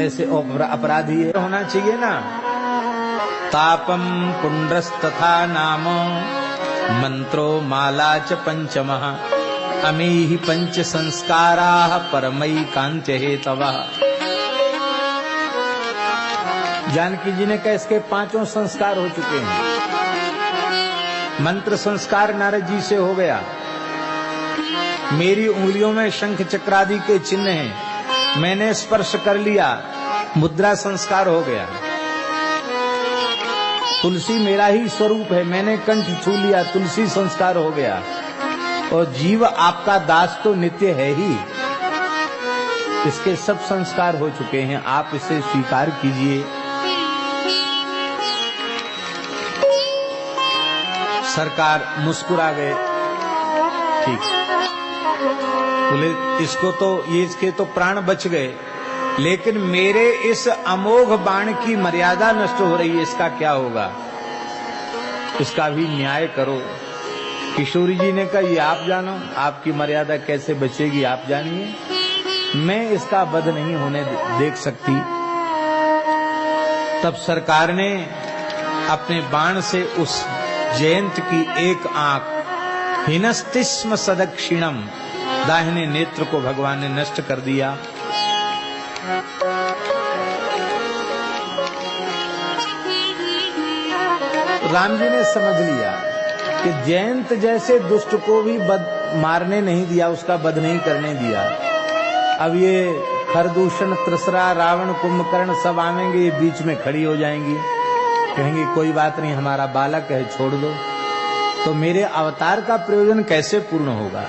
कैसे अपराधी है होना चाहिए ना। तापम पुंड्रस्तथा नाम मंत्रो माला च पंचमः अमीहि पंच संस्काराः परमयि कांत्य हेतवः। जानकी जी ने कहा इसके 5 संस्कार हो चुके हैं। मंत्र संस्कार नारद जी से हो गया, मेरी उंगलियों में शंख चक्रादि के चिन्ह हैं, मैंने स्पर्श कर लिया, मुद्रा संस्कार हो गया। तुलसी मेरा ही स्वरूप है, मैंने कंठ छू लिया, तुलसी संस्कार हो गया। और जीव आपका दास तो नित्य है ही, इसके सब संस्कार हो चुके हैं, आप इसे स्वीकार कीजिए। सरकार मुस्कुरा गए, ठीक, बोले इसको तो ये इसके तो प्राण बच गए, लेकिन मेरे इस अमोघ बाण की मर्यादा नष्ट हो रही है, इसका क्या होगा, इसका भी न्याय करो। किशोरी जी ने कहा ये आप जानो, आपकी मर्यादा कैसे बचेगी आप जानिए, मैं इसका वध नहीं होने देख सकती। तब सरकार ने अपने बाण से उस जयंत की एक आंख हिनस्तिस्म सदक्षिणम, दाहिने नेत्र को भगवान ने नष्ट कर दिया। राम जी ने समझ लिया कि जयंत जैसे दुष्ट को भी मारने नहीं दिया, उसका वध नहीं करने दिया। अब ये खरदूषण, त्रसरा, रावण, कुंभकर्ण सब आवेंगे, ये बीच में खड़ी हो जाएंगी, कहेंगे कोई बात नहीं हमारा बालक है छोड़ दो, तो मेरे अवतार का प्रयोजन कैसे पूर्ण होगा।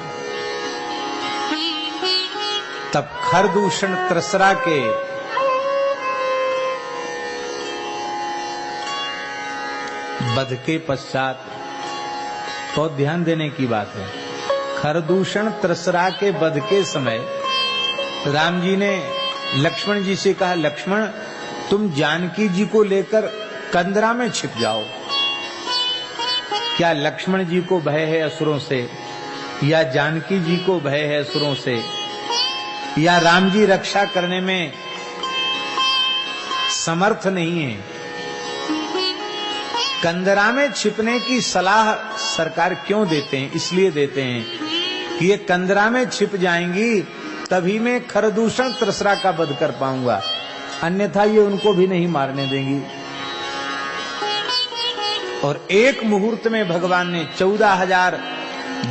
तब खरदूषण, त्रसरा के वध के पश्चात तो ध्यान देने की बात है, खरदूषण त्रसरा के वध के समय राम जी ने लक्ष्मण जी से कहा, लक्ष्मण तुम जानकी जी को लेकर कंदरा में छिप जाओ। क्या लक्ष्मण जी को भय है असुरों से, या जानकी जी को भय है असुरों से, या राम जी रक्षा करने में समर्थ नहीं है। कंदरा में छिपने की सलाह सरकार क्यों देते हैं, इसलिए देते हैं कि ये कंदरा में छिप जाएंगी तभी मैं खरदूषण त्रसरा का वध कर पाऊंगा, अन्यथा ये उनको भी नहीं मारने देंगी। और एक मुहूर्त में भगवान ने 14,000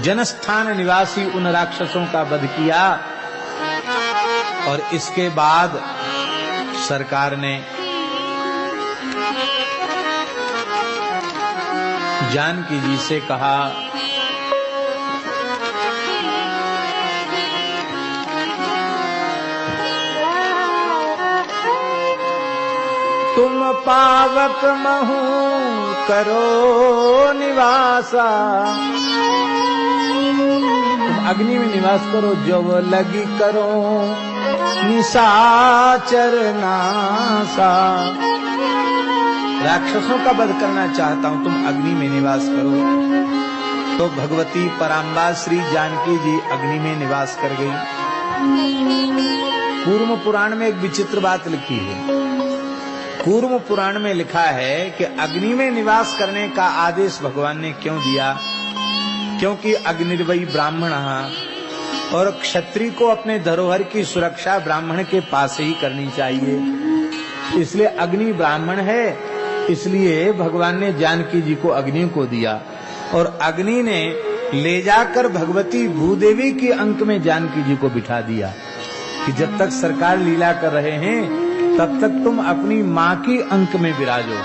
जनस्थान निवासी उन राक्षसों का वध किया। और इसके बाद सरकार ने जानकी जी से कहा, तुम पावक महु करो निवासा, तुम अग्नि में निवास करो, जब लगी करो निशाचर नासा। राक्षसों का वध करना चाहता हूं, तुम अग्नि में निवास करो। तो भगवती पराम्बा श्री जानकी जी अग्नि में निवास कर गई। कूर्म पुराण में एक विचित्र बात लिखी है। कूर्म पुराण में लिखा है कि अग्नि में निवास करने का आदेश भगवान ने क्यों दिया, क्योंकि अग्निर्वयी ब्राह्मण, और क्षत्रिय को अपने धरोहर की सुरक्षा ब्राह्मण के पास ही करनी चाहिए। इसलिए अग्नि ब्राह्मण है, इसलिए भगवान ने जानकी जी को अग्नि को दिया। और अग्नि ने ले जाकर भगवती भूदेवी की अंक में जानकी जी को बिठा दिया कि जब तक सरकार लीला कर रहे हैं तब तक तुम अपनी माँ की अंक में विराजो।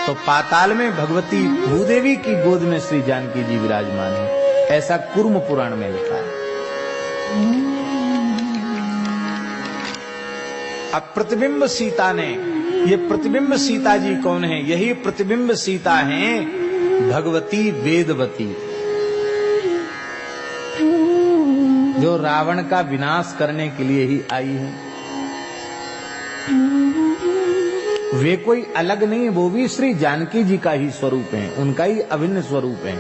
तो पाताल में भगवती भूदेवी की गोद में श्री जानकी जी विराजमान है, ऐसा कूर्म पुराण में लिखा है। अब प्रतिबिंब सीता ने, ये प्रतिबिंब सीता जी कौन है, यही प्रतिबिंब सीता हैं भगवती वेदवती, जो रावण का विनाश करने के लिए ही आई है। वे कोई अलग नहीं, वो भी श्री जानकी जी का ही स्वरूप है, उनका ही अभिन्न स्वरूप है,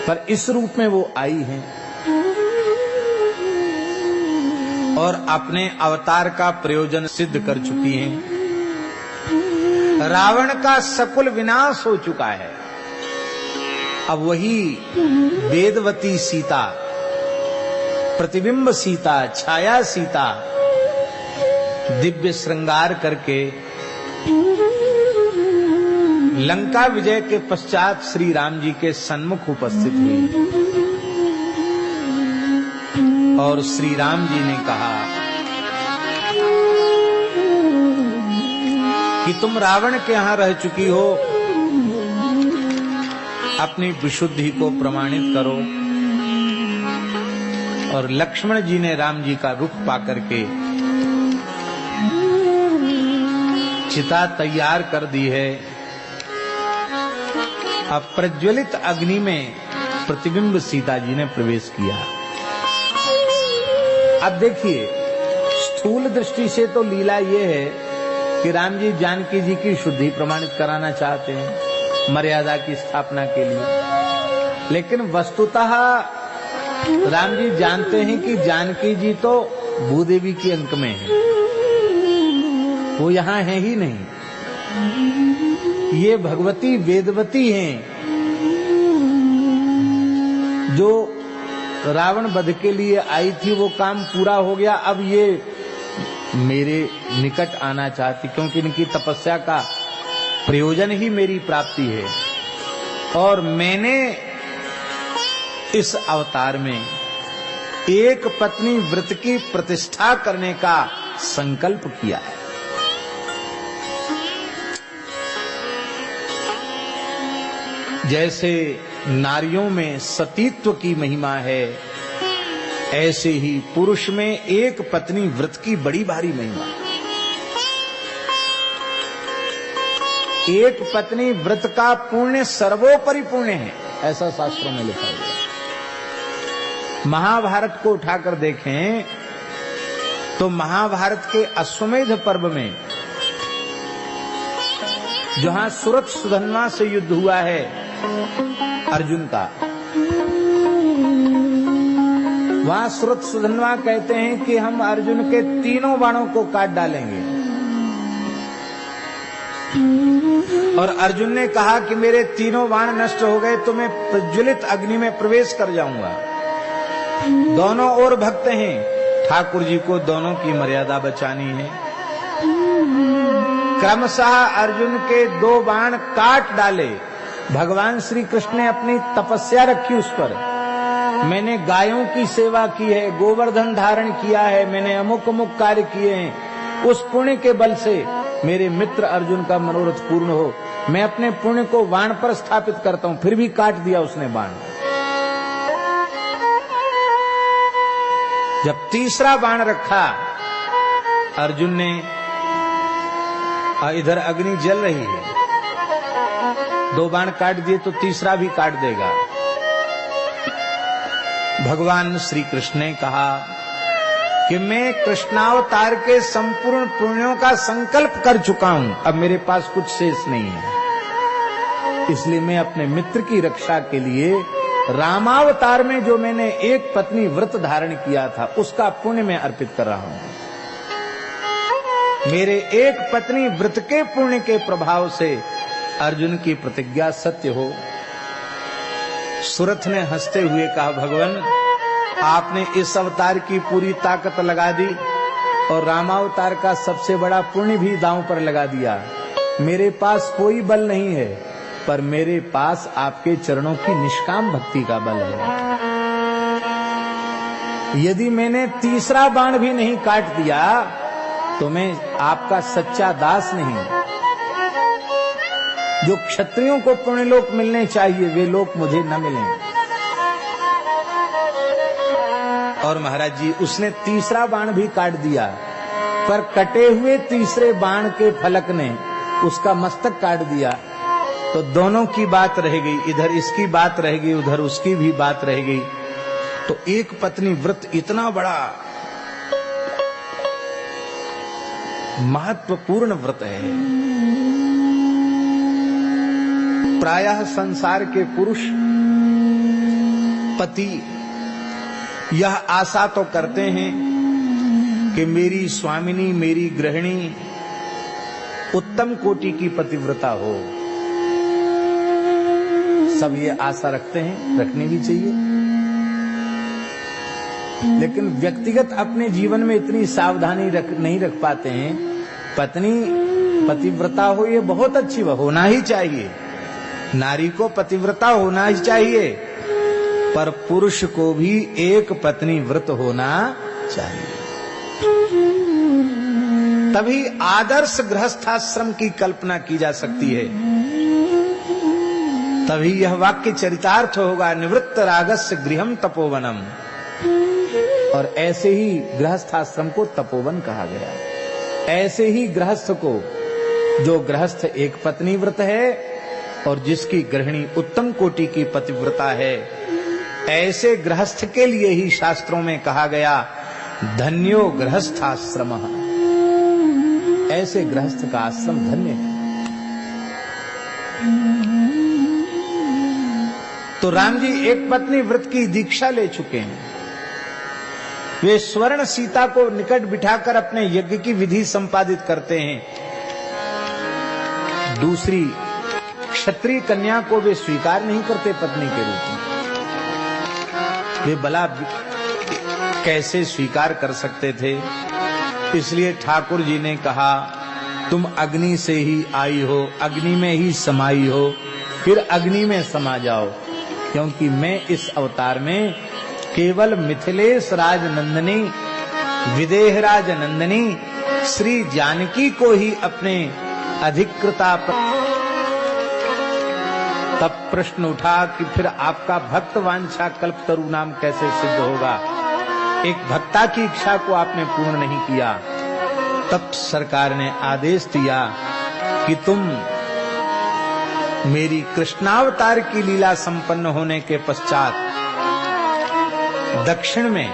पर इस रूप में वो आई हैं। और अपने अवतार का प्रयोजन सिद्ध कर चुकी हैं। रावण का सकुल विनाश हो चुका है। अब वही वेदवती सीता, प्रतिबिंब सीता, छाया सीता दिव्य श्रृंगार करके लंका विजय के पश्चात श्री राम जी के सन्मुख उपस्थित हुई और श्री राम जी ने कहा कि तुम रावण के यहां रह चुकी हो, अपनी विशुद्धि को प्रमाणित करो। और लक्ष्मण जी ने राम जी का रुख पाकर के चिता तैयार कर दी है। अब प्रज्वलित अग्नि में प्रतिबिंब सीता जी ने प्रवेश किया। अब देखिए, स्थूल दृष्टि से तो लीला ये है कि राम जी जानकी जी की शुद्धि प्रमाणित कराना चाहते हैं मर्यादा की स्थापना के लिए, लेकिन वस्तुतः राम जी जानते हैं कि जानकी जी तो भूदेवी के अंक में है, वो यहां है ही नहीं। ये भगवती वेदवती हैं जो रावण वध के लिए आई थी, वो काम पूरा हो गया। अब ये मेरे निकट आना चाहती, क्योंकि इनकी तपस्या का प्रयोजन ही मेरी प्राप्ति है। और मैंने इस अवतार में एक पत्नी व्रत की प्रतिष्ठा करने का संकल्प किया है। जैसे नारियों में सतीत्व की महिमा है, ऐसे ही पुरुष में एक पत्नी व्रत की बड़ी भारी महिमा है। एक पत्नी व्रत का पुण्य सर्वोपरि पुण्य है, ऐसा शास्त्रों में लिखा हुआ है। महाभारत को उठाकर देखें तो महाभारत के अश्वमेध पर्व में जहां सुरथ सुधन्वा से युद्ध हुआ है अर्जुन का, वहां सुरथ सुधन्वा कहते हैं कि हम अर्जुन के तीनों बाणों को काट डालेंगे। और अर्जुन ने कहा कि मेरे तीनों बाण नष्ट हो गए तो मैं प्रज्वलित अग्नि में प्रवेश कर जाऊंगा। दोनों ओर भक्त हैं, ठाकुर जी को दोनों की मर्यादा बचानी है। क्रमशः अर्जुन के 2 बाण काट डाले। भगवान श्री कृष्ण ने अपनी तपस्या रखी उस पर। मैंने गायों की सेवा की है, गोवर्धन धारण किया है, मैंने अमुक अमुक कार्य किए हैं। उस पुण्य के बल से मेरे मित्र अर्जुन का मनोरथ पूर्ण हो, मैं अपने पुण्य को बाण पर स्थापित करता हूं। फिर भी काट दिया उसने बाण। जब तीसरा बाण रखा अर्जुन ने, इधर अग्नि जल रही है, 2 बाण काट दिए तो तीसरा भी काट देगा। भगवान श्री कृष्ण ने कहा कि मैं कृष्णावतार के संपूर्ण पुण्यों का संकल्प कर चुका हूं, अब मेरे पास कुछ शेष नहीं है। इसलिए मैं अपने मित्र की रक्षा के लिए रामावतार में जो मैंने एक पत्नी व्रत धारण किया था उसका पुण्य मैं अर्पित कर रहा हूं। मेरे एक पत्नी व्रत के पुण्य के प्रभाव से अर्जुन की प्रतिज्ञा सत्य हो। सुरथ ने हंसते हुए कहा, भगवान आपने इस अवतार की पूरी ताकत लगा दी और रामावतार का सबसे बड़ा पुण्य भी दांव पर लगा दिया। मेरे पास कोई बल नहीं है, पर मेरे पास आपके चरणों की निष्काम भक्ति का बल है। यदि मैंने तीसरा बाण भी नहीं काट दिया तो मैं आपका सच्चा दास नहीं। जो क्षत्रियों को पुण्यलोक मिलने चाहिए वे लोक मुझे न मिले। और महाराज जी उसने तीसरा बाण भी काट दिया, पर कटे हुए तीसरे बाण के फलक ने उसका मस्तक काट दिया। तो दोनों की बात रह गई, इधर इसकी बात रह गई, उधर उसकी भी बात रह गई। तो एक पत्नी व्रत इतना बड़ा महत्वपूर्ण व्रत है। प्रायः संसार के पुरुष पति यह आशा तो करते हैं कि मेरी स्वामिनी, मेरी गृहिणी उत्तम कोटि की पतिव्रता हो। सब ये आशा रखते हैं, रखनी भी चाहिए, लेकिन व्यक्तिगत अपने जीवन में इतनी सावधानी नहीं रख पाते हैं। पत्नी पतिव्रता हो, ये बहुत अच्छी होना ही चाहिए, नारी को पतिव्रता होना ही चाहिए, पर पुरुष को भी एक पत्नी व्रत होना चाहिए। तभी आदर्श गृहस्थाश्रम की कल्पना की जा सकती है, तभी यह वाक्य चरितार्थ होगा, निवृत्त रागस्य गृहम तपोवनम। और ऐसे ही गृहस्थाश्रम को तपोवन कहा गया। ऐसे ही गृहस्थ को, जो गृहस्थ एक पत्नी व्रत है और जिसकी गृहिणी उत्तम कोटि की पतिव्रता है, ऐसे गृहस्थ के लिए ही शास्त्रों में कहा गया धन्यो गृहस्थाश्रम। ऐसे गृहस्थ का आश्रम धन्य है। तो राम जी एक पत्नी व्रत की दीक्षा ले चुके हैं। वे स्वर्ण सीता को निकट बिठाकर अपने यज्ञ की विधि संपादित करते हैं। दूसरी क्षत्रिय कन्या को वे स्वीकार नहीं करते पत्नी के रूप में। वे भला कैसे स्वीकार कर सकते थे? इसलिए ठाकुर जी ने कहा, तुम अग्नि से ही आई हो, अग्नि में ही समाई हो, फिर अग्नि में समा जाओ, क्योंकि मैं इस अवतार में केवल मिथिलेश राज नंदनी, विदेह राज नंदनी श्री जानकी को ही अपने अधिकृता पर। तब प्रश्न उठा कि फिर आपका भक्त वांछा कल्पतरु नाम कैसे सिद्ध होगा? एक भक्ता की इच्छा को आपने पूर्ण नहीं किया। तब सरकार ने आदेश दिया कि तुम मेरी कृष्णावतार की लीला संपन्न होने के पश्चात दक्षिण में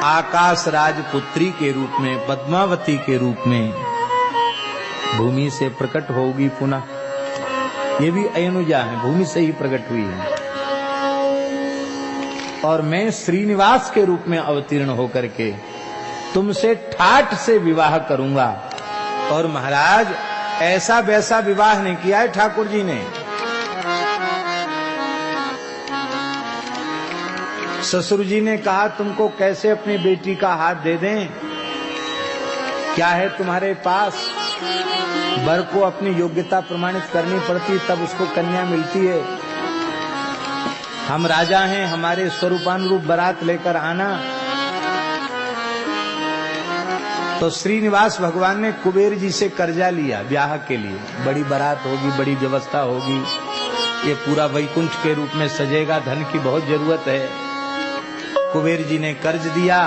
आकाश राजपुत्री के रूप में, पद्मावती के रूप में भूमि से प्रकट होगी पुनः। ये भी अयनुजा है, भूमि से ही प्रकट हुई है। और मैं श्रीनिवास के रूप में अवतीर्ण होकर के तुमसे ठाठ से विवाह करूंगा। और महाराज ऐसा वैसा विवाह नहीं किया है ठाकुर जी ने। ससुर जी ने कहा, तुमको कैसे अपनी बेटी का हाथ दे दें? क्या है तुम्हारे पास? वर को अपनी योग्यता प्रमाणित करनी पड़ती, तब उसको कन्या मिलती है। हम राजा हैं, हमारे स्वरूपानुरूप बारात लेकर आना। तो श्रीनिवास भगवान ने कुबेर जी से कर्जा लिया ब्याह के लिए। बड़ी बारात होगी, बड़ी व्यवस्था होगी, ये पूरा वैकुंठ के रूप में सजेगा, धन की बहुत जरूरत है। कुबेर जी ने कर्ज दिया।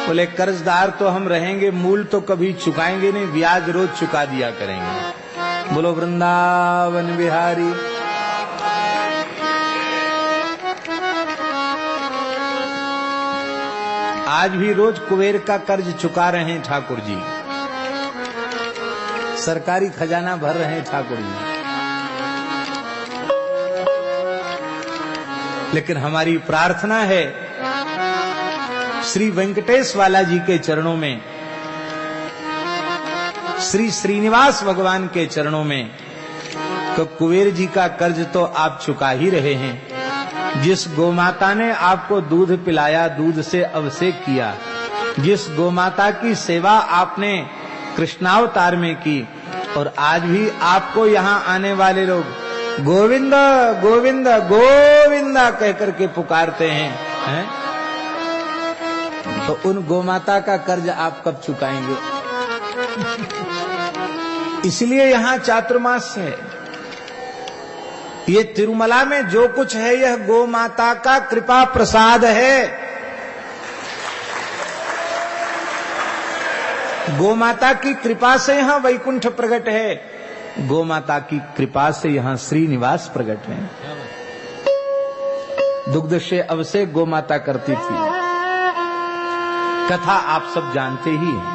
बोले कर्जदार तो हम रहेंगे, मूल तो कभी चुकाएंगे नहीं, ब्याज रोज चुका दिया करेंगे। बोलो वृंदावन बिहारी। आज भी रोज कुबेर का कर्ज चुका रहे हैं ठाकुर जी, सरकारी खजाना भर रहे हैं ठाकुर जी। लेकिन हमारी प्रार्थना है श्री वेंकटेश वाला जी के चरणों में, श्री श्रीनिवास भगवान के चरणों में, तो कुबेर जी का कर्ज तो आप चुका ही रहे हैं। जिस गोमाता ने आपको दूध पिलाया, दूध से अभिषेक किया, जिस गोमाता की सेवा आपने कृष्णावतार में की, और आज भी आपको यहाँ आने वाले लोग गोविंद गोविंद गोविंदा कहकर के पुकारते हैं, तो उन गोमाता का कर्ज आप कब चुकाएंगे? इसलिए यहाँ चातुर्मास है। ये तिरुमला में जो कुछ है, यह गो माता का कृपा प्रसाद है। गो माता की कृपा से यहाँ वैकुंठ प्रकट है, गो माता की कृपा से यहाँ श्रीनिवास प्रकट है। दुग्ध से अभिषेक गो माता करती थी, कथा आप सब जानते ही हैं।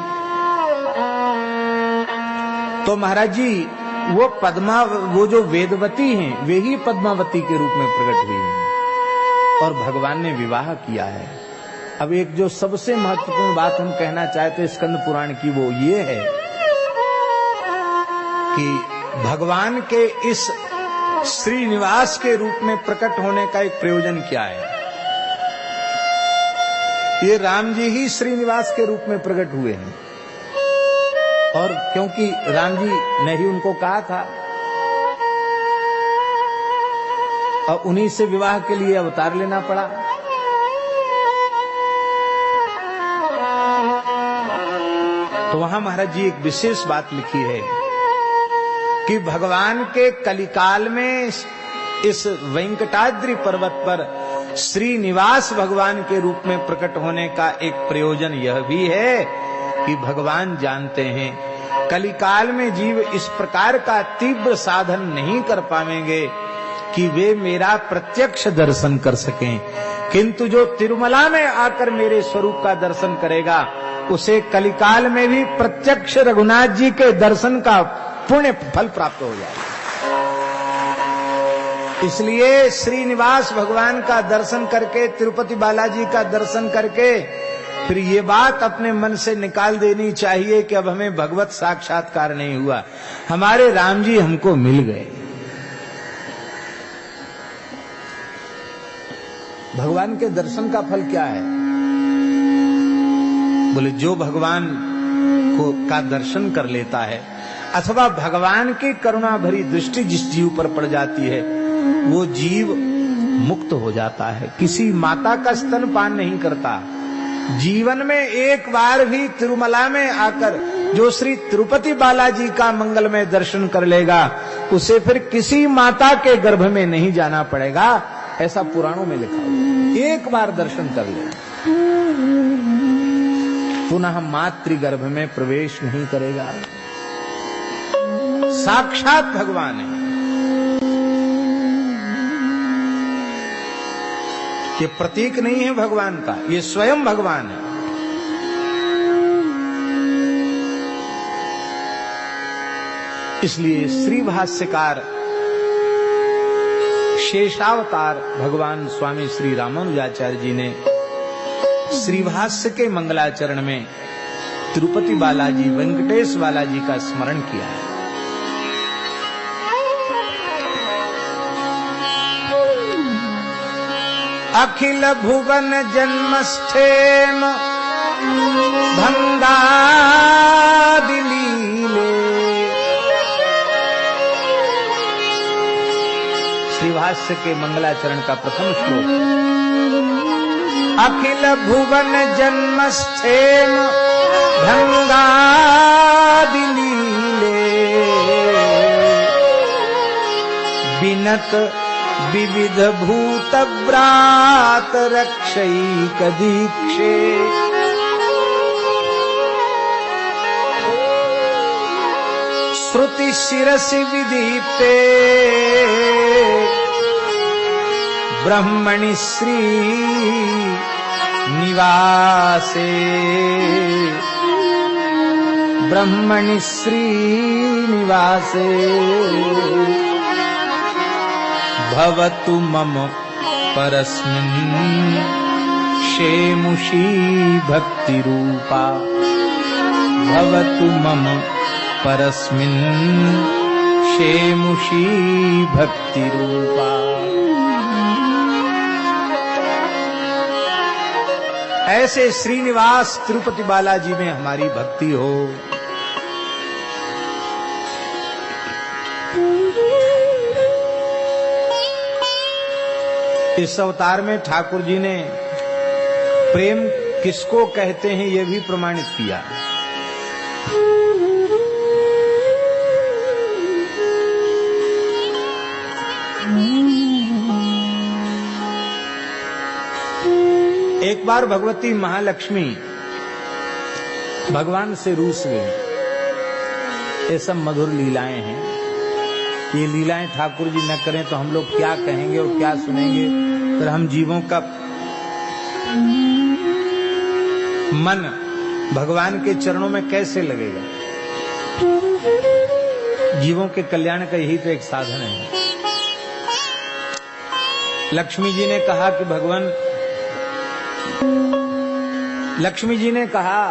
तो महाराज जी वो जो वेदवती हैं, वे ही पद्मावती के रूप में प्रकट हुई हैं और भगवान ने विवाह किया है। अब एक जो सबसे महत्वपूर्ण बात हम कहना चाहते स्कंद पुराण की, वो ये है कि भगवान के इस श्रीनिवास के रूप में प्रकट होने का एक प्रयोजन क्या है। ये राम जी ही श्रीनिवास के रूप में प्रकट हुए हैं, और क्योंकि राम जी ने ही उनको कहा था, और उन्हीं से विवाह के लिए अवतार लेना पड़ा। तो वहां महाराज जी एक विशेष बात लिखी है कि भगवान के कलिकाल में इस वेंकटाद्रि पर्वत पर श्रीनिवास भगवान के रूप में प्रकट होने का एक प्रयोजन यह भी है कि भगवान जानते हैं कलिकाल में जीव इस प्रकार का तीव्र साधन नहीं कर पाएंगे कि वे मेरा प्रत्यक्ष दर्शन कर सकें, किंतु जो तिरुमला में आकर मेरे स्वरूप का दर्शन करेगा उसे कलिकाल में भी प्रत्यक्ष रघुनाथ जी के दर्शन का पुण्य फल प्राप्त हो जाएगा। इसलिए श्रीनिवास भगवान का दर्शन करके, तिरुपति बालाजी का दर्शन करके फिर ये बात अपने मन से निकाल देनी चाहिए कि अब हमें भगवत साक्षात्कार नहीं हुआ, हमारे राम जी हमको मिल गए। भगवान के दर्शन का फल क्या है? बोले जो भगवान को का दर्शन कर लेता है अथवा भगवान की करुणा भरी दृष्टि जिस जीव पर पड़ जाती है वो जीव मुक्त हो जाता है, किसी माता का स्तनपान नहीं करता। जीवन में एक बार भी तिरुमला में आकर जो श्री तिरुपति बालाजी का मंगलमय दर्शन कर लेगा उसे फिर किसी माता के गर्भ में नहीं जाना पड़ेगा, ऐसा पुराणों में लिखा हुआ। एक बार दर्शन कर ले पुनः मातृ गर्भ में प्रवेश नहीं करेगा। साक्षात भगवान है, ये प्रतीक नहीं है भगवान का, ये स्वयं भगवान है। इसलिए श्री भाष्यकार शेषावतार भगवान स्वामी श्री रामानुजाचार्य जी ने श्री भाष्य के मंगलाचरण में तिरुपति बालाजी, वेंकटेश बालाजी का स्मरण किया है। अखिल भुवन जन्मस्थेम भंगादिलीले श्रीभाष्य के मंगलाचरण का प्रथम श्लोक। अखिल भुवन जन्मस्थेम भंगादिलीले बिनत विविध भूत व्रात रक्षैक दीक्षे श्रुति शिरसि विदीप्ते ब्रह्मणि श्री निवासे ब्रह्मणि श्री निवासे भवतु मम परस्मिन् शेमुषी भक्ति रूपा भवतु मम परस्मिन् शेमुषी भक्ति रूपा। ऐसे श्रीनिवास तिरुपति बालाजी में हमारी भक्ति हो। इस अवतार में ठाकुर जी ने प्रेम किसको कहते हैं यह भी प्रमाणित किया। एक बार भगवती महालक्ष्मी भगवान से रूस गई। ये सब मधुर लीलाएं हैं। ये लीलाएं ठाकुर जी न करें तो हम लोग क्या कहेंगे और क्या सुनेंगे, फिर हम जीवों का मन भगवान के चरणों में कैसे लगेगा। जीवों के कल्याण का यही तो एक साधन है। लक्ष्मी जी ने कहा कि भगवान लक्ष्मी जी ने कहा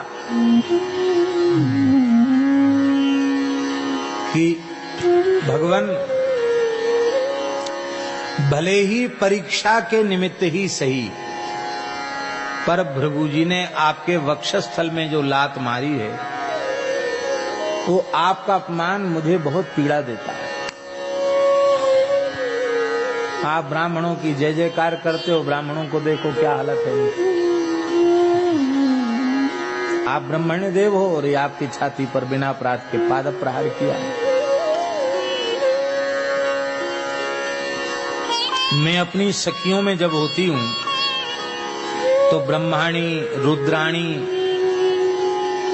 कि भगवान भले ही परीक्षा के निमित्त ही सही, पर भृगु जी ने आपके वक्षस्थल में जो लात मारी है वो आपका अपमान मुझे बहुत पीड़ा देता है। आप ब्राह्मणों की जय जयकार करते हो, ब्राह्मणों को देखो क्या हालत है। आप ब्रह्मण्य देव हो और ये आपकी छाती पर बिना अपराध के पाद प्रहार किया। मैं अपनी सखियों में जब होती हूं तो ब्रह्माणी रुद्राणी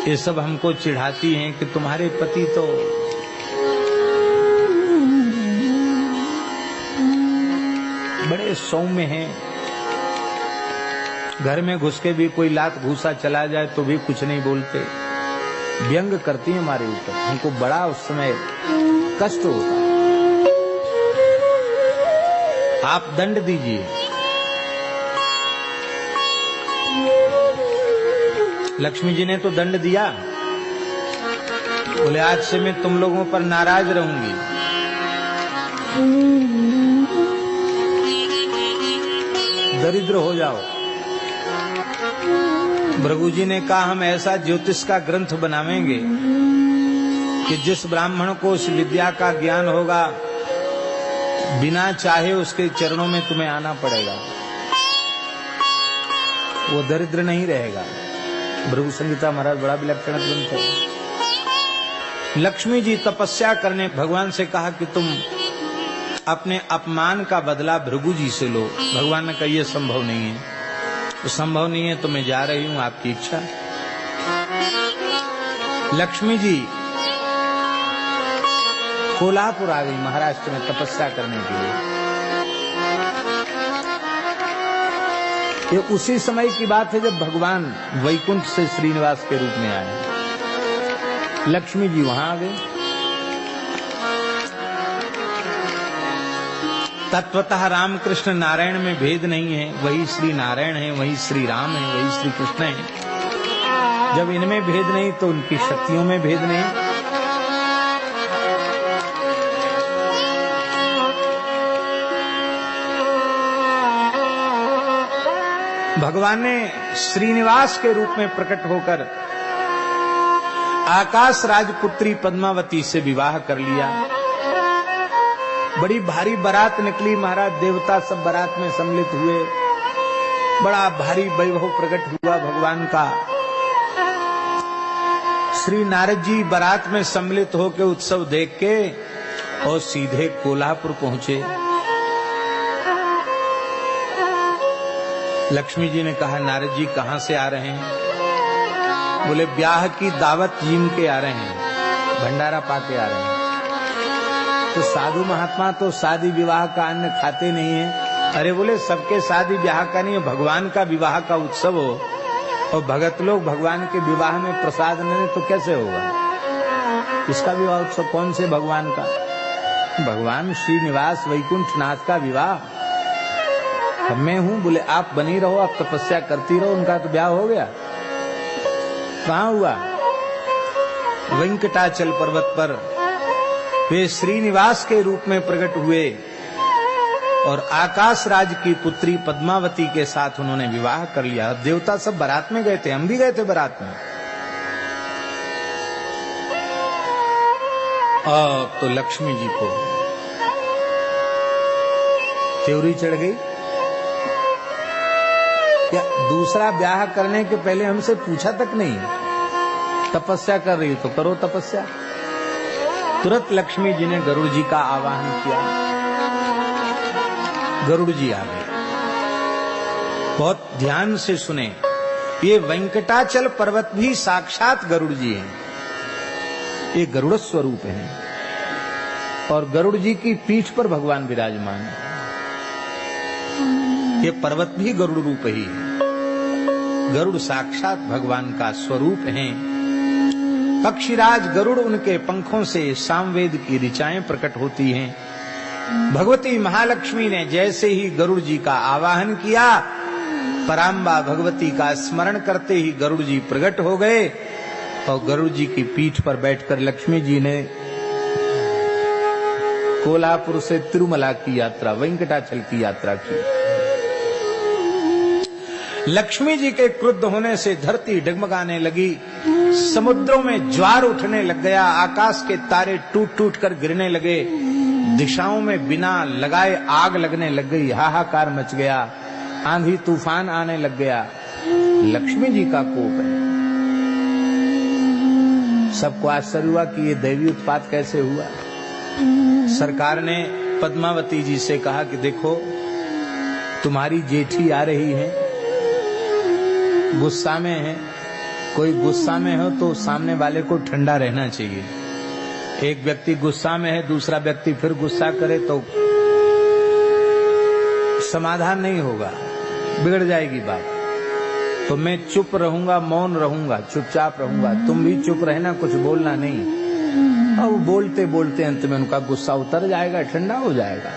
ये सब हमको चिढ़ाती हैं कि तुम्हारे पति तो बड़े सौम्य हैं, घर में घुस के भी कोई लात घूसा चला जाए तो भी कुछ नहीं बोलते, व्यंग करती है हमारे ऊपर। हमको बड़ा उस समय कष्ट होता है। आप दंड दीजिए। लक्ष्मी जी ने तो दंड दिया, बोले आज से मैं तुम लोगों पर नाराज रहूंगी। दरिद्र हो जाओ। भृगु जी ने कहा हम ऐसा ज्योतिष का ग्रंथ बनावेंगे कि जिस ब्राह्मण को उस विद्या का ज्ञान होगा बिना चाहे उसके चरणों में तुम्हें आना पड़ेगा, वो दरिद्र नहीं रहेगा। भृगु संहिता महाराज बड़ा विलक्षण ग्रंथ है। लक्ष्मी जी तपस्या करने भगवान से कहा कि तुम अपने अपमान का बदला भृगु जी से लो। भगवान ने कहा यह संभव नहीं है। तो संभव नहीं है तो मैं जा रही हूं, आपकी इच्छा। लक्ष्मी जी कोल्हापुर आ गई महाराष्ट्र में तपस्या करने के लिए। ये उसी समय की बात है जब भगवान वैकुंठ से श्रीनिवास के रूप में आए। लक्ष्मी जी वहां आ गई। तत्वतः रामकृष्ण नारायण में भेद नहीं है, वही श्री नारायण है, वही श्री राम है, वही श्री कृष्ण है। जब इनमें भेद नहीं तो उनकी शक्तियों में भेद नहीं। भगवान ने श्रीनिवास के रूप में प्रकट होकर आकाश राजपुत्री पद्मावती से विवाह कर लिया। बड़ी भारी बारात निकली महाराज, देवता सब बारात में सम्मिलित हुए। बड़ा भारी वैभव प्रकट हुआ भगवान का। श्री नारद जी बारात में सम्मिलित होकर उत्सव देख के और सीधे कोल्हापुर पहुंचे। लक्ष्मी जी ने कहा नारद जी कहां से आ रहे हैं? बोले ब्याह की दावत जीम के आ रहे हैं, भंडारा पाके आ रहे हैं। तो साधु महात्मा तो शादी विवाह का अन्न खाते नहीं है। अरे बोले सबके शादी ब्याह का नहीं है, भगवान का विवाह का उत्सव हो और भगत लोग भगवान के विवाह में प्रसाद न दें तो कैसे होगा? इसका विवाह उत्सव कौन से भगवान का? भगवान श्रीनिवास वैकुंठ नाथ का विवाह। अब मैं हूं, बोले आप बनी रहो, आप तपस्या करती रहो। उनका तो ब्याह हो गया। कहां हुआ? वेंकटाचल पर्वत पर वे श्रीनिवास के रूप में प्रकट हुए और आकाश राज की पुत्री पद्मावती के साथ उन्होंने विवाह कर लिया। देवता सब बारात में गए थे, हम भी गए थे बारात में। अब तो लक्ष्मी जी को त्योरी चढ़ गई। क्या दूसरा ब्याह करने के पहले हमसे पूछा तक नहीं? तपस्या कर रही तो करो तपस्या। तुरंत लक्ष्मी जी ने गरुड़ जी का आवाहन किया। गरुड़ जी आ गए। बहुत ध्यान से सुने, ये वेंकटाचल पर्वत भी साक्षात गरुड़ जी हैं। ये गरुड़ स्वरूप हैं और गरुड़ जी की पीठ पर भगवान विराजमान है। ये पर्वत भी गरुड़ रूप ही है। गरुड़ साक्षात भगवान का स्वरूप है। पक्षीराज गरुड़, उनके पंखों से सामवेद की ऋचाएं प्रकट होती हैं। भगवती महालक्ष्मी ने जैसे ही गरुड़ जी का आवाहन किया, पराम्बा भगवती का स्मरण करते ही गरुड़ जी प्रकट हो गए और गरुड़ जी की पीठ पर बैठकर लक्ष्मी जी ने कोल्हापुर से तिरुमला की यात्रा, वेंकटाचल की यात्रा की। लक्ष्मी जी के क्रुद्ध होने से धरती डगमगाने लगी, समुद्रों में ज्वार उठने लग गया, आकाश के तारे टूट टूट कर गिरने लगे, दिशाओं में बिना लगाए आग लगने लग गई, हाहाकार मच गया, आंधी तूफान आने लग गया। लक्ष्मी जी का कोप है। सबको आश्चर्य हुआ कि ये दैवी उत्पात कैसे हुआ। सरकार ने पद्मावती जी से कहा कि देखो तुम्हारी जेठी आ रही है, गुस्सा में है, कोई गुस्सा में हो तो सामने वाले को ठंडा रहना चाहिए। एक व्यक्ति गुस्सा में है, दूसरा व्यक्ति फिर गुस्सा करे तो समाधान नहीं होगा, बिगड़ जाएगी बात। तो मैं चुप रहूंगा, मौन रहूंगा, चुपचाप रहूंगा, तुम भी चुप रहना, कुछ बोलना नहीं। और बोलते बोलते अंत में उनका गुस्सा उतर जाएगा, ठंडा हो जाएगा,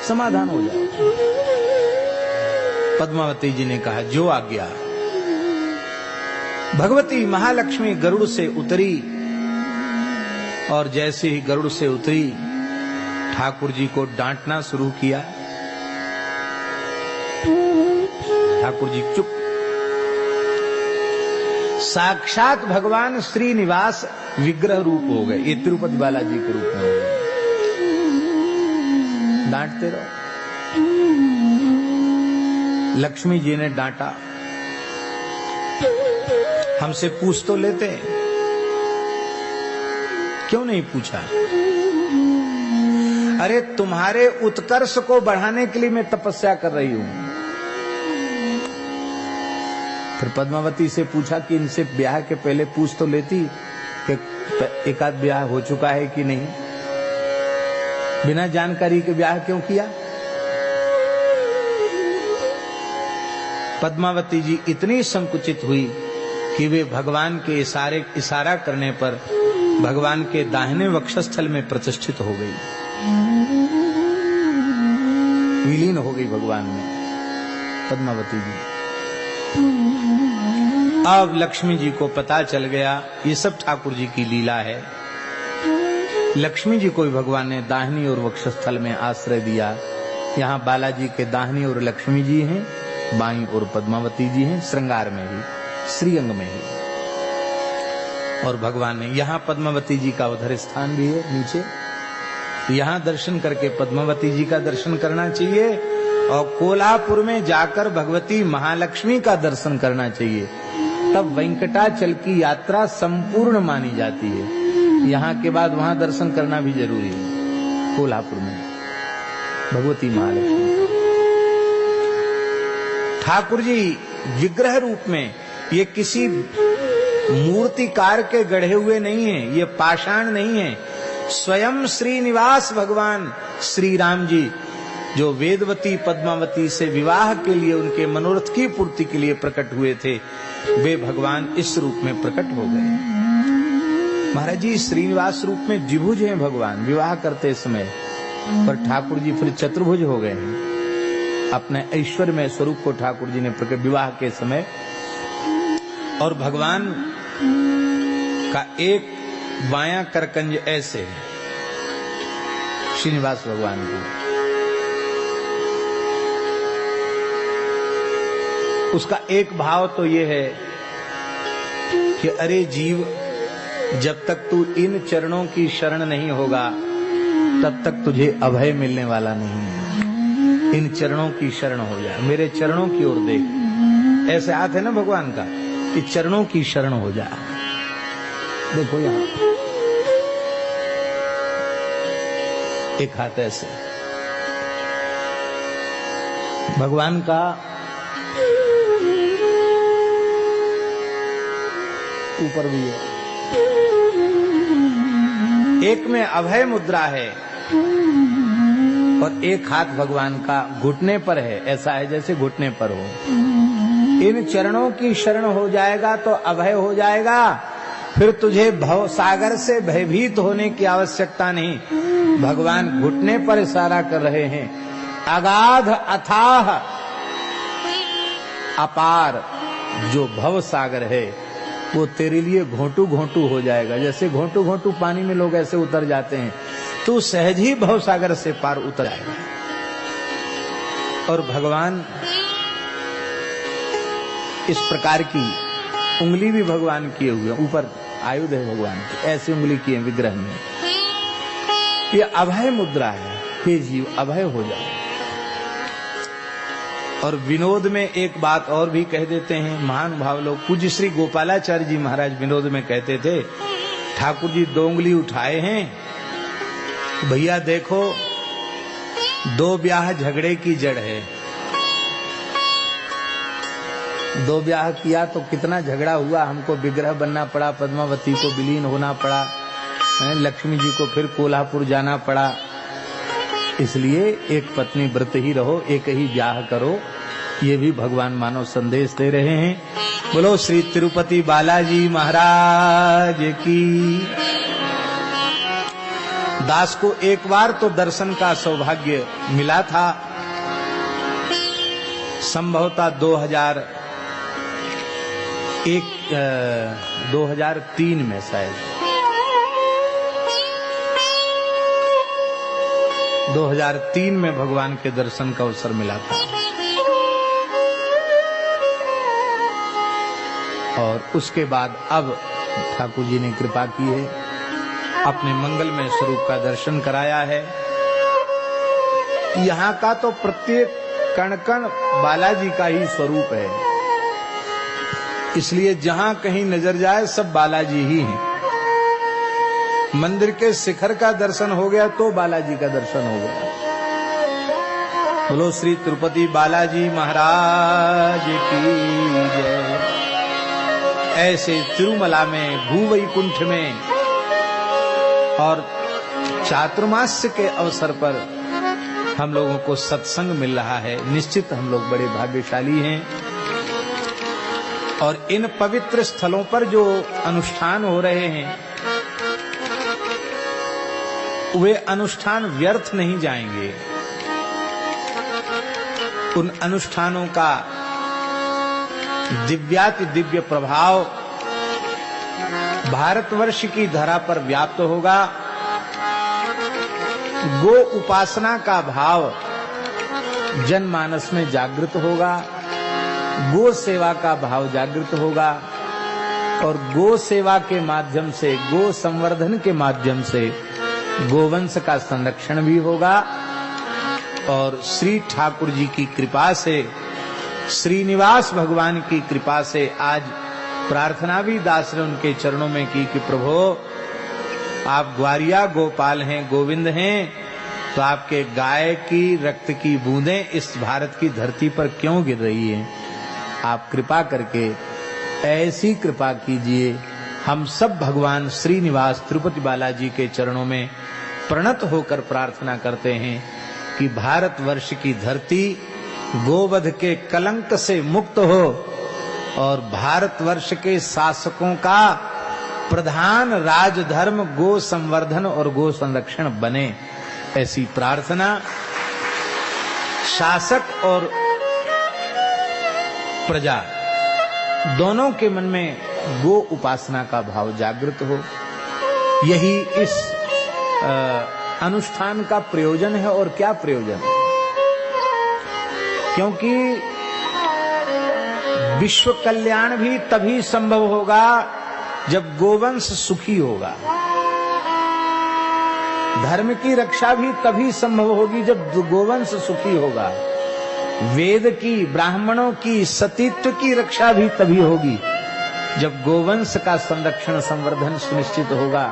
समाधान हो जाएगा। पद्मावती जी ने कहा जो आज्ञा। भगवती महालक्ष्मी गरुड़ से उतरी और जैसे ही गरुड़ से उतरी ठाकुर जी को डांटना शुरू किया। ठाकुर जी चुप। साक्षात भगवान श्रीनिवास विग्रह रूप हो गए, ये तिरुपति बालाजी के रूप में हो गए। डांटते रहो। लक्ष्मी जी ने डांटा, हमसे पूछ तो लेते, क्यों नहीं पूछा? अरे तुम्हारे उत्कर्ष को बढ़ाने के लिए मैं तपस्या कर रही हूं। फिर पद्मावती से पूछा कि इनसे ब्याह के पहले पूछ तो लेती कि एक आध ब्याह हो चुका है कि नहीं। बिना जानकारी के ब्याह क्यों किया? पद्मावती जी इतनी संकुचित हुई कि वे भगवान के इशारा करने पर भगवान के दाहिने वक्षस्थल में प्रतिष्ठित हो गई, विलीन हो गई भगवान में पद्मावती जी। अब लक्ष्मी जी को पता चल गया ये सब ठाकुर जी की लीला है। लक्ष्मी जी को भगवान ने दाहिनी और वक्षस्थल में आश्रय दिया। यहाँ बालाजी के दाहिनी और लक्ष्मी जी हैं, बाईं और पद्मावती जी हैं, श्रृंगार में ही, श्रीअंग में ही। और भगवान ने यहाँ पद्मावती जी का उधर स्थान भी है नीचे, यहाँ दर्शन करके पद्मावती जी का दर्शन करना चाहिए और कोल्हापुर में जाकर भगवती महालक्ष्मी का दर्शन करना चाहिए। तब वेंकटाचल की यात्रा संपूर्ण मानी जाती है। यहाँ के बाद वहां दर्शन करना भी जरूरी है। कोल्हापुर में भगवती महालक्ष्मी, ठाकुर जी विग्रह रूप में, ये किसी मूर्तिकार के गढ़े हुए नहीं है, ये पाषाण नहीं है। स्वयं श्रीनिवास भगवान श्री राम जी जो वेदवती पद्मावती से विवाह के लिए, उनके मनोरथ की पूर्ति के लिए प्रकट हुए थे, वे भगवान इस रूप में प्रकट हो गए। महाराज जी श्रीनिवास रूप में द्विभुज हैं भगवान विवाह करते समय, पर ठाकुर जी फिर चतुर्भुज हो गए हैं। अपने ऐश्वर्य में स्वरूप को ठाकुर जी ने प्रकट विवाह के समय। और भगवान का एक बायां करकंज ऐसे है श्रीनिवास भगवान की, उसका एक भाव तो ये है कि अरे जीव, जब तक तू इन चरणों की शरण नहीं होगा तब तक तुझे अभय मिलने वाला नहीं है। इन चरणों की शरण हो जा, मेरे चरणों की ओर देख। ऐसे हाथ है ना भगवान का कि चरणों की शरण हो जा। देखो यहां एक हाथ ऐसे भगवान का, ऊपर भी है, एक में अभय मुद्रा है और एक हाथ भगवान का घुटने पर है। ऐसा है जैसे घुटने पर हो। इन चरणों की शरण हो जाएगा तो अभय हो जाएगा, फिर तुझे भव सागर से भयभीत होने की आवश्यकता नहीं। भगवान घुटने पर इशारा कर रहे हैं। अगाध अथाह अपार जो भव सागर है वो तेरे लिए घोंटू घोंटू हो जाएगा। जैसे घोंटू घोंटू पानी में लोग ऐसे उतर जाते हैं, तो सहज ही भव सागर से पार उतर जाएगा। और भगवान इस प्रकार की उंगली भी भगवान किए हुए, ऊपर आयुध है भगवान की, ऐसी उंगली किए विग्रह में। ये अभय मुद्रा है, हे जीव अभय हो जाओ। और विनोद में एक बात और भी कह देते हैं महानुभाव लोग। पूज्य श्री गोपालाचार्य जी महाराज विनोद में कहते थे, ठाकुर जी 2 उंगली उठाए हैं, भैया देखो 2 ब्याह झगड़े की जड़ है। 2 ब्याह किया तो कितना झगड़ा हुआ, हमको विग्रह बनना पड़ा, पद्मावती को विलीन होना पड़ा, लक्ष्मी जी को फिर कोल्हापुर जाना पड़ा। इसलिए एक पत्नी व्रत ही रहो, एक ही ब्याह करो। ये भी भगवान मानव संदेश दे रहे हैं। बोलो श्री तिरुपति बालाजी महाराज की। दास को एक बार तो दर्शन का सौभाग्य मिला था, संभवतः 2003 में शायद 2003 में भगवान के दर्शन का अवसर मिला था। और उसके बाद अब ठाकुर जी ने कृपा की है, अपने मंगलमय स्वरूप का दर्शन कराया है। यहाँ का तो प्रत्येक कण कण बालाजी का ही स्वरूप है, इसलिए जहां कहीं नजर जाए सब बालाजी ही हैं। मंदिर के शिखर का दर्शन हो गया तो बालाजी का दर्शन हो गया। बोलो श्री तिरुपति बालाजी महाराज की जय। ऐसे तिरुमला में, भूवैकुंठ में और चातुर्मास्य के अवसर पर हम लोगों को सत्संग मिल रहा है। निश्चित हम लोग बड़े भाग्यशाली हैं। और इन पवित्र स्थलों पर जो अनुष्ठान हो रहे हैं, वे अनुष्ठान व्यर्थ नहीं जाएंगे। उन अनुष्ठानों का दिव्याति दिव्य प्रभाव भारतवर्ष की धरा पर व्याप्त होगा। गो उपासना का भाव जनमानस में जागृत होगा, गो सेवा का भाव जागृत होगा और गो सेवा के माध्यम से, गो संवर्धन के माध्यम से गोवंश का संरक्षण भी होगा। और श्री ठाकुर जी की कृपा से, श्रीनिवास भगवान की कृपा से आज प्रार्थना भी दास ने उनके चरणों में की कि प्रभु आप ग्वारिया गोपाल हैं, गोविंद हैं, तो आपके गाय की रक्त की बूंदें इस भारत की धरती पर क्यों गिर रही हैं? आप कृपा करके ऐसी कृपा कीजिए। हम सब भगवान श्रीनिवास तिरुपति बालाजी के चरणों में प्रणत होकर प्रार्थना करते हैं कि भारतवर्ष की धरती गोवध के कलंक से मुक्त हो और भारतवर्ष के शासकों का प्रधान राजधर्म गो संवर्धन और गो संरक्षण बने। ऐसी प्रार्थना शासक और प्रजा दोनों के मन में गो उपासना का भाव जागृत हो। यही इस अनुष्ठान का प्रयोजन है। और क्या प्रयोजन है? क्योंकि विश्व कल्याण भी तभी संभव होगा जब गोवंश सुखी होगा। धर्म की रक्षा भी तभी संभव होगी जब गोवंश सुखी होगा। वेद की, ब्राह्मणों की, सतीत्व की रक्षा भी तभी होगी जब गोवंश का संरक्षण संवर्धन सुनिश्चित होगा,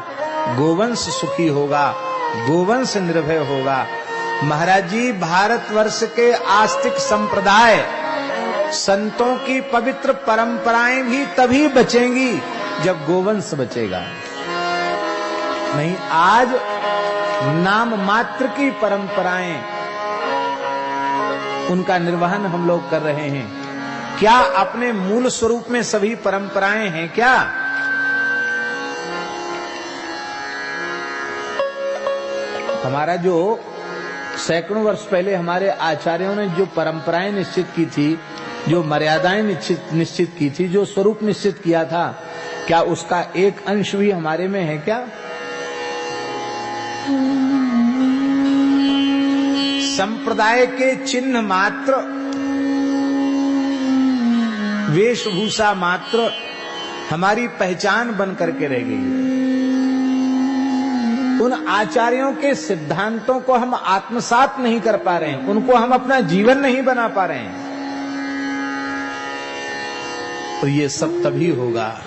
गोवंश सुखी होगा, गोवंश निर्भय होगा। महाराज जी, भारतवर्ष के आस्तिक संप्रदाय, संतों की पवित्र परंपराएं भी तभी बचेंगी जब गोवंश बचेगा। नहीं, आज नाम मात्र की परंपराएं, उनका निर्वहन हम लोग कर रहे हैं। क्या अपने मूल स्वरूप में सभी परंपराएं हैं क्या? हमारा जो सैकड़ों वर्ष पहले हमारे आचार्यों ने जो परंपराएं निश्चित की थी, जो मर्यादाएं निश्चित की थी, जो स्वरूप निश्चित किया था, क्या उसका एक अंश भी हमारे में है क्या? संप्रदाय के चिन्ह मात्र, वेशभूषा मात्र हमारी पहचान बन करके रह गई है। उन आचार्यों के सिद्धांतों को हम आत्मसात नहीं कर पा रहे हैं, उनको हम अपना जीवन नहीं बना पा रहे हैं। तो ये सब तभी होगा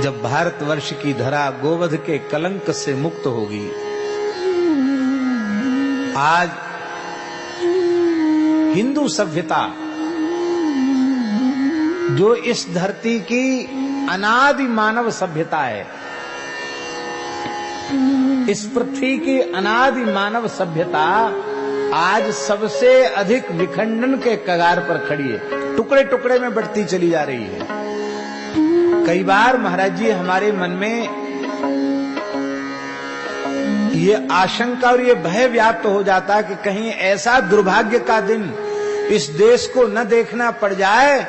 जब भारतवर्ष की धरा गोवध के कलंक से मुक्त होगी। आज हिंदू सभ्यता जो इस धरती की अनादि मानव सभ्यता है, इस पृथ्वी की अनादि मानव सभ्यता आज सबसे अधिक विखंडन के कगार पर खड़ी है, टुकड़े टुकड़े में बढ़ती चली जा रही है। कई बार महाराज जी हमारे मन में ये आशंका और ये भय व्याप्त हो जाता कि कहीं ऐसा दुर्भाग्य का दिन इस देश को न देखना पड़ जाए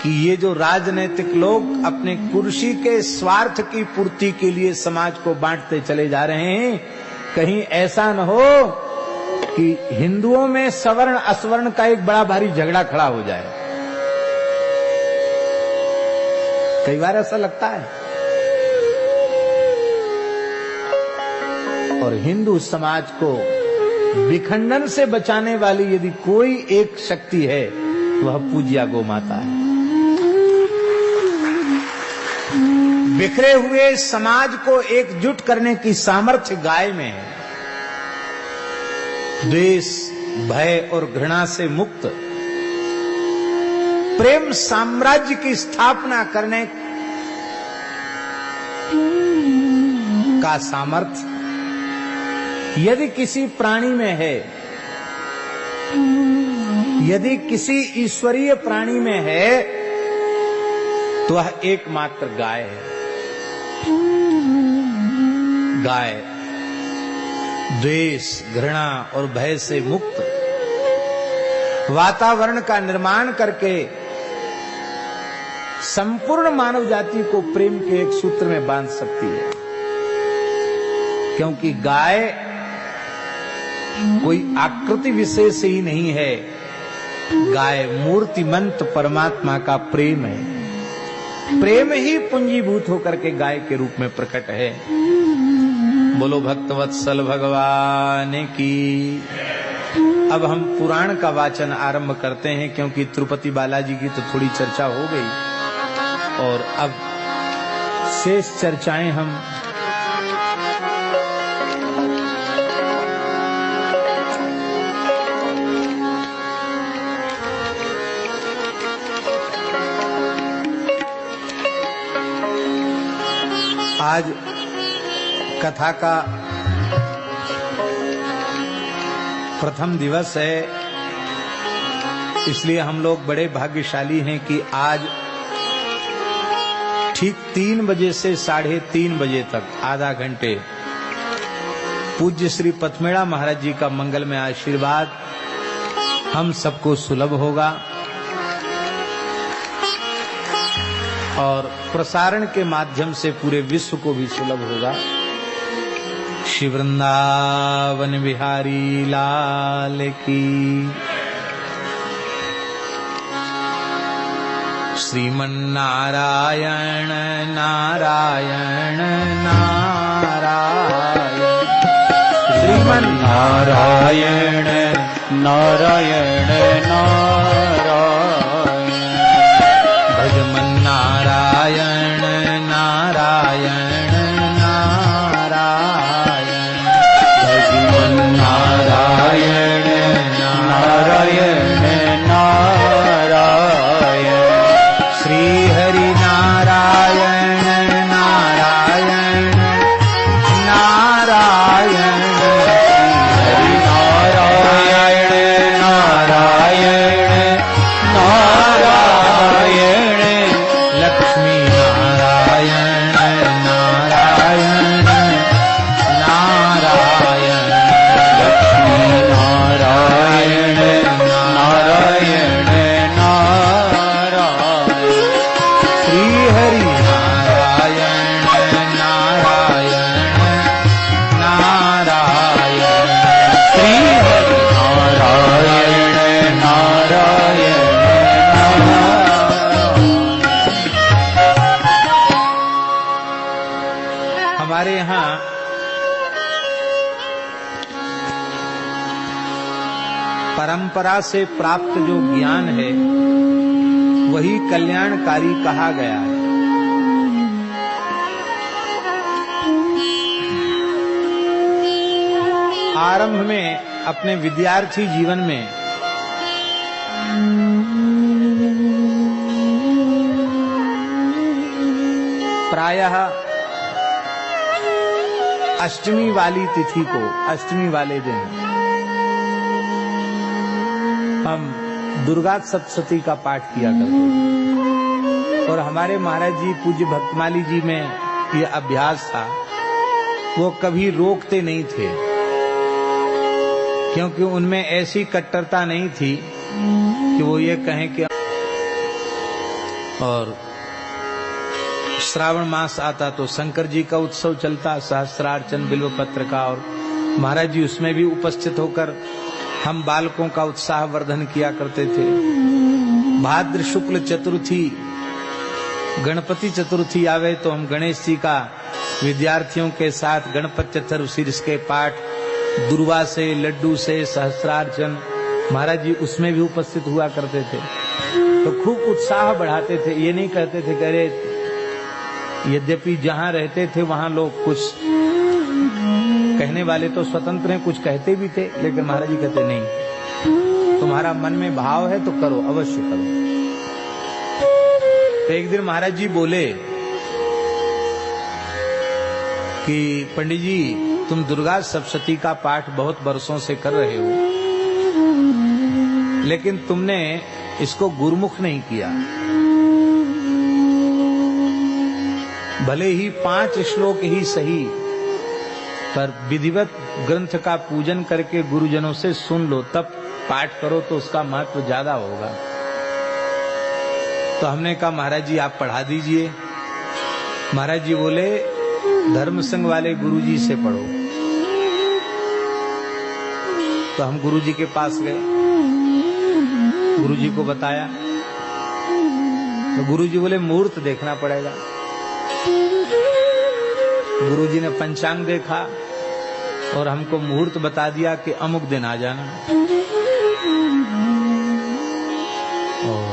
कि ये जो राजनीतिक लोग अपने कुर्सी के स्वार्थ की पूर्ति के लिए समाज को बांटते चले जा रहे हैं, कहीं ऐसा न हो कि हिंदुओं में सवर्ण असवर्ण का एक बड़ा भारी झगड़ा खड़ा हो जाए। कई बार ऐसा लगता है। और हिंदू समाज को विखंडन से बचाने वाली यदि कोई एक शक्ति है, वह पूज्या गौ माता है। बिखरे हुए समाज को एकजुट करने की सामर्थ्य गाय में है। द्वेष, भय और घृणा से मुक्त प्रेम साम्राज्य की स्थापना करने का सामर्थ्य यदि किसी प्राणी में है, यदि किसी ईश्वरीय प्राणी में है, तो वह एकमात्र गाय है। गाय द्वेष, घृणा और भय से मुक्त वातावरण का निर्माण करके संपूर्ण मानव जाति को प्रेम के एक सूत्र में बांध सकती है। क्योंकि गाय कोई आकृति विशेष ही नहीं है, गाय मूर्तिमंत परमात्मा का प्रेम है। प्रेम ही पूंजीभूत होकर के गाय के रूप में प्रकट है। बोलो भक्तवत्सल भगवान की। अब हम पुराण का वाचन आरंभ करते हैं, क्योंकि तिरुपति बालाजी की तो थोड़ी चर्चा हो गई और अब शेष चर्चाएं हम आज कथा का प्रथम दिवस है, इसलिए हम लोग बड़े भाग्यशाली हैं कि आज ठीक 3 बजे से 3:30 बजे तक आधा घंटे पूज्य श्री पथमेड़ा महाराज जी का मंगलमय आशीर्वाद हम सबको सुलभ होगा और प्रसारण के माध्यम से पूरे विश्व को भी सुलभ होगा। श्री वृंदावन बिहारी लाल की। श्रीमन्नारायण नारायण नारायण, श्रीमन्नारायण नारायण नारायण, भजमन्नारायण नारायण नारायण, भजमन्नारायण नारायण नारायण, श्री हरि नारायण नारायण नारायण, हरि नारायण नारायण हरि नारायण नारायण नारायण श्री हरि नारायण नारायण नारायण। हमारे यहाँ परंपरा से प्राप्त जो ज्ञान है वही कल्याणकारी कहा गया है। आरंभ में अपने विद्यार्थी जीवन में प्रायः अष्टमी वाली तिथि को, अष्टमी वाले दिन हम दुर्गा सप्तशती का पाठ किया करते थे। और हमारे महाराज जी पूज्य भक्तमाली जी में ये अभ्यास था, वो कभी रोकते नहीं थे, क्योंकि उनमें ऐसी कट्टरता नहीं थी कि वो ये कहें कि। और श्रावण मास आता तो शंकर जी का उत्सव चलता, सहस्त्रार्चन बिल्व पत्र का, और महाराज जी उसमें भी उपस्थित होकर हम बालकों का उत्साह वर्धन किया करते थे। भाद्र शुक्ल चतुर्थी, गणपति चतुर्थी आवे तो हम गणेश जी का विद्यार्थियों के साथ गणपति चतुर्शीर्ष के पाठ, दुर्वा से, लड्डू से, सहस्त्रार्चन, महाराज जी उसमें भी उपस्थित हुआ करते थे। तो खूब उत्साह बढ़ाते थे। ये नहीं कहते थे कि अरे, यद्यपि जहां रहते थे वहां लोग कुछ कहने वाले तो स्वतंत्र हैं, कुछ कहते भी थे, लेकिन महाराज जी कहते नहीं, तुम्हारा मन में भाव है तो करो, अवश्य करो। तो एक दिन महाराज जी बोले कि पंडित जी, तुम दुर्गा सप्तशती का पाठ बहुत बरसों से कर रहे हो, लेकिन तुमने इसको गुरुमुख नहीं किया। भले ही 5 श्लोक ही सही, पर विधिवत ग्रंथ का पूजन करके गुरुजनों से सुन लो, तब पाठ करो तो उसका महत्व ज्यादा होगा। तो हमने कहा महाराज जी आप पढ़ा दीजिए। महाराज जी बोले धर्म संघ वाले गुरुजी से पढ़ो। तो हम गुरुजी के पास गए, गुरुजी को बताया, तो गुरुजी बोले मुहूर्त देखना पड़ेगा। गुरुजी ने पंचांग देखा और हमको मुहूर्त बता दिया कि अमुक दिन आ जाना। और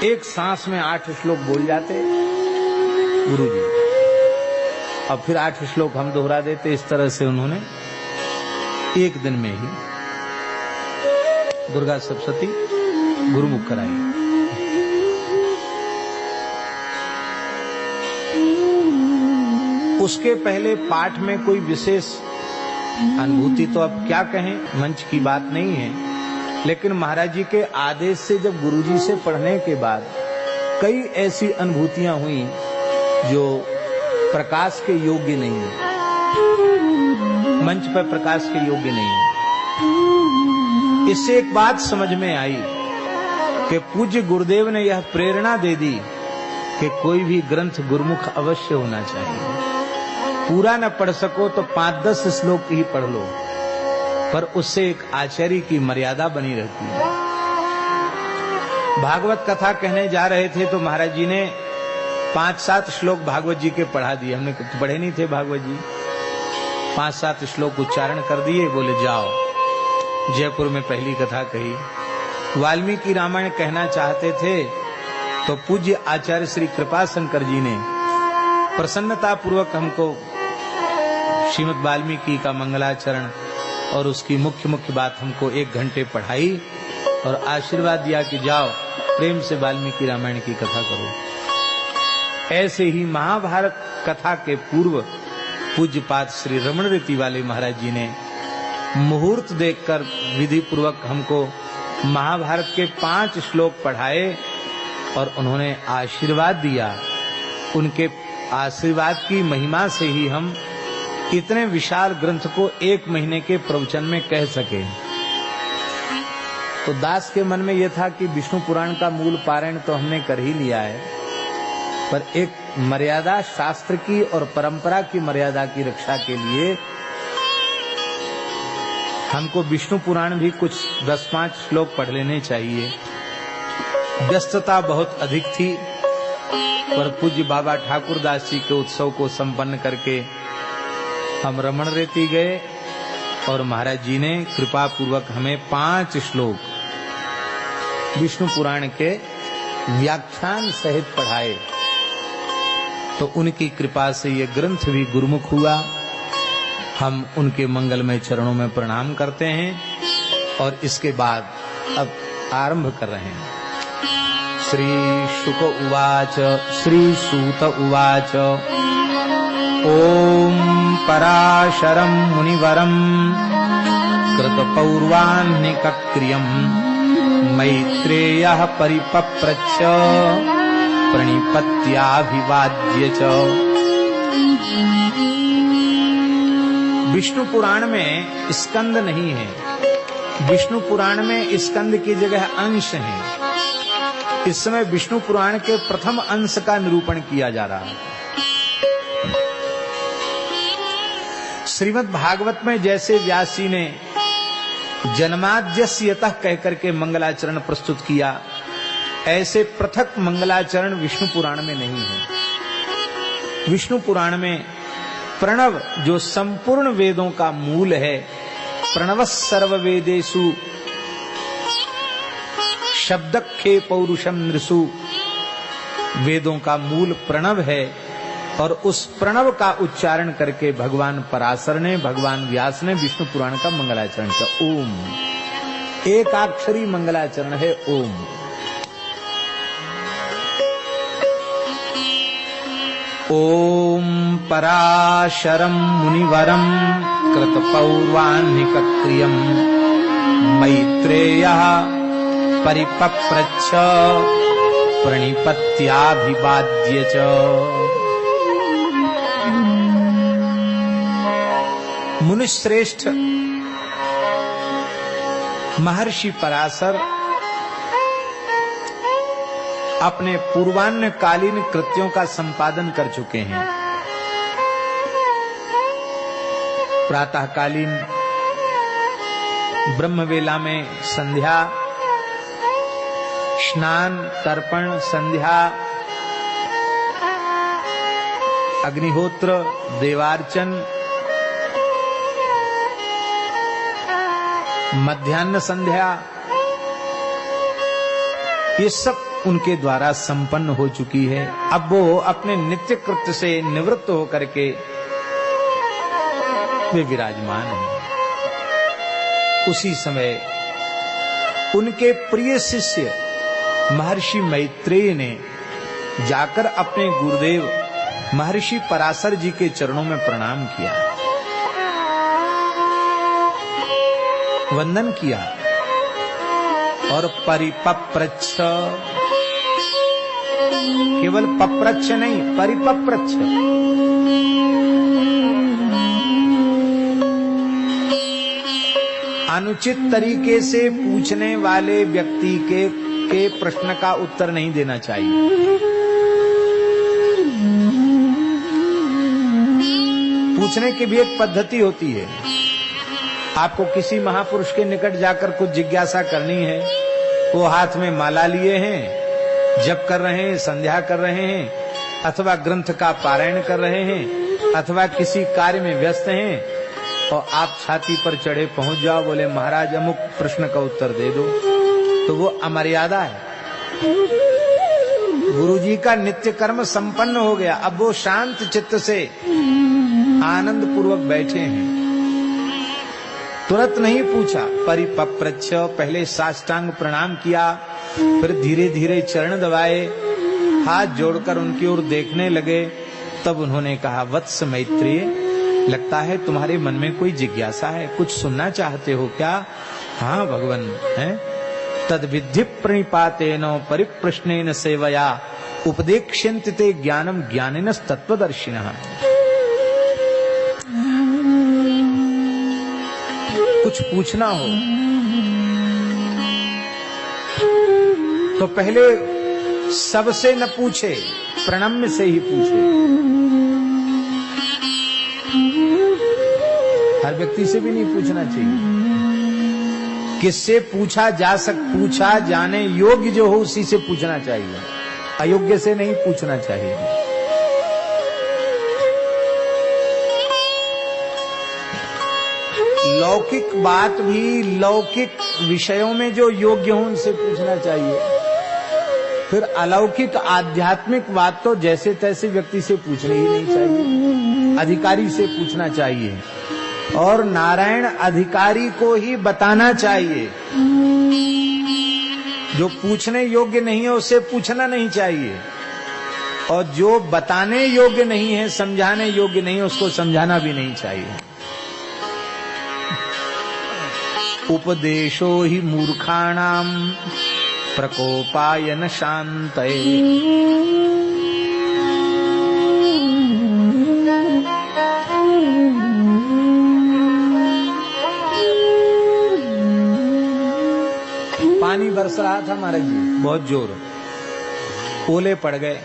एक सांस में 8 श्लोक बोल जाते गुरुजी, और फिर 8 श्लोक हम दोहरा देते। इस तरह से उन्होंने एक दिन में ही दुर्गा सप्तशती गुरुमुख कराई। उसके पहले पाठ में कोई विशेष अनुभूति तो अब क्या कहें, मंच की बात नहीं है, लेकिन महाराज जी के आदेश से जब गुरुजी से पढ़ने के बाद कई ऐसी अनुभूतियां हुई जो प्रकाश के योग्य नहीं है, मंच पर प्रकाश के योग्य नहीं है। इससे एक बात समझ में आई कि पूज्य गुरुदेव ने यह प्रेरणा दे दी कि कोई भी ग्रंथ गुरुमुख अवश्य होना चाहिए। पूरा न पढ़ सको तो 5-10 श्लोक ही पढ़ लो, पर उससे एक आचार्य की मर्यादा बनी रहती है। भागवत कथा कहने जा रहे थे तो महाराज जी ने 5-7 श्लोक भागवत जी के पढ़ा दिए। हमने पढ़े नहीं थे भागवत जी, 5-7 श्लोक उच्चारण कर दिए, बोले जाओ। जयपुर में पहली कथा कही। वाल्मीकि रामायण कहना चाहते थे तो पूज्य आचार्य श्री कृपाशंकर जी ने प्रसन्नता पूर्वक हमको श्रीमद् वाल्मीकि का मंगलाचरण और उसकी मुख्य मुख्य बात हमको 1 घंटे पढ़ाई और आशीर्वाद दिया कि जाओ प्रेम से वाल्मीकि रामायण की कथा करो। ऐसे ही महाभारत कथा के पूर्व पूज्यपाद श्री रमण रीति वाले महाराज जी ने मुहूर्त देखकर विधि पूर्वक हमको महाभारत के 5 श्लोक पढ़ाए और उन्होंने आशीर्वाद दिया। उनके आशीर्वाद की महिमा से ही हम इतने विशाल ग्रंथ को 1 महीने के प्रवचन में कह सके। तो दास के मन में यह था कि विष्णु पुराण का मूल पारायण तो हमने कर ही लिया है, पर एक मर्यादा, शास्त्र की और परंपरा की मर्यादा की रक्षा के लिए हमको विष्णु पुराण भी कुछ 10-5 श्लोक पढ़ लेने चाहिए। व्यस्तता बहुत अधिक थी, पर पूज्य बाबा ठाकुरदास जी के उत्सव को संपन्न करके हम रमण रेती गए और महाराज जी ने कृपा पूर्वक हमें 5 श्लोक विष्णु पुराण के व्याख्यान सहित पढ़ाए। तो उनकी कृपा से ये ग्रंथ भी गुरुमुख हुआ। हम उनके मंगलमय चरणों में प्रणाम करते हैं और इसके बाद अब आरंभ कर रहे हैं। श्री शुक उवाच श्री सूत उवाच ओम पराशरं मुनिवरं कृतपौर्वाह्निकक्रियं मैत्रेयः परिपप्रच्छ प्रणिपत्याभिवाद्य च। विष्णु पुराण में स्कंद नहीं है, विष्णु पुराण में स्कंद की जगह अंश है। इस समय विष्णु पुराण के प्रथम अंश का निरूपण किया जा रहा है। श्रीमद् भागवत में जैसे व्यास जी ने जन्माद्यस्य यतः कहकर के मंगलाचरण प्रस्तुत किया, ऐसे पृथक मंगलाचरण विष्णु पुराण में नहीं है। विष्णु पुराण में प्रणव जो संपूर्ण वेदों का मूल है, प्रणव सर्व वेदेषु शब्दखे पौरुषम नृषु, वेदों का मूल प्रणव है और उस प्रणव का उच्चारण करके भगवान पराशर ने, भगवान व्यास ने विष्णु पुराण का मंगलाचरण किया। ओम, एकाक्षरी मंगलाचरण है ओम। ओम पराशरं मुनिवरं कृतपौर्वाह्निकक्रियं मैत्रेयः परिपप्रच्छ प्रणिपत्याभिवाद्य च। मुनिश्रेष्ठ महर्षि पराशर अपने पूर्वान्नकालीन कृत्यों का संपादन कर चुके हैं। प्रातःकालीन ब्रह्मवेला में संध्या, स्नान, तर्पण, संध्या, अग्निहोत्र, देवार्चन, मध्याह्न संध्या, ये सब उनके द्वारा संपन्न हो चुकी है। अब वो अपने नित्य कृत्य से निवृत्त होकर के वे विराजमान हैं। उसी समय उनके प्रिय शिष्य महर्षि मैत्रेय ने जाकर अपने गुरुदेव महर्षि पराशर जी के चरणों में प्रणाम किया, वंदन किया और परिपप्रच्छ, केवल पप्रच्छ नहीं, परिपप्रच्छ, अनुचित तरीके से पूछने वाले व्यक्ति के प्रश्न का उत्तर नहीं देना चाहिए। पूछने की भी एक पद्धति होती है। आपको किसी महापुरुष के निकट जाकर कुछ जिज्ञासा करनी है, वो हाथ में माला लिए हैं, जप कर रहे हैं, संध्या कर रहे हैं, अथवा ग्रंथ का पारायण कर रहे हैं, अथवा किसी कार्य में व्यस्त हैं, और आप छाती पर चढ़े पहुंच जाओ, बोले महाराज अमुक प्रश्न का उत्तर दे दो, तो वो अमर्यादा है। गुरुजी का नित्य कर्म संपन्न हो गया, अब वो शांत चित्त से आनंद पूर्वक बैठे हैं, तुरंत नहीं पूछा। परिपप्रच्छ, पहले साष्टांग प्रणाम किया, फिर धीरे धीरे चरण दबाए, हाथ जोड़कर उनकी ओर देखने लगे। तब उन्होंने कहा, वत्स मैत्रेय, लगता है तुम्हारे मन में कोई जिज्ञासा है, कुछ सुनना चाहते हो क्या? हाँ भगवान, है तद्विधि प्रणिपातेन परिप्रश्नेन सेवया उपदेक्ष्यन्ति ते ज्ञानम ज्ञानिनः तत्वदर्शिनः। कुछ पूछना हो तो पहले सबसे न पूछे, प्रणम्य से ही पूछे। हर व्यक्ति से भी नहीं पूछना चाहिए। किससे पूछा जाने योग्य जो हो उसी से पूछना चाहिए, अयोग्य से नहीं पूछना चाहिए। लौकिक बात भी, लौकिक विषयों में जो योग्य हो उनसे पूछना चाहिए। फिर अलौकिक आध्यात्मिक बात तो जैसे तैसे व्यक्ति से पूछनी ही नहीं चाहिए, अधिकारी से पूछना चाहिए। और नारायण अधिकारी को ही बताना चाहिए। जो पूछने योग्य नहीं है उसे पूछना नहीं चाहिए, और जो बताने योग्य नहीं है, समझाने योग्य नहीं है, उसको समझाना भी नहीं चाहिए। उपदेशो ही मूर्खाणाम प्रकोपाय न शांतये। पानी बरस रहा था महाराज जी, बहुत जोर, ओले पड़ गए,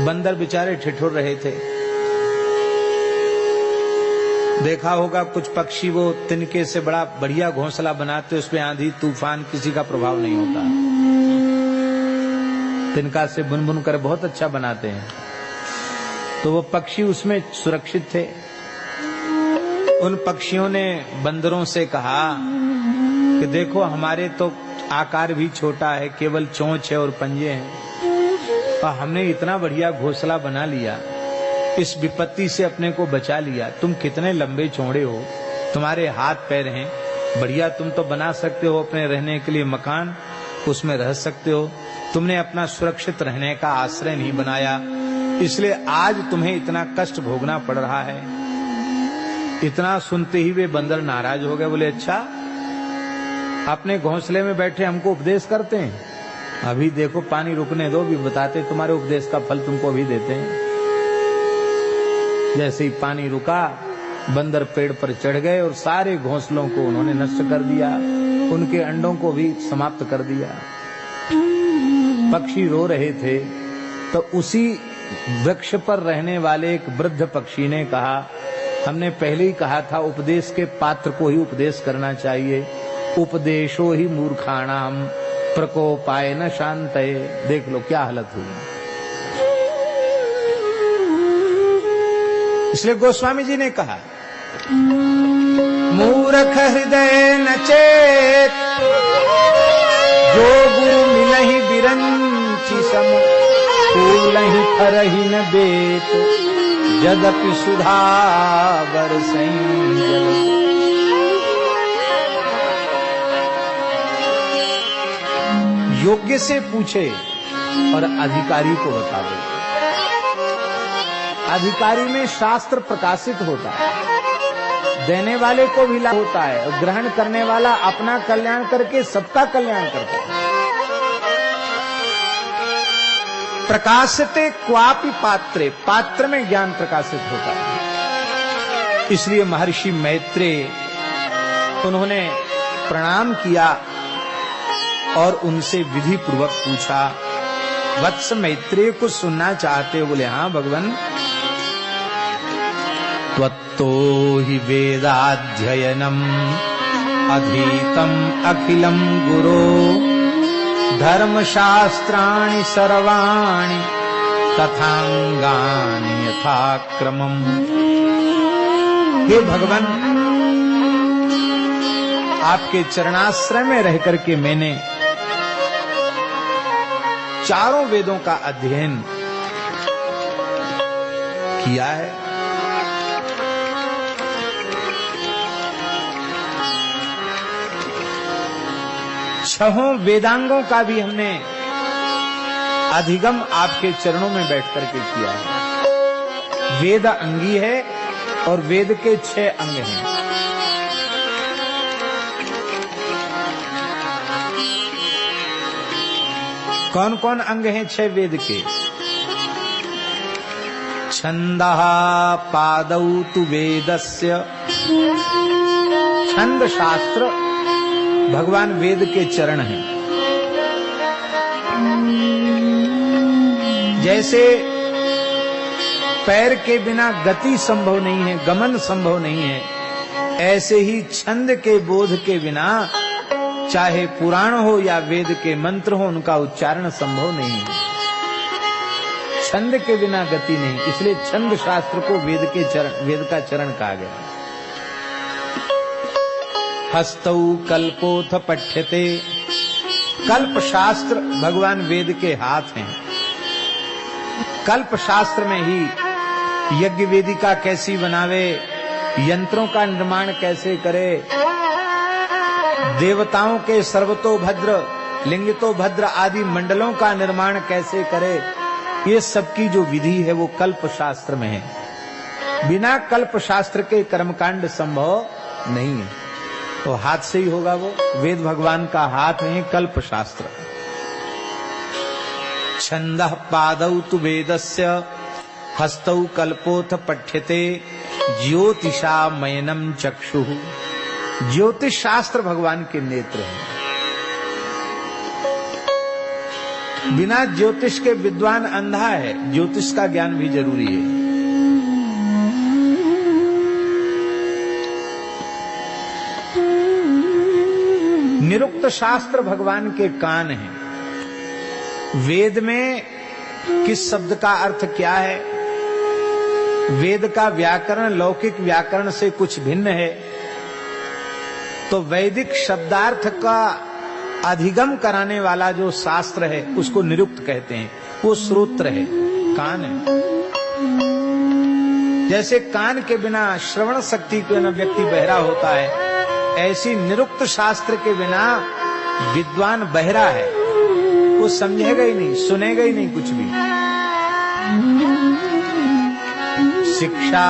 बंदर बेचारे ठिठुर रहे थे। देखा होगा कुछ पक्षी वो तिनके से बड़ा बढ़िया घोंसला बनाते, उसमें आंधी तूफान किसी का प्रभाव नहीं होता। तिनका से बुनबुन कर बहुत अच्छा बनाते हैं। तो वो पक्षी उसमें सुरक्षित थे। उन पक्षियों ने बंदरों से कहा कि देखो हमारे तो आकार भी छोटा है, केवल चोंच है और पंजे हैं, और हमने इतना बढ़िया घोंसला बना लिया, इस विपत्ति से अपने को बचा लिया। तुम कितने लंबे चौड़े हो, तुम्हारे हाथ पैर हैं, बढ़िया तुम तो बना सकते हो अपने रहने के लिए मकान, उसमें रह सकते हो। तुमने अपना सुरक्षित रहने का आश्रय नहीं बनाया, इसलिए आज तुम्हें इतना कष्ट भोगना पड़ रहा है। इतना सुनते ही वे बंदर नाराज हो गए, बोले अच्छा अपने घोंसले में बैठे हमको उपदेश करते हैं, अभी देखो पानी रुकने दो, भी बताते तुम्हारे उपदेश का फल तुमको भी देते हैं। जैसे ही पानी रुका, बंदर पेड़ पर चढ़ गए और सारे घोंसलों को उन्होंने नष्ट कर दिया, उनके अंडों को भी समाप्त कर दिया। पक्षी रो रहे थे, तो उसी वृक्ष पर रहने वाले एक वृद्ध पक्षी ने कहा, हमने पहले ही कहा था उपदेश के पात्र को ही उपदेश करना चाहिए। उपदेशो ही मूर्खाणाम प्रकोपाय न शांतये। देख लो क्या हालत हुई। इसलिए गोस्वामी जी ने कहा, मूर्ख हृदय न चेत, जो गुरु मिलहि बिरंचि सम, फूलहि फरहि न बेत, यद्यपि सुधा बरसई जल। योग्य से पूछे और अधिकारी को बता दे। अधिकारी में शास्त्र प्रकाशित होता है, देने वाले को भी लाभ होता है, और ग्रहण करने वाला अपना कल्याण करके सबका कल्याण करता है। प्रकाशते क्वापि पात्रे, पात्र में ज्ञान प्रकाशित होता है। इसलिए महर्षि मैत्रेय, उन्होंने प्रणाम किया और उनसे विधि पूर्वक पूछा, वत्स मैत्रेय को सुनना चाहते हो? बोले हाँ भगवान। त्वत्तो हि वेदाध्ययनम अधीतम अखिलम गुरो, धर्मशास्त्राणि सर्वाणि तथांगानि यथाक्रमम्। हे भगवान, आपके चरणाश्रय में रह करके मैंने चारों वेदों का अध्ययन किया है। छहों वेदांगों का भी हमने अधिगम आपके चरणों में बैठ करके किया है। वेद अंगी है और वेद के 6 अंग हैं। कौन कौन अंग हैं 6 वेद के? छंदः पादौ तु वेदस्य, छंद शास्त्र भगवान वेद के चरण हैं। जैसे पैर के बिना गति संभव नहीं है, गमन संभव नहीं है, ऐसे ही छंद के बोध के बिना चाहे पुराण हो या वेद के मंत्र हो, उनका उच्चारण संभव नहीं है। छंद के बिना गति नहीं, इसलिए छंद शास्त्र को वेद का चरण कहा गया। हस्तौ कल्पोथ पठ्यते, कल्प शास्त्र भगवान वेद के हाथ हैं। कल्प शास्त्र में ही यज्ञ वेदिका कैसी बनावे, यंत्रों का निर्माण कैसे करे, देवताओं के सर्वतोभद्र लिंगितोभद्र आदि मंडलों का निर्माण कैसे करे, ये सबकी जो विधि है वो कल्प शास्त्र में है। बिना कल्प शास्त्र के कर्मकांड संभव नहीं है, तो हाथ से ही होगा वो। वेद भगवान का हाथ है कल्प शास्त्र। छंदः पादौ तु वेदस्य हस्तौ कल्पोथ पठ्यते ज्योतिषा मयनम चक्षुः। ज्योतिष शास्त्र भगवान के नेत्र हैं। बिना ज्योतिष के विद्वान अंधा है, ज्योतिष का ज्ञान भी जरूरी है। निरुक्त शास्त्र भगवान के कान हैं। वेद में किस शब्द का अर्थ क्या है, वेद का व्याकरण लौकिक व्याकरण से कुछ भिन्न है, तो वैदिक शब्दार्थ का अधिगम कराने वाला जो शास्त्र है उसको निरुक्त कहते हैं। वो श्रोत्र है, कान है। जैसे कान के बिना श्रवण शक्ति के बिना व्यक्ति बहरा होता है, ऐसी निरुक्त शास्त्र के बिना विद्वान बहरा है, वो समझेगा ही नहीं, सुनेगा ही नहीं कुछ भी। शिक्षा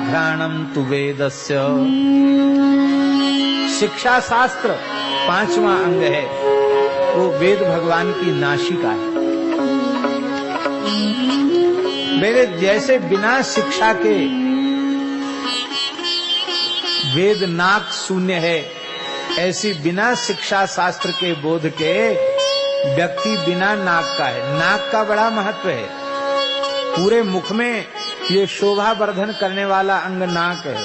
घ्राणम तु वेदस्य, शिक्षा शास्त्र 5वां अंग है, वो वेद भगवान की नासिका है। मेरे जैसे बिना शिक्षा के वेद नाक शून्य है, ऐसी बिना शिक्षा शास्त्र के बोध के व्यक्ति बिना नाक का है। नाक का बड़ा महत्व है। पूरे मुख में ये शोभा वर्धन करने वाला अंग नाक है।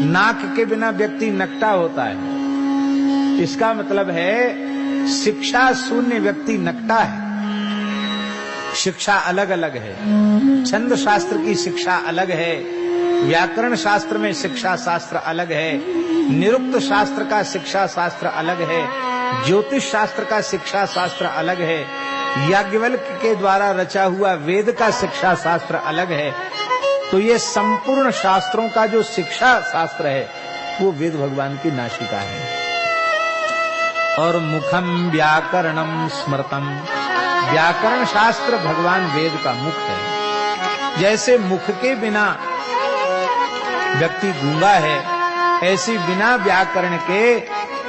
नाक के बिना व्यक्ति नकटा होता है। इसका मतलब है शिक्षा शून्य व्यक्ति नकटा है। शिक्षा अलग अलग है। छंद शास्त्र की शिक्षा अलग है, व्याकरण शास्त्र में शिक्षा शास्त्र अलग है, निरुक्त शास्त्र का शिक्षा शास्त्र अलग है, ज्योतिष शास्त्र का शिक्षा शास्त्र अलग है, याज्ञवल्क्य के द्वारा रचा हुआ वेद का शिक्षा शास्त्र अलग है। तो ये संपूर्ण शास्त्रों का जो शिक्षा शास्त्र है वो वेद भगवान की नासिका है। और मुखम व्याकरणम स्मृतम, व्याकरण शास्त्र भगवान वेद का मुख है। जैसे मुख के बिना व्यक्ति गूंगा है, ऐसी बिना व्याकरण के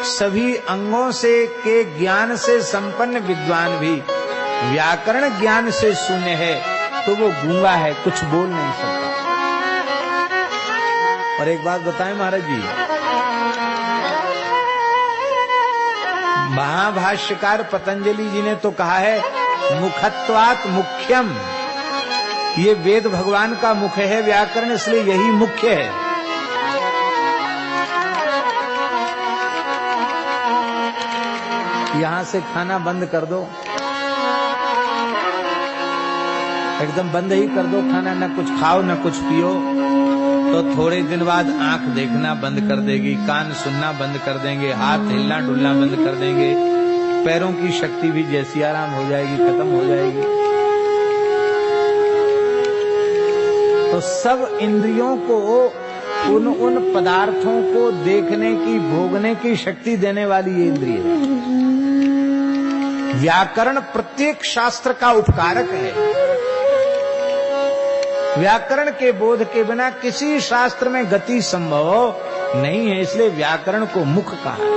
सभी अंगों से के ज्ञान से संपन्न विद्वान भी व्याकरण ज्ञान से शून्य है, तो वो गूंगा है, कुछ बोल नहीं सकता। और एक बात बताएं महाराज जी, महाभाष्यकार पतंजलि जी ने तो कहा है मुखत्वात् मुख्यम, ये वेद भगवान का मुख है व्याकरण, इसलिए यही मुख्य है। यहां से खाना बंद कर दो, एकदम बंद ही कर दो खाना, न कुछ खाओ न कुछ पियो, तो थोड़े दिन बाद आंख देखना बंद कर देगी, कान सुनना बंद कर देंगे, हाथ हिलना डुलना बंद कर देंगे, पैरों की शक्ति भी जैसी आराम हो जाएगी, खत्म हो जाएगी। तो सब इंद्रियों को उन पदार्थों को देखने की भोगने की शक्ति देने वाली ये इंद्रिय है। व्याकरण प्रत्येक शास्त्र का उपकारक है। व्याकरण के बोध के बिना किसी शास्त्र में गति संभव नहीं है, इसलिए व्याकरण को मुख कहा है।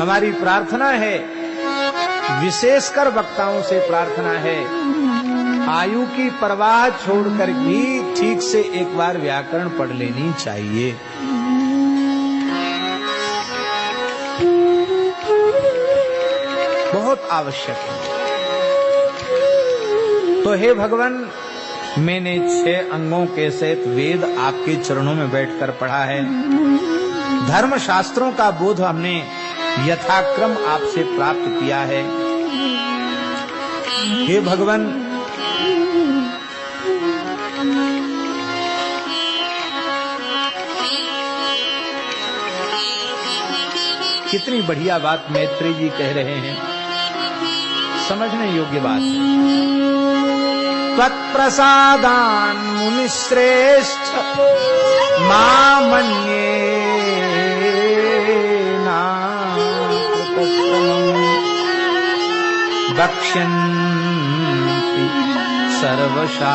हमारी प्रार्थना है, विशेषकर वक्ताओं से प्रार्थना है, आयु की परवाह छोड़कर भी ठीक से एक बार व्याकरण पढ़ लेनी चाहिए। बहुत आवश्यक है। तो हे भगवान, मैंने 6 अंगों के सहित वेद आपके चरणों में बैठकर पढ़ा है। धर्म शास्त्रों का बोध हमने यथाक्रम आपसे प्राप्त किया है। हे भगवान, कितनी बढ़िया बात मैत्रेय जी कह रहे हैं, समझने योग्य बात है। त्वत्प्रसादान् मुनिश्रेष्ठ मामन्येना वक्ष्यन्ति सर्वशास्त्रेषु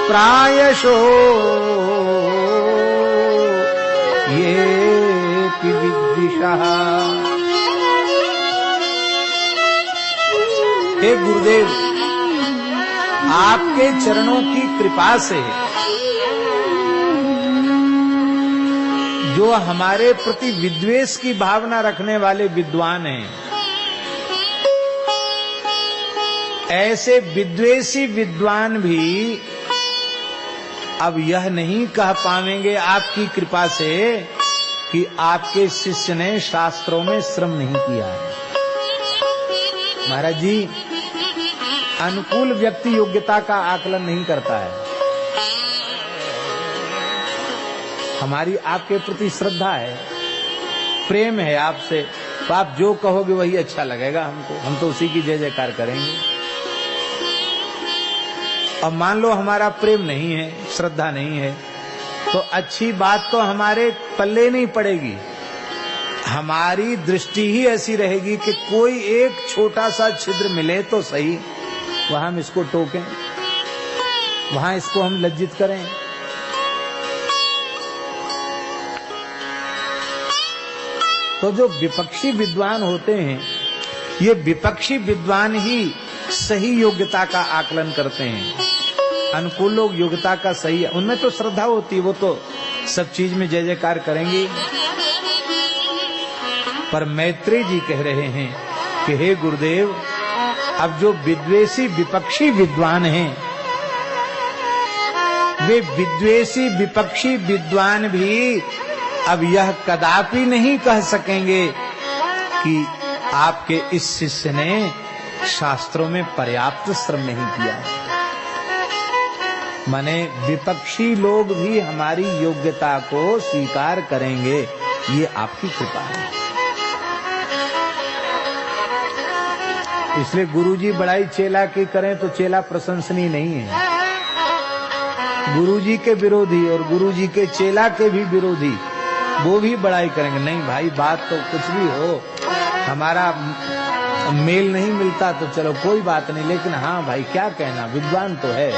प्रायशो येऽपि विद्विषः। हे गुरुदेव, आपके चरणों की कृपा से जो हमारे प्रति विद्वेष की भावना रखने वाले विद्वान हैं, ऐसे विद्वेषी विद्वान भी अब यह नहीं कह पाएंगे आपकी कृपा से कि आपके शिष्य ने शास्त्रों में श्रम नहीं किया है। महाराज जी, अनुकूल व्यक्ति योग्यता का आकलन नहीं करता है। हमारी आपके प्रति श्रद्धा है, प्रेम है आपसे, तो आप जो कहोगे वही अच्छा लगेगा हमको, हम तो उसी की जय जयकार करेंगे। अब मान लो हमारा प्रेम नहीं है, श्रद्धा नहीं है, तो अच्छी बात तो हमारे पल्ले नहीं पड़ेगी। हमारी दृष्टि ही ऐसी रहेगी कि कोई एक छोटा सा छिद्र मिले तो सही, वहां हम इसको टोकें, वहां इसको हम लज्जित करें। तो जो विपक्षी विद्वान होते हैं, ये विपक्षी विद्वान ही सही योग्यता का आकलन करते हैं। अनुकूल लोग योग्यता का सही है, उनमें तो श्रद्धा होती है, वो तो सब चीज में जय जयकार करेंगे। पर मैत्रेय जी कह रहे हैं कि हे गुरुदेव, अब जो विद्वेषी विपक्षी विद्वान हैं, वे विद्वेषी विपक्षी विद्वान भी अब यह कदापि नहीं कह सकेंगे कि आपके इस शिष्य ने शास्त्रों में पर्याप्त श्रम नहीं किया। माने विपक्षी लोग भी हमारी योग्यता को स्वीकार करेंगे, ये आपकी कृपा है। इसलिए गुरुजी बड़ाई चेला की करें तो चेला प्रशंसनीय नहीं है। गुरुजी के विरोधी और गुरुजी के चेला के भी विरोधी वो भी बड़ाई करेंगे, नहीं भाई बात तो कुछ भी हो, हमारा मेल नहीं मिलता तो चलो कोई बात नहीं, लेकिन हाँ भाई क्या कहना, विद्वान तो है,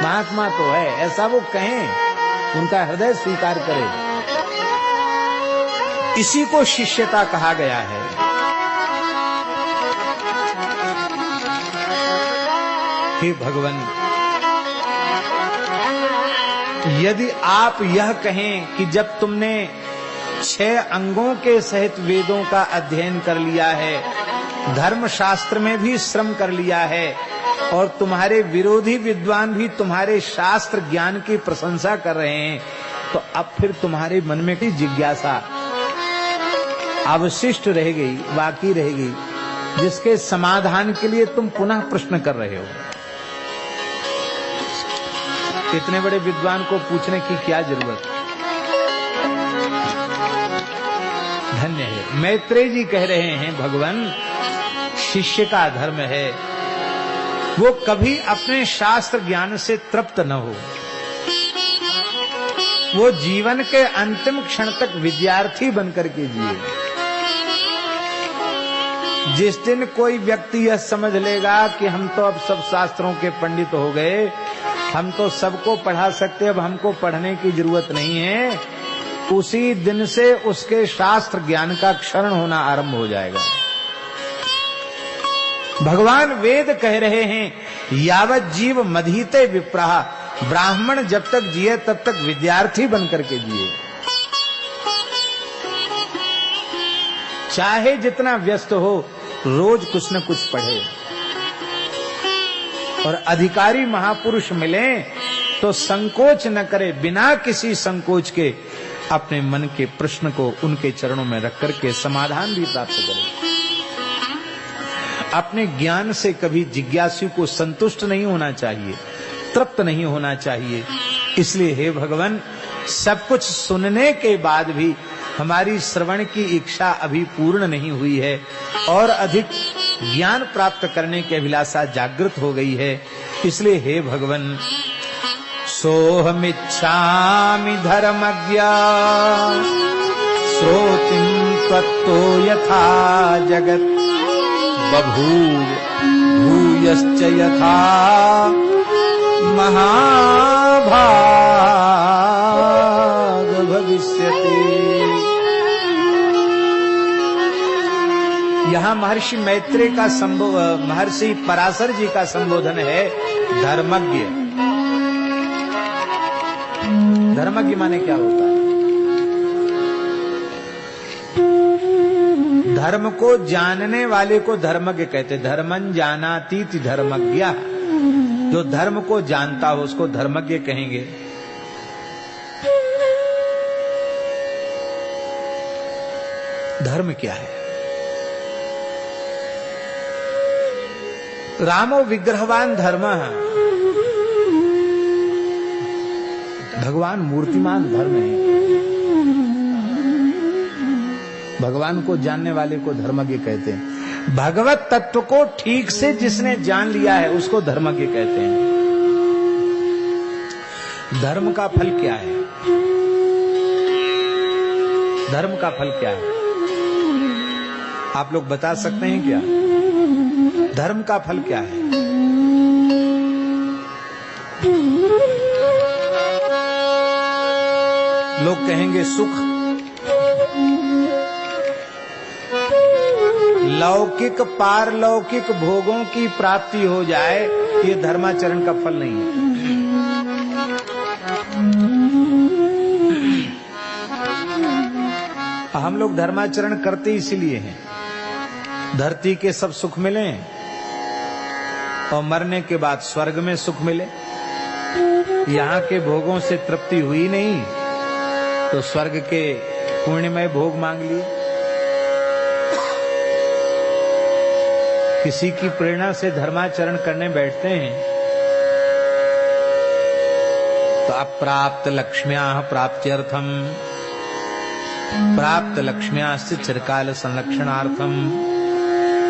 महात्मा तो है, ऐसा वो कहें, उनका हृदय स्वीकार करे। इसी को शिष्यता कहा गया है। हे भगवान, यदि आप यह कहें कि जब तुमने 6 अंगों के सहित वेदों का अध्ययन कर लिया है, धर्म शास्त्र में भी श्रम कर लिया है, और तुम्हारे विरोधी विद्वान भी तुम्हारे शास्त्र ज्ञान की प्रशंसा कर रहे हैं, तो अब फिर तुम्हारे मन में की जिज्ञासा अवशिष्ट रह गई, बाकी रह गई, जिसके समाधान के लिए तुम पुनः प्रश्न कर रहे हो। इतने बड़े विद्वान को पूछने की क्या जरूरत। धन्य है। मैत्रेय जी कह रहे हैं, भगवान, शिष्य का धर्म है वो कभी अपने शास्त्र ज्ञान से तृप्त न हो, वो जीवन के अंतिम क्षण तक विद्यार्थी बनकर के जिए। जिस दिन कोई व्यक्ति यह समझ लेगा कि हम तो अब सब शास्त्रों के पंडित हो गए, हम तो सबको पढ़ा सकते, अब हमको पढ़ने की जरूरत नहीं है, उसी दिन से उसके शास्त्र ज्ञान का क्षरण होना आरंभ हो जाएगा। भगवान वेद कह रहे हैं, यावत जीव मधीते विप्रहा, ब्राह्मण जब तक जिए तब तक विद्यार्थी बनकर के जिए। चाहे जितना व्यस्त हो, रोज कुछ न कुछ पढ़े। और अधिकारी महापुरुष मिले तो संकोच न करे, बिना किसी संकोच के अपने मन के प्रश्न को उनके चरणों में रख करके समाधान भी प्राप्त करे। अपने ज्ञान से कभी जिज्ञासु को संतुष्ट नहीं होना चाहिए, तृप्त नहीं होना चाहिए। इसलिए हे भगवान, सब कुछ सुनने के बाद भी हमारी श्रवण की इच्छा अभी पूर्ण नहीं हुई है और अधिक ज्ञान प्राप्त करने की अभिलाषा जागृत हो गई है। इसलिए हे भगवान, सोहमिच्छामि धर्मज्ञ श्रोतिं त्वत्तो यथा जगत् बभूव भूयश्च यथा महाभाग भविष्यति। यहाँ महर्षि मैत्रेय का महर्षि पराशर जी का संबोधन है धर्मज्ञ। धर्मज्ञ माने क्या होता है? धर्म को जानने वाले को धर्मज्ञ कहते। धर्मं जानातीति धर्मज्ञ। जो धर्म को जानता हो उसको धर्मज्ञ कहेंगे। धर्म क्या है? रामो विग्रहवान धर्म। भगवान मूर्तिमान धर्म है। भगवान को जानने वाले को धर्मज्ञ कहते हैं। भगवत तत्व को ठीक से जिसने जान लिया है उसको धर्मज्ञ कहते हैं। धर्म का फल क्या है? धर्म का फल क्या है? आप लोग बता सकते हैं क्या? धर्म का फल क्या है? लोग कहेंगे सुख। लौकिक पारलौकिक भोगों की प्राप्ति हो जाए, ये धर्माचरण का फल नहीं है। हम लोग धर्माचरण करते इसीलिए हैं, धरती के सब सुख मिले और मरने के बाद स्वर्ग में सुख मिले। यहाँ के भोगों से तृप्ति हुई नहीं तो स्वर्ग के पुण्यमय भोग मांग लिए। किसी की प्रेरणा से धर्माचरण करने बैठते हैं तो अप्राप्त लक्ष्म्याः प्राप्त्यर्थम प्राप्त लक्ष्म्याश्च चिरकाल संरक्षणार्थम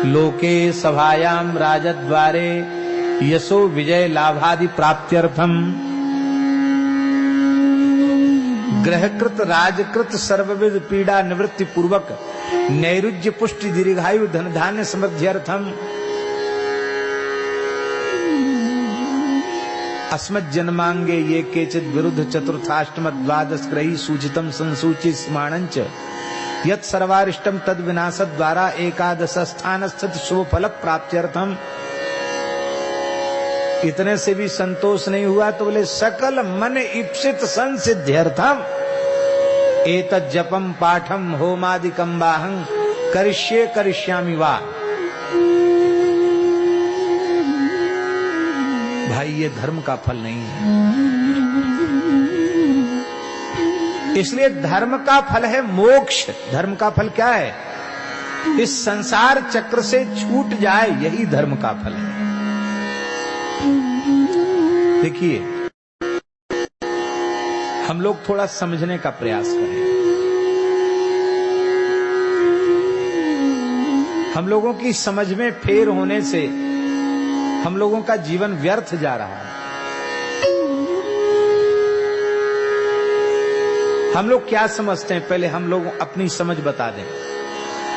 लोके सभायां राजद्वारे यशो विजय लाभादि प्राप्त्यर्थम ग्रहकृत राजकृत सर्वविध पीड़ा निवृत्ति पूर्वक नैरुज्य पुष्टि दीर्घायु धन धान्य समृद्ध्यर्थम अस्मत् जन्मांगे ये केचित विरुद्ध चतुर्थाष्टम द्वादश ग्रही सूचितम संसूचि स्माणंच यत् सर्वारिष्टम तद विनाश द्वारा एकादश स्थान स्थित शुभ फल प्राप्त्यर्थम। इतने से भी संतोष नहीं हुआ तो बोले सकल मन इप्सित संसिद्ध्यर्थम एतत् जपम पाठम होमादिकं बाहं करिष्ये करिष्यामि वा। भाई ये धर्म का फल नहीं है। इसलिए धर्म का फल है मोक्ष। धर्म का फल क्या है? इस संसार चक्र से छूट जाए, यही धर्म का फल है। देखिए, हम लोग थोड़ा समझने का प्रयास करें। हम लोगों की समझ में फेर होने से हम लोगों का जीवन व्यर्थ जा रहा है। हम लोग क्या समझते हैं? पहले हम लोग अपनी समझ बता दें।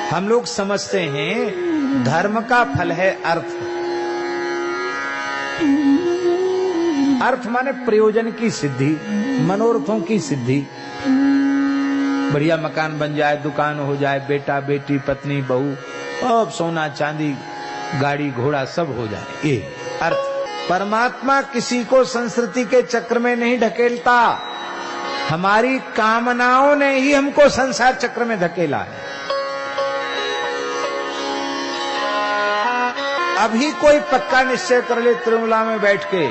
हम लोग समझते हैं धर्म का फल है अर्थ। अर्थ माने प्रयोजन की सिद्धि, मनोरथों की सिद्धि। बढ़िया मकान बन जाए, दुकान हो जाए, बेटा बेटी पत्नी बहू, अब सोना चांदी गाड़ी घोड़ा सब हो जाए, ये अर्थ। परमात्मा किसी को संस्कृति के चक्र में नहीं ढकेलता। हमारी कामनाओं ने ही हमको संसार चक्र में धकेला है। अभी कोई पक्का निश्चय कर ले त्रिमुला में बैठ के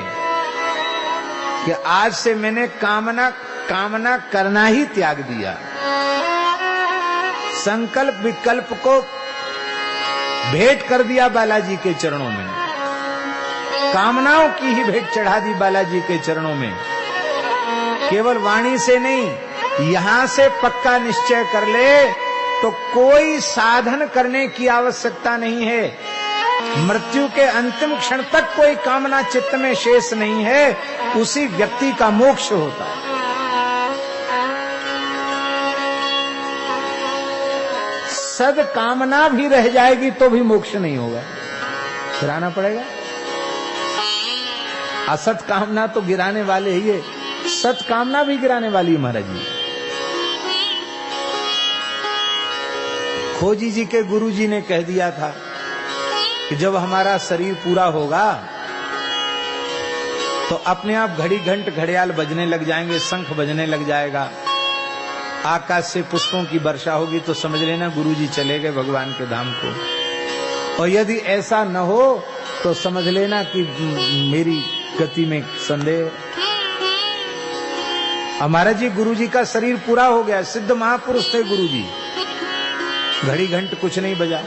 कि आज से मैंने कामना करना ही त्याग दिया, संकल्प विकल्प को भेंट कर दिया बालाजी के चरणों में, कामनाओं की ही भेंट चढ़ा दी बालाजी के चरणों में। केवल वाणी से नहीं, यहां से पक्का निश्चय कर ले तो कोई साधन करने की आवश्यकता नहीं है। मृत्यु के अंतिम क्षण तक कोई कामना चित्त में शेष नहीं है, उसी व्यक्ति का मोक्ष होता है। सद कामना भी रह जाएगी तो भी मोक्ष नहीं होगा, गिराना पड़ेगा। असत कामना तो गिराने वाले ही है, सत कामना भी गिराने वाली है महाराज जी। खोजी जी के गुरु जी ने कह दिया था कि जब हमारा शरीर पूरा होगा तो अपने आप घड़ी घंट घड़ियाल बजने लग जाएंगे, शंख बजने लग जाएगा, आकाश से पुष्पों की वर्षा होगी, तो समझ लेना गुरुजी चले गए भगवान के धाम को। और यदि ऐसा न हो तो समझ लेना कि मेरी गति में संदेह। हमारा जी गुरुजी का शरीर पूरा हो गया, सिद्ध महापुरुष थे गुरुजी, घड़ी घंट कुछ नहीं बजा।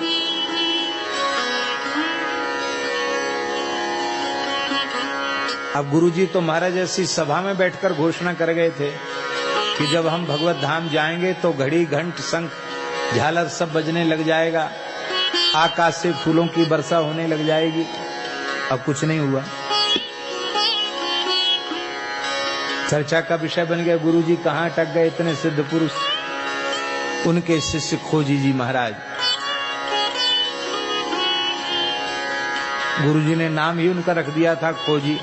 अब गुरुजी तो महाराज ऐसी सभा में बैठकर घोषणा कर गए थे कि जब हम भगवत धाम जाएंगे तो घड़ी घंट शंख झालर सब बजने लग जाएगा, आकाश से फूलों की वर्षा होने लग जाएगी। अब कुछ नहीं हुआ, चर्चा का विषय बन गया गुरुजी कहाँ अटक गए इतने सिद्ध पुरुष। उनके शिष्य खोजी जी महाराज, गुरुजी ने नाम ही उनका रख दिया था खोजी,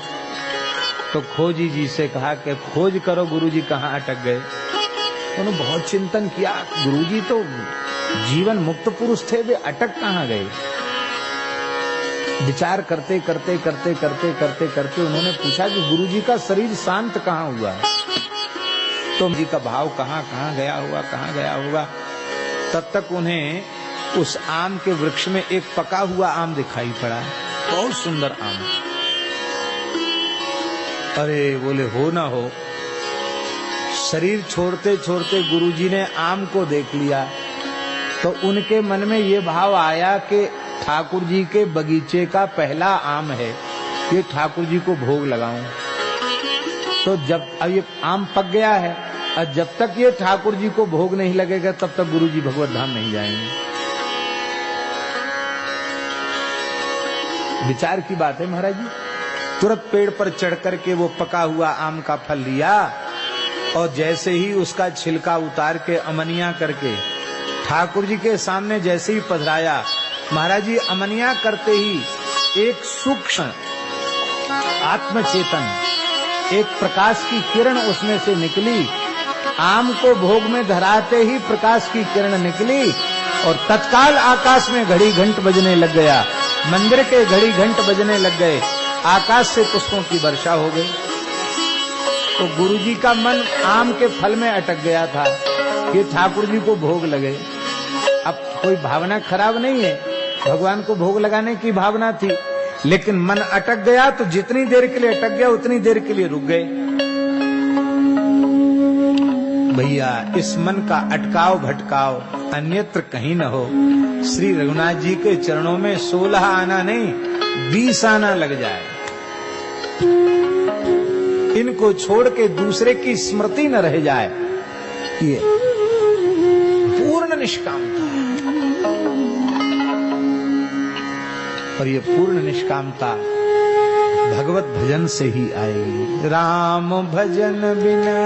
तो खोजी जी से कहा कि खोज करो गुरुजी कहाँ अटक गए। उन्होंने बहुत चिंतन किया, गुरुजी तो जीवन मुक्त पुरुष थे, वे अटक कहाँ गए। विचार करते करते करते करते करते करते उन्होंने पूछा कि गुरुजी का शरीर शांत कहाँ हुआ, तो जी का भाव कहाँ कहाँ गया होगा, कहाँ गया होगा। तब तक उन्हें उस आम के वृक्ष में एक पका हुआ आम दिखाई पड़ा, बहुत सुंदर आम। अरे बोले हो ना हो, शरीर छोड़ते छोड़ते गुरुजी ने आम को देख लिया तो उनके मन में ये भाव आया कि ठाकुर जी के बगीचे का पहला आम है, ये ठाकुर जी को भोग लगाऊं। तो जब अब ये आम पक गया है और जब तक ये ठाकुर जी को भोग नहीं लगेगा तब तक गुरुजी भगवत धाम नहीं जाएंगे। विचार की बात है महाराज जी। तुरंत पेड़ पर चढ़ करके वो पका हुआ आम का फल लिया और जैसे ही उसका छिलका उतार के अमनिया करके ठाकुर जी के सामने जैसे ही पधराया, महाराज जी अमनिया करते ही एक सूक्ष्म आत्मचेतन, एक प्रकाश की किरण उसमें से निकली। आम को भोग में धराते ही प्रकाश की किरण निकली और तत्काल आकाश में घड़ी घंट बजने लग गया, मंदिर के घड़ी घंट बजने लग गए, आकाश से पुष्पों की वर्षा हो गई। तो गुरुजी का मन आम के फल में अटक गया था कि ठाकुर जी को भोग लगे। अब कोई भावना खराब नहीं है, भगवान को भोग लगाने की भावना थी, लेकिन मन अटक गया तो जितनी देर के लिए अटक गया उतनी देर के लिए रुक गए। भैया इस मन का अटकाव भटकाव अन्यत्र कहीं न हो। श्री रघुनाथ जी के चरणों में 16 आना नहीं 20 आना लग जाए, इनको छोड़ के दूसरे की स्मृति न रह जाए, ये पूर्ण निष्कामता है। और ये पूर्ण निष्कामता भगवत भजन से ही आएगी। राम भजन बिना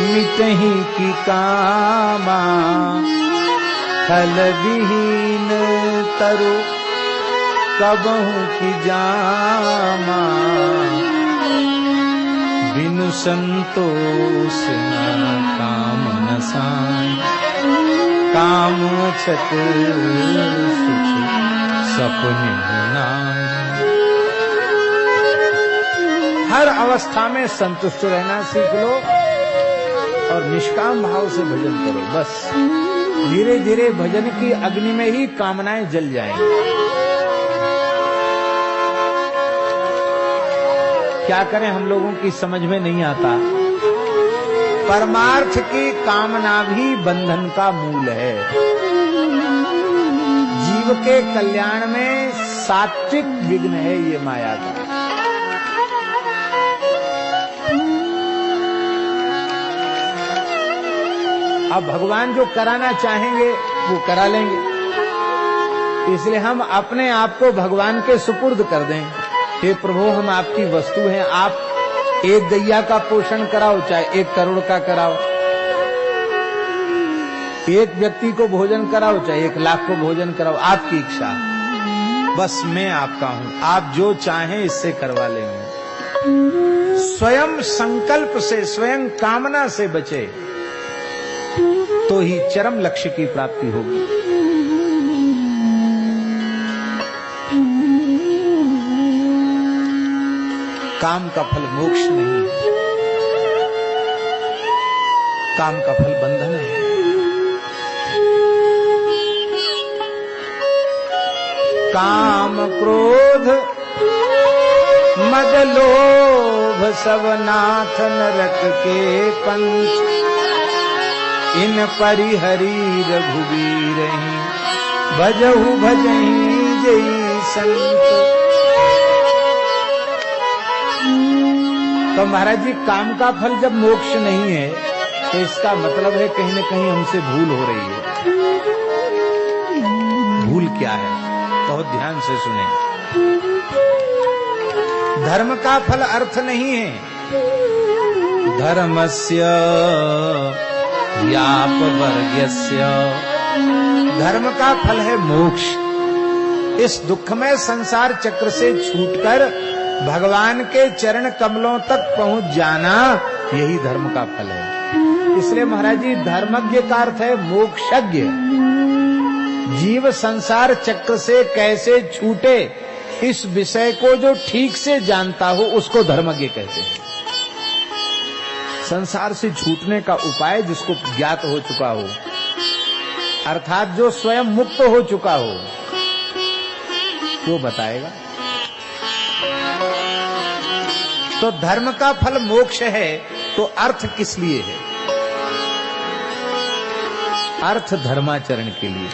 मिटहि की कामा, फल विहीन तरु कबहु की जामा, बिनु संतोष न काम न साई, काम छत सुख सपने नाई। हर अवस्था में संतुष्ट रहना सीख लो और निष्काम भाव से भजन करो। बस धीरे धीरे भजन की अग्नि में ही कामनाएं जल जाएंगी। क्या करें, हम लोगों की समझ में नहीं आता। परमार्थ की कामना भी बंधन का मूल है। जीव के कल्याण में सात्विक विघ्न है ये माया का। अब भगवान जो कराना चाहेंगे वो करा लेंगे, इसलिए हम अपने आप को भगवान के सुपुर्द कर दें। हे प्रभु, हम आपकी वस्तु हैं, आप एक गैया का पोषण कराओ चाहे 1 करोड़ का कराओ, एक व्यक्ति को भोजन कराओ चाहे 1 लाख को भोजन कराओ, आपकी इच्छा, बस मैं आपका हूं, आप जो चाहें इससे करवा लेंगे। स्वयं संकल्प से, स्वयं कामना से बचे तो ही चरम लक्ष्य की प्राप्ति होगी। काम का फल मोक्ष नहीं है, काम का फल बंधन है। काम क्रोध मद लोभ सब नाथ नरक के पंच, इन परिहरी रघुवीर भजहु भजहि जय संत। तो महाराज जी, काम का फल जब मोक्ष नहीं है तो इसका मतलब है कहीं न कहीं हमसे भूल हो रही है। भूल क्या है? बहुत ध्यान से सुने। धर्म का फल अर्थ नहीं है, धर्मस्य व्यापवर्ग्यस्य, धर्म का फल है मोक्ष। इस दुखमय संसार चक्र से छूटकर भगवान के चरण कमलों तक पहुंच जाना, यही धर्म का फल है। इसलिए महाराज जी, धर्मज्ञ का अर्थ है मोक्षज्ञ। जीव संसार चक्र से कैसे छूटे, इस विषय को जो ठीक से जानता हो उसको धर्मज्ञ कहते हैं। संसार से छूटने का उपाय जिसको ज्ञात हो चुका हो, अर्थात जो स्वयं मुक्त हो चुका हो, वो बताएगा। तो धर्म का फल मोक्ष है, तो अर्थ किस लिए है? अर्थ धर्माचरण के लिए।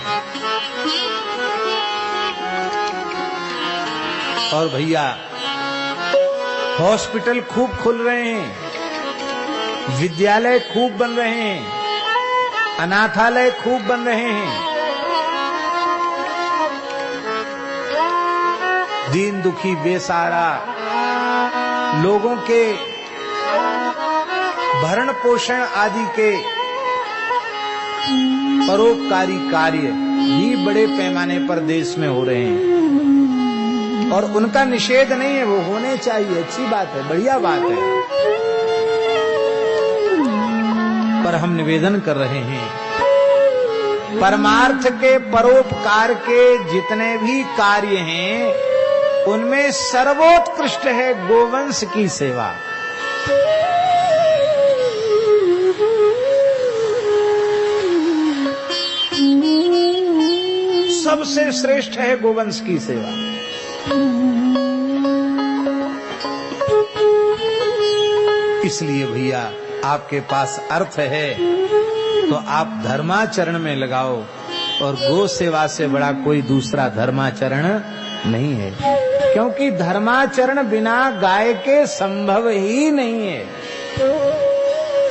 और भैया, हॉस्पिटल खूब खुल रहे हैं, विद्यालय खूब बन रहे हैं, अनाथालय खूब बन रहे हैं, दीन दुखी बेसहारा लोगों के भरण पोषण आदि के परोपकारी कार्य भी बड़े पैमाने पर देश में हो रहे हैं, और उनका निषेध नहीं है, वो होने चाहिए, अच्छी बात है, बढ़िया बात है। पर हम निवेदन कर रहे हैं, परमार्थ के परोपकार के जितने भी कार्य हैं, उनमें सर्वोत्कृष्ट है गोवंश की सेवा। सबसे श्रेष्ठ है गोवंश की सेवा। इसलिए भैया, आपके पास अर्थ है तो आप धर्माचरण में लगाओ, और गो सेवा से बड़ा कोई दूसरा धर्माचरण नहीं है, क्योंकि धर्माचरण बिना गाय के संभव ही नहीं है।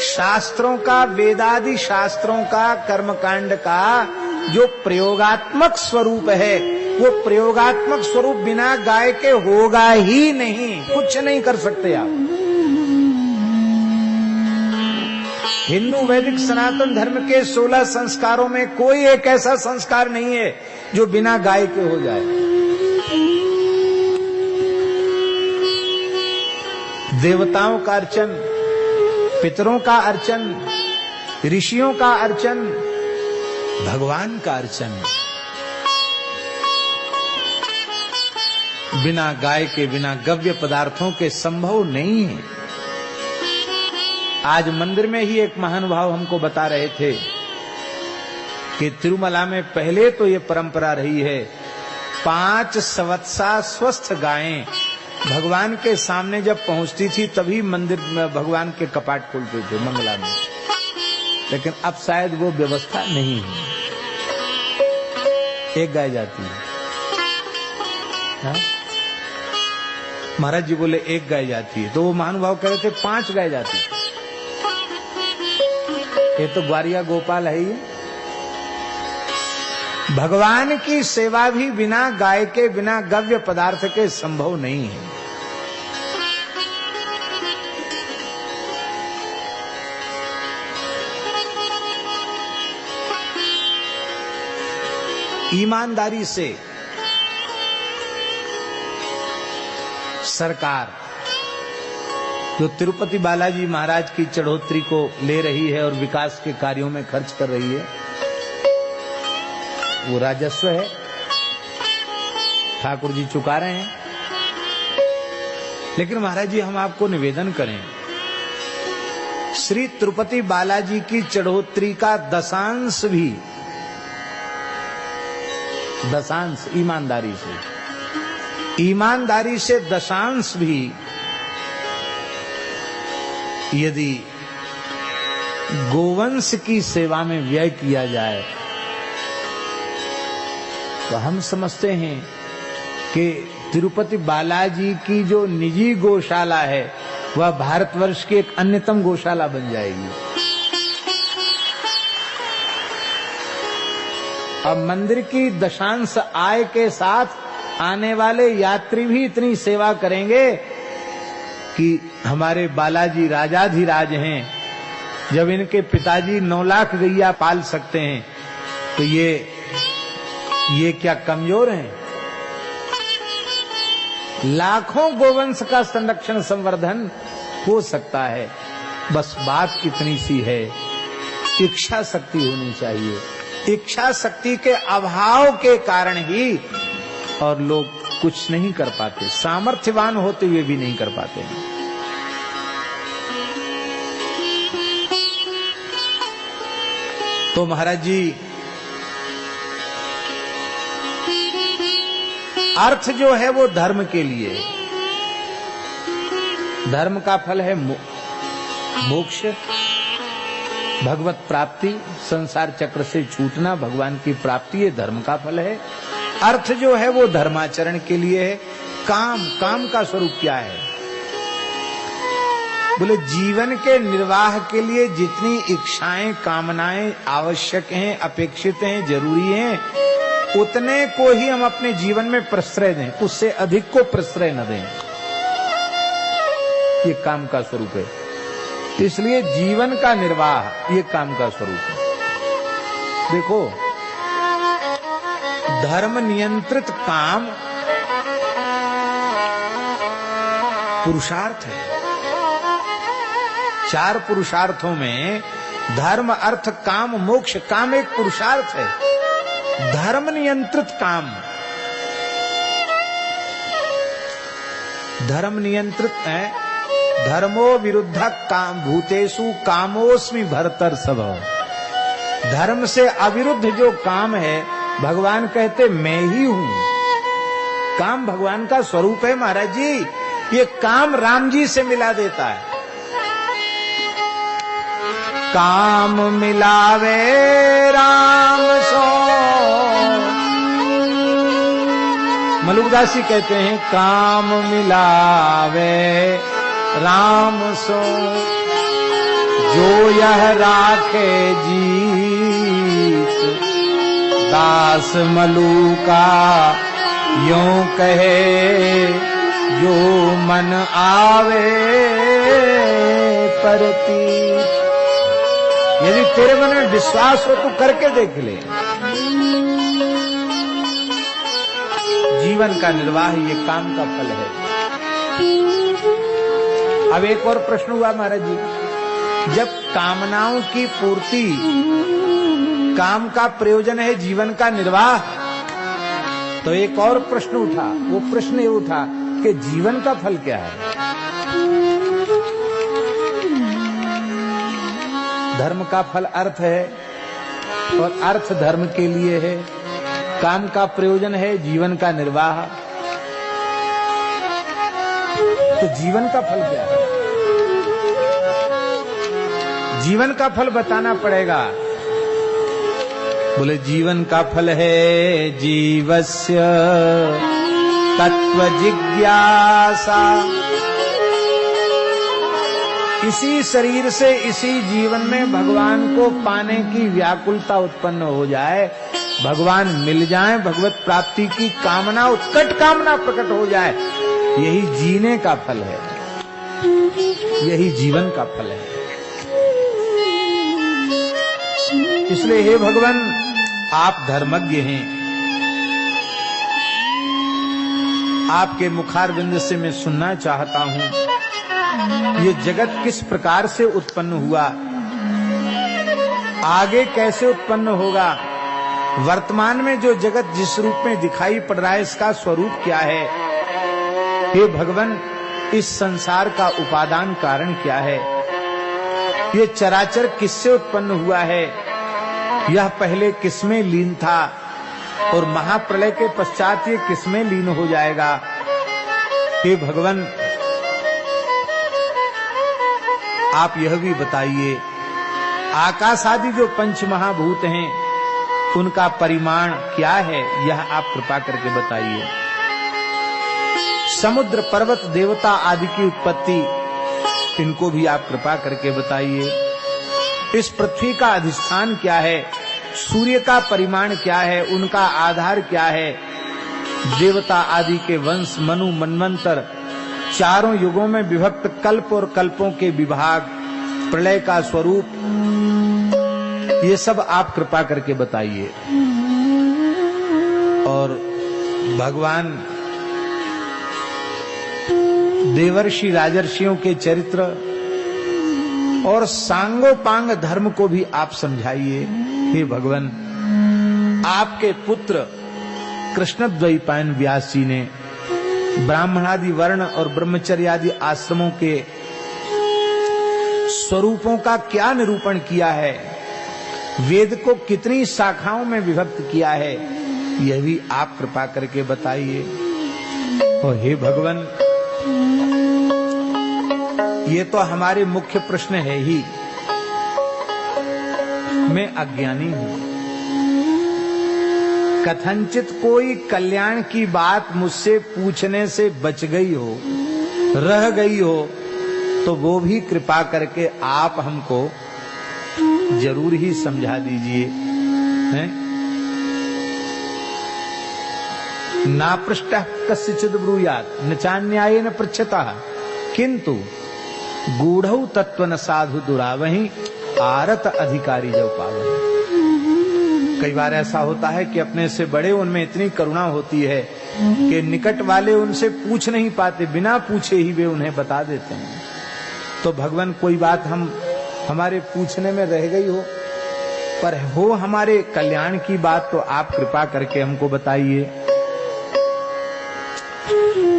शास्त्रों का, वेदादि शास्त्रों का, कर्मकांड का जो प्रयोगात्मक स्वरूप है, वो प्रयोगात्मक स्वरूप बिना गाय के होगा ही नहीं, कुछ नहीं कर सकते आप। हिंदू वैदिक सनातन धर्म के 16 संस्कारों में कोई एक ऐसा संस्कार नहीं है जो बिना गाय के हो जाए। देवताओं का अर्चन, पितरों का अर्चन, ऋषियों का अर्चन, भगवान का अर्चन बिना गाय के, बिना गव्य पदार्थों के संभव नहीं है। आज मंदिर में ही एक महानुभाव हमको बता रहे थे कि तिरुमला में पहले तो ये परंपरा रही है, 5 संवत्सर स्वस्थ गायें भगवान के सामने जब पहुंचती थी तभी मंदिर में भगवान के कपाट खुलते थे मंगला में, लेकिन अब शायद वो व्यवस्था नहीं है। एक गाय जाती है, हाँ? महाराज जी बोले एक गाय जाती है, तो वो महानुभाव कह रहे थे 5 गाय जाती है। ये तो ग्वारिया गोपाल है ही। भगवान की सेवा भी बिना गाय के, बिना गव्य पदार्थ के संभव नहीं है। ईमानदारी से सरकार जो तिरुपति बालाजी महाराज की चढ़ोतरी को ले रही है और विकास के कार्यों में खर्च कर रही है, वो राजस्व है, ठाकुर जी चुका रहे हैं। लेकिन महाराज जी हम आपको निवेदन करें, श्री तिरुपति बालाजी की चढ़ोतरी का दशांश भी, दशांश ईमानदारी से दशांश भी यदि गोवंश की सेवा में व्यय किया जाए तो हम समझते हैं कि तिरुपति बालाजी की जो निजी गौशाला है वह भारतवर्ष की एक अन्यतम गौशाला बन जाएगी। अब मंदिर की दशांश आय के साथ आने वाले यात्री भी इतनी सेवा करेंगे कि हमारे बालाजी राजाधिराज हैं। जब इनके पिताजी 9 लाख गैया पाल सकते हैं तो ये क्या कमजोर हैं? लाखों गोवंश का संरक्षण संवर्धन हो सकता है। बस बात इतनी सी है, इच्छा शक्ति होनी चाहिए। इच्छा शक्ति के अभाव के कारण ही और लोग कुछ नहीं कर पाते, सामर्थ्यवान होते हुए भी नहीं कर पाते। तो महाराज जी अर्थ जो है वो धर्म के लिए, धर्म का फल है मोक्ष, भगवत प्राप्ति, संसार चक्र से छूटना, भगवान की प्राप्ति, ये धर्म का फल है। अर्थ जो है वो धर्माचरण के लिए है। काम का स्वरूप क्या है? बोले जीवन के निर्वाह के लिए जितनी इच्छाएं, कामनाएं आवश्यक हैं, अपेक्षित हैं, जरूरी हैं, उतने को ही हम अपने जीवन में प्रश्रय दें, उससे अधिक को प्रश्रय न दें। ये काम का स्वरूप है। इसलिए जीवन का निर्वाह ये काम का स्वरूप है। देखो, धर्म नियंत्रित काम पुरुषार्थ है। 4 पुरुषार्थों में धर्म, अर्थ, काम, मोक्ष। काम एक पुरुषार्थ है। धर्म नियंत्रित काम, धर्म नियंत्रित है। धर्मो विरुद्ध काम भूतेषु कामोस्मि भरतर्षभ। धर्म से अविरुद्ध जो काम है, भगवान कहते मैं ही हूं। काम भगवान का स्वरूप है महाराज जी। ये काम राम जी से मिला देता है। काम मिलावे राम सो, मलुकदास जी कहते हैं काम मिलावे राम सो, जो यह राखे जीत, दास मलुका यूं कहे, जो मन आवे परती। यदि तेरे मन में विश्वास हो तो करके देख ले। जीवन का निर्वाह ये काम का फल है। अब एक और प्रश्न हुआ महाराज जी, जब कामनाओं की पूर्ति काम का प्रयोजन है, जीवन का निर्वाह, तो एक और प्रश्न उठा। वो प्रश्न ये उठा कि जीवन का फल क्या है? धर्म का फल अर्थ है और अर्थ धर्म के लिए है। काम का प्रयोजन है जीवन का निर्वाह। तो जीवन का फल क्या है? जीवन का फल बताना पड़ेगा। बोले जीवन का फल है जीवस्य तत्व जिज्ञासा। इसी शरीर से इसी जीवन में भगवान को पाने की व्याकुलता उत्पन्न हो जाए, भगवान मिल जाए, भगवत प्राप्ति की कामना, उत्कट कामना प्रकट हो जाए, यही जीने का फल है, यही जीवन का फल है। इसलिए हे भगवान, आप धर्मज्ञ हैं, आपके मुखारविंद से मैं सुनना चाहता हूं ये जगत किस प्रकार से उत्पन्न हुआ, आगे कैसे उत्पन्न होगा, वर्तमान में जो जगत जिस रूप में दिखाई पड़ रहा है इसका स्वरूप क्या है। हे भगवान, इस संसार का उपादान कारण क्या है, ये चराचर किससे उत्पन्न हुआ है, यह पहले किसमें लीन था और महाप्रलय के पश्चात ये किसमें लीन हो जाएगा। हे भगवान, आप यह भी बताइए, आकाश आदि जो पंच महाभूत हैं उनका परिमाण क्या है, यह आप कृपा करके बताइए। समुद्र पर्वत देवता आदि की उत्पत्ति, इनको भी आप कृपा करके बताइए। इस पृथ्वी का अधिष्ठान क्या है, सूर्य का परिमाण क्या है, उनका आधार क्या है, देवता आदि के वंश, मनु, मनवंतर, चारों युगों में विभक्त कल्प और कल्पों के विभाग, प्रलय का स्वरूप, ये सब आप कृपा करके बताइए। और भगवान देवर्षि राजर्षियों के चरित्र और सांगोपांग धर्म को भी आप समझाइए। हे भगवान, आपके पुत्र कृष्णद्वैपायन व्यास जी ने ब्राह्मणादि वर्ण और ब्रह्मचर्यादि आश्रमों के स्वरूपों का क्या निरूपण किया है, वेद को कितनी शाखाओं में विभक्त किया है, यह भी आप कृपा करके बताइए। और हे भगवान, ये तो हमारे मुख्य प्रश्न है ही। मैं अज्ञानी हूं, कथनचित कोई कल्याण की बात मुझसे पूछने से बच गई हो, रह गई हो, तो वो भी कृपा करके आप हमको जरूर ही समझा दीजिए। हैं? ना पृष्ठः कस्यचित् ब्रूयात् न चान्यायेन पृच्छतः किंतु गूढ़ौ तत्व न साधु दुरावहि आरत अधिकारी जब पावहि। कई बार ऐसा होता है कि अपने से बड़े उनमें इतनी करुणा होती है कि निकट वाले उनसे पूछ नहीं पाते, बिना पूछे ही वे उन्हें बता देते हैं। तो भगवान, कोई बात हमारे पूछने में रह गई हो, पर हो हमारे कल्याण की बात, तो आप कृपा करके हमको बताइए।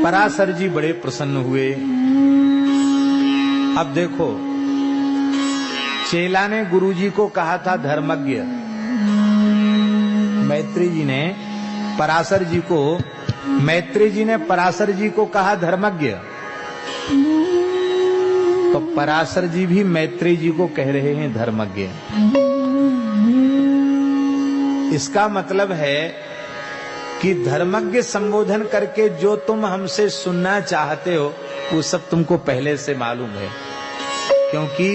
पराशर जी बड़े प्रसन्न हुए। अब देखो, चेला ने गुरुजी को कहा था धर्मज्ञ, मैत्री जी ने पराशर जी को, मैत्री जी ने पराशर जी को कहा धर्मज्ञ, तो पराशर जी भी मैत्री जी को कह रहे हैं धर्मज्ञ। इसका मतलब है कि धर्मज्ञ संबोधन करके जो तुम हमसे सुनना चाहते हो वो सब तुमको पहले से मालूम है, क्योंकि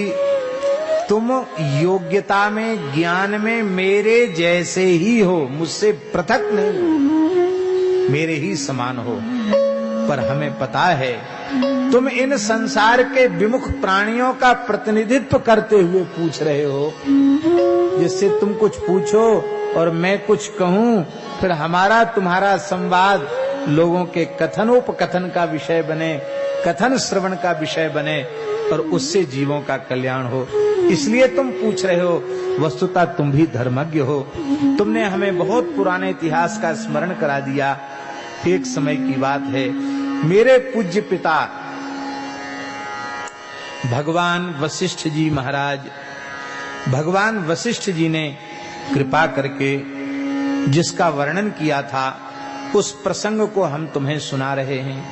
तुम योग्यता में, ज्ञान में मेरे जैसे ही हो, मुझसे पृथक नहीं हो, मेरे ही समान हो। पर हमें पता है तुम इन संसार के विमुख प्राणियों का प्रतिनिधित्व करते हुए पूछ रहे हो, जिससे तुम कुछ पूछो और मैं कुछ कहूं, फिर हमारा तुम्हारा संवाद लोगों के कथनोपकथन का विषय बने, कथन श्रवण का विषय बने और उससे जीवों का कल्याण हो। इसलिए तुम पूछ रहे हो। वस्तुतः तुम भी धर्मज्ञ हो। तुमने हमें बहुत पुराने इतिहास का स्मरण करा दिया। एक समय की बात है, मेरे पूज्य पिता भगवान वशिष्ठ जी महाराज, भगवान वशिष्ठ जी ने कृपा करके जिसका वर्णन किया था, उस प्रसंग को हम तुम्हें सुना रहे हैं।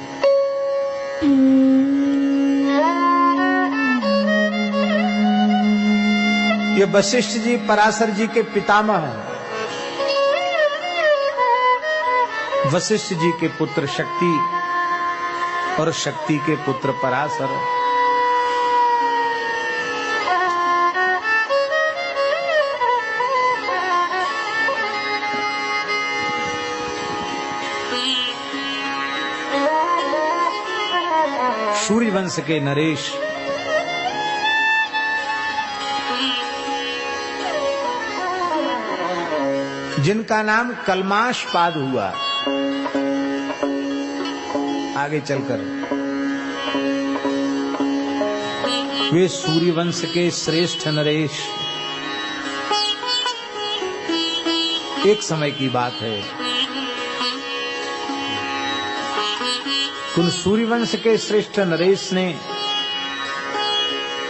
ये वशिष्ठ जी पराशर जी के पितामह हैं। वशिष्ठ जी के पुत्र शक्ति और शक्ति के पुत्र पराशर। सूर्य वंश के नरेश जिनका नाम कलमाशपाद हुआ आगे चलकर, वे सूर्यवंश के श्रेष्ठ नरेश। एक समय की बात है, उन सूर्यवंश के श्रेष्ठ नरेश ने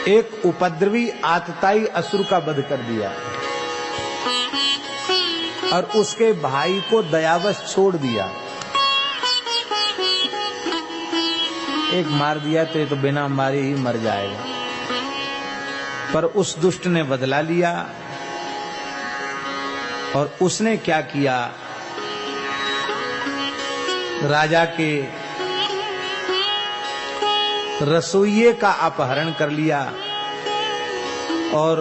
एक उपद्रवी आतताई असुर का वध कर दिया और उसके भाई को दयावश छोड़ दिया। एक मार दिया तो ये तो बिना मारे ही मर जाएगा, पर उस दुष्ट ने बदला लिया। और उसने क्या किया, राजा के रसोइये का अपहरण कर लिया और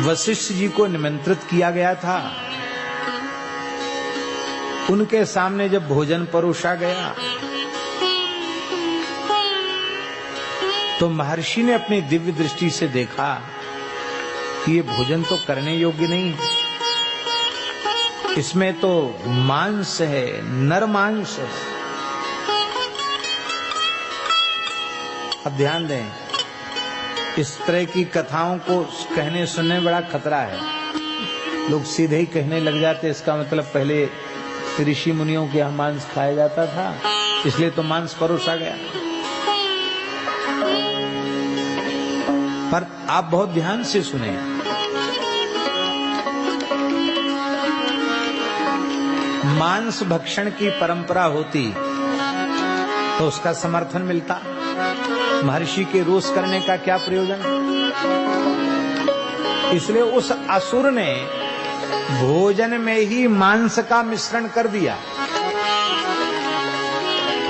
वशिष्ठ जी को निमंत्रित किया गया था। उनके सामने जब भोजन परोसा गया तो महर्षि ने अपनी दिव्य दृष्टि से देखा कि ये भोजन तो करने योग्य नहीं है, इसमें तो मांस है, नर मांस है। अब ध्यान दें, इस तरह की कथाओं को कहने सुनने बड़ा खतरा है। लोग सीधे ही कहने लग जाते, इसका मतलब पहले ऋषि मुनियों के यहाँ मांस खाया जाता था, इसलिए तो मांस परोसा गया। पर आप बहुत ध्यान से सुने, मांस भक्षण की परंपरा होती तो उसका समर्थन मिलता। महर्षि के रोष करने का क्या प्रयोजन। इसलिए उस असुर ने भोजन में ही मांस का मिश्रण कर दिया।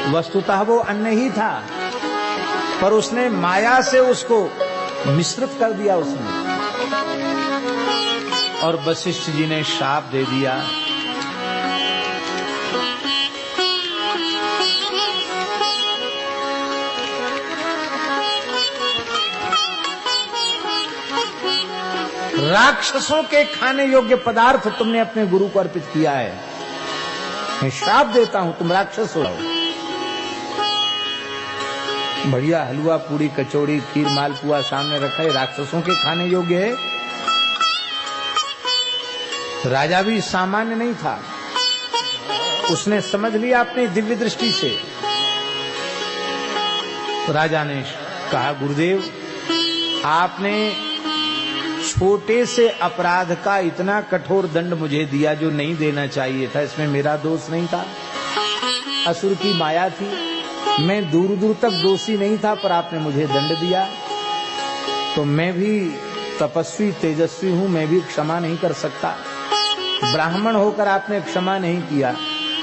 वस्तुतः वो अन्न ही था, पर उसने माया से उसको मिश्रित कर दिया उसने। और वशिष्ठ जी ने शाप दे दिया, राक्षसों के खाने योग्य पदार्थ तुमने अपने गुरु को अर्पित किया है, मैं श्राप देता हूं, तुम राक्षस हो। बढ़िया हलवा पूरी कचौड़ी खीर मालपुआ सामने रखा है, राक्षसों के खाने योग्य है। राजा भी सामान्य नहीं था, उसने समझ लिया अपनी दिव्य दृष्टि से। राजा ने कहा, गुरुदेव आपने छोटे से अपराध का इतना कठोर दंड मुझे दिया जो नहीं देना चाहिए था, इसमें मेरा दोष नहीं था, असुर की माया थी, मैं दूर दूर तक दोषी नहीं था, पर आपने मुझे दंड दिया। तो मैं भी तपस्वी तेजस्वी हूं, मैं भी क्षमा नहीं कर सकता। ब्राह्मण होकर आपने क्षमा नहीं किया,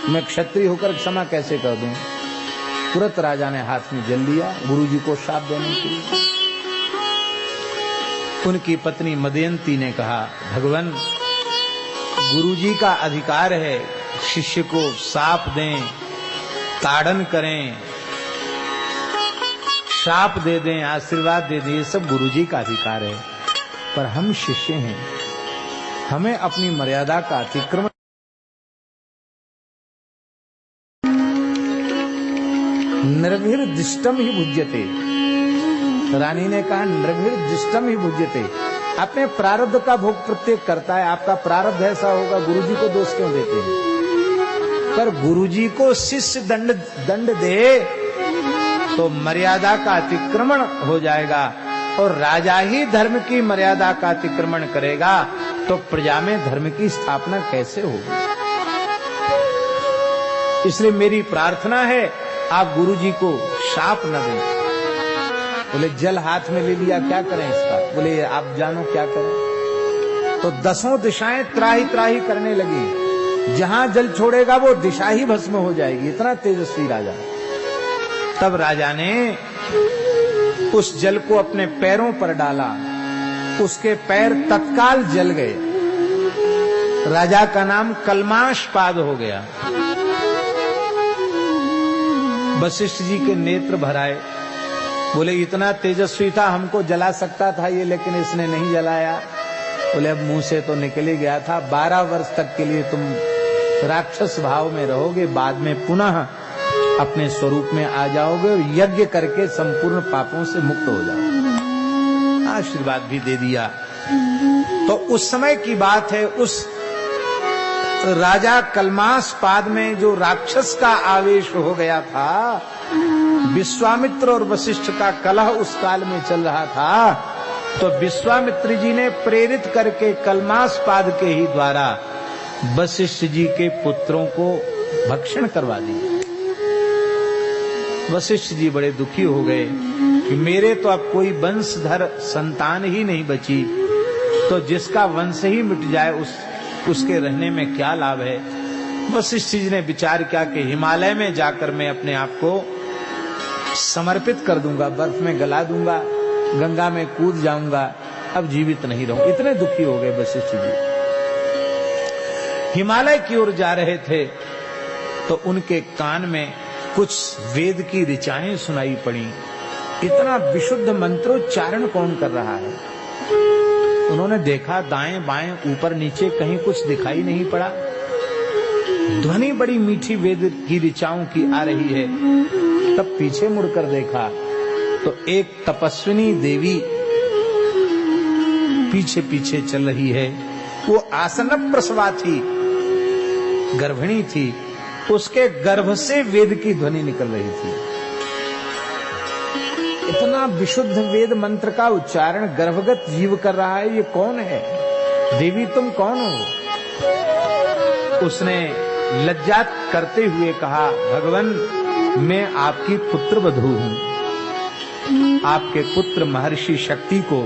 मैं क्षत्रिय होकर क्षमा कैसे कर दूं। तुरंत राजा ने हाथ में जल लिया गुरुजी को शाप देने के लिए। उनकी पत्नी मदयंती ने कहा, भगवान गुरुजी का अधिकार है शिष्य को शाप दें, ताड़न करें, शाप दे दें, आशीर्वाद दे दें, ये सब गुरुजी का अधिकार है। पर हम शिष्य हैं, हमें अपनी मर्यादा का अतिक्रमण। निर्भिर्दिष्टम ही भुज्यते, रानी ने कहा निर्भिर्दिष्टम ही भुज्यते। अपने प्रारब्ध का भोग प्रत्येक करता है, आपका प्रारब्ध ऐसा होगा, गुरुजी को दोष क्यों देते हैं। पर गुरुजी को शिष्य दंड दे तो मर्यादा का अतिक्रमण हो जाएगा, और राजा ही धर्म की मर्यादा का अतिक्रमण करेगा तो प्रजा में धर्म की स्थापना कैसे होगी। इसलिए मेरी प्रार्थना है आप गुरुजी को शाप न दें। बोले जल हाथ में ले लिया, क्या करें इसका? बोले आप जानो क्या करें। तो 10 दिशाएं त्राही त्राही करने लगी, जहां जल छोड़ेगा वो दिशा ही भस्म हो जाएगी, इतना तेजस्वी राजा। तब राजा ने उस जल को अपने पैरों पर डाला, उसके पैर तत्काल जल गए। राजा का नाम कल्माशपाद हो गया। वशिष्ठ जी के नेत्र भराए, बोले इतना तेजस्वी था, हमको जला सकता था ये, लेकिन इसने नहीं जलाया। बोले अब मुंह से तो निकल ही गया था, 12 वर्ष तक के लिए तुम राक्षस भाव में रहोगे, बाद में पुनः अपने स्वरूप में आ जाओगे और यज्ञ करके संपूर्ण पापों से मुक्त हो जाओगे। आशीर्वाद भी दे दिया। तो उस समय की बात है, उस राजा कल्माशपाद में जो राक्षस का आवेश हो गया था, विश्वामित्र और वशिष्ठ का कलह उस काल में चल रहा था, तो विश्वामित्र जी ने प्रेरित करके कल्माशपाद के ही द्वारा वशिष्ठ जी के पुत्रों को भक्षण करवा दिया। वशिष्ठ जी बड़े दुखी हो गए कि मेरे तो अब कोई वंशधर संतान ही नहीं बची, तो जिसका वंश ही मिट जाए उसके रहने में क्या लाभ है। वशिष्ठ जी ने विचार किया कि हिमालय में जाकर मैं अपने आप को समर्पित कर दूंगा, बर्फ में गला दूंगा, गंगा में कूद जाऊंगा, अब जीवित नहीं रहूं। इतने दुखी हो गए वशिष्ठ जी। हिमालय की ओर जा रहे थे तो उनके कान में कुछ वेद की ऋचाएं सुनाई पड़ी। इतना विशुद्ध मंत्रोच्चारण कौन कर रहा है? उन्होंने देखा दाएं बाएं ऊपर नीचे, कहीं कुछ दिखाई नहीं पड़ा। ध्वनि बड़ी मीठी वेद की ऋचाओं की आ रही है। तब पीछे मुड़कर देखा तो एक तपस्विनी देवी पीछे पीछे चल रही है। वो आसन प्रसवा थी, गर्भिणी थी, उसके गर्भ से वेद की ध्वनि निकल रही थी। इतना विशुद्ध वेद मंत्र का उच्चारण गर्भगत जीव कर रहा है, ये कौन है? देवी तुम कौन हो? उसने लज्जा करते हुए कहा, भगवान मैं आपकी पुत्र वधू हूं। आपके पुत्र महर्षि शक्ति को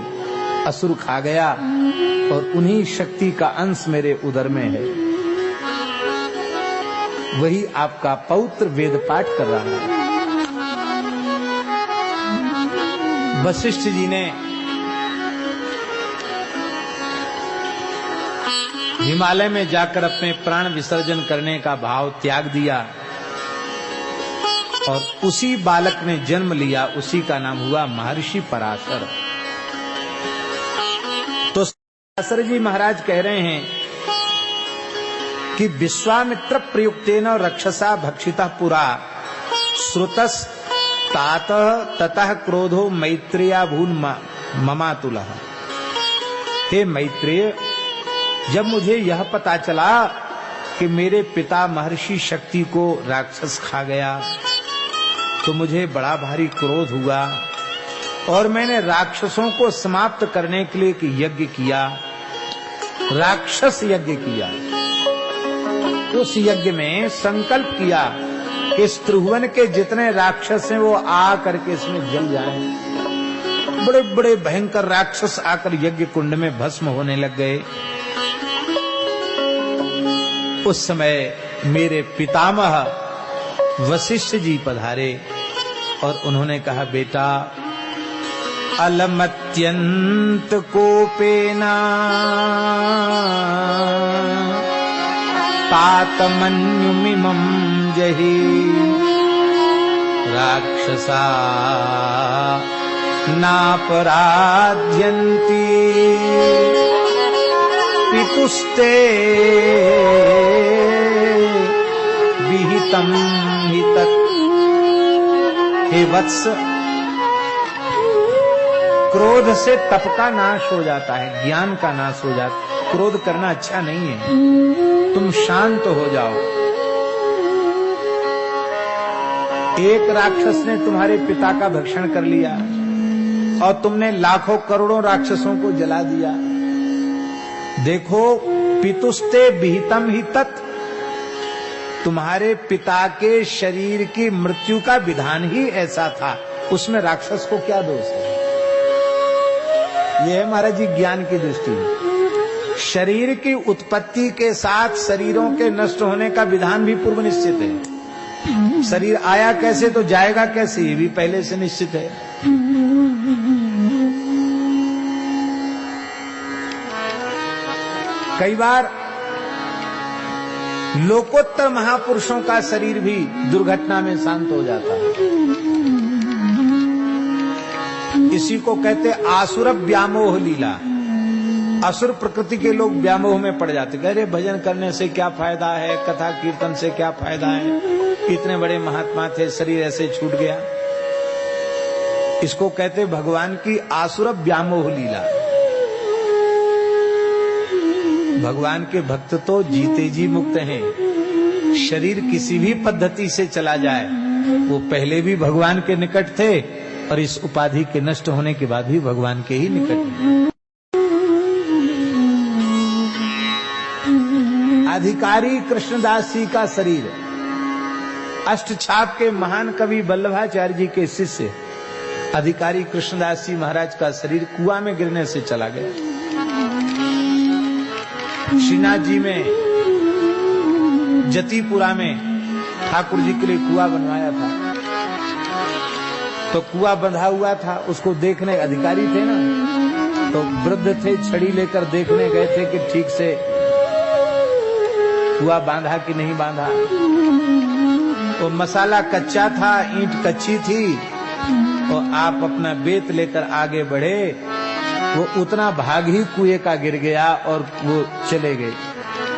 असुर खा गया और उन्हीं शक्ति का अंश मेरे उदर में है, वही आपका पौत्र वेद पाठ कर रहा है। वशिष्ठ जी ने हिमालय में जाकर अपने प्राण विसर्जन करने का भाव त्याग दिया और उसी बालक ने जन्म लिया, उसी का नाम हुआ महर्षि पराशर। तो पराशर जी महाराज कह रहे हैं कि विश्वामित्र प्रयुक्तेन रक्षसा भक्षिता पुरा श्रुतस तात ततः क्रोधो मैत्रेयाभून् ममातुलः। हे मैत्रेय, जब मुझे यह पता चला कि मेरे पिता महर्षि शक्ति को राक्षस खा गया तो मुझे बड़ा भारी क्रोध हुआ और मैंने राक्षसों को समाप्त करने के लिए एक यज्ञ किया, राक्षस यज्ञ किया। उस यज्ञ में संकल्प किया कि इस त्रिभुवन के जितने राक्षस हैं वो आ करके इसमें जल जाएं। बड़े बड़े भयंकर राक्षस आकर यज्ञ कुंड में भस्म होने लग गए। उस समय मेरे पितामह वशिष्ठ जी पधारे और उन्होंने कहा, बेटा अलमत्यंत कोपेना तातमन्युमिमं जहि राक्षसा नापराध्यन्ति पितुस्ते विहितं हि तत्। हे वत्स, क्रोध से तप का नाश हो जाता है, ज्ञान का नाश हो जाता है। क्रोध करना अच्छा नहीं है, तुम शांत हो जाओ। एक राक्षस ने तुम्हारे पिता का भक्षण कर लिया और तुमने लाखों करोड़ों राक्षसों को जला दिया। देखो, पितुस्ते विहितम ही तत्, तुम्हारे पिता के शरीर की मृत्यु का विधान ही ऐसा था, उसमें राक्षस को क्या दोष है? यह है महाराज जी ज्ञान की दृष्टि। शरीर की उत्पत्ति के साथ शरीरों के नष्ट होने का विधान भी पूर्व निश्चित है। शरीर आया कैसे तो जाएगा कैसे, ये भी पहले से निश्चित है। कई बार लोकोत्तर महापुरुषों का शरीर भी दुर्घटना में शांत हो जाता है। इसी को कहते आसुर व्यामोह लीला। असुर प्रकृति के लोग व्यामोह में पड़ जाते, कह रहे भजन करने से क्या फायदा है, कथा कीर्तन से क्या फायदा है, इतने बड़े महात्मा थे, शरीर ऐसे छूट गया। इसको कहते भगवान की आसुर व्यामोह लीला। भगवान के भक्त तो जीते जी मुक्त हैं। शरीर किसी भी पद्धति से चला जाए, वो पहले भी भगवान के निकट थे और इस उपाधि के नष्ट होने के बाद भी भगवान के ही निकट हैं। अधिकारी कृष्णदास जी का शरीर अष्टछाप के महान कवि वल्लभाचार्य जी के शिष्य अधिकारी कृष्णदास जी महाराज का शरीर कुआं में गिरने से चला गया। श्रीनाथ जी में जतीपुरा में ठाकुर जी के लिए कुआं बनवाया था, तो कुआं बंधा हुआ था, उसको देखने अधिकारी थे ना, तो वृद्ध थे, छड़ी लेकर देखने गए थे कि ठीक से कुआं बांधा कि नहीं बांधा। तो मसाला कच्चा था, ईंट कच्ची थी, और आप अपना बेत लेकर आगे बढ़े, वो उतना भाग ही कुएं का गिर गया और वो चले गए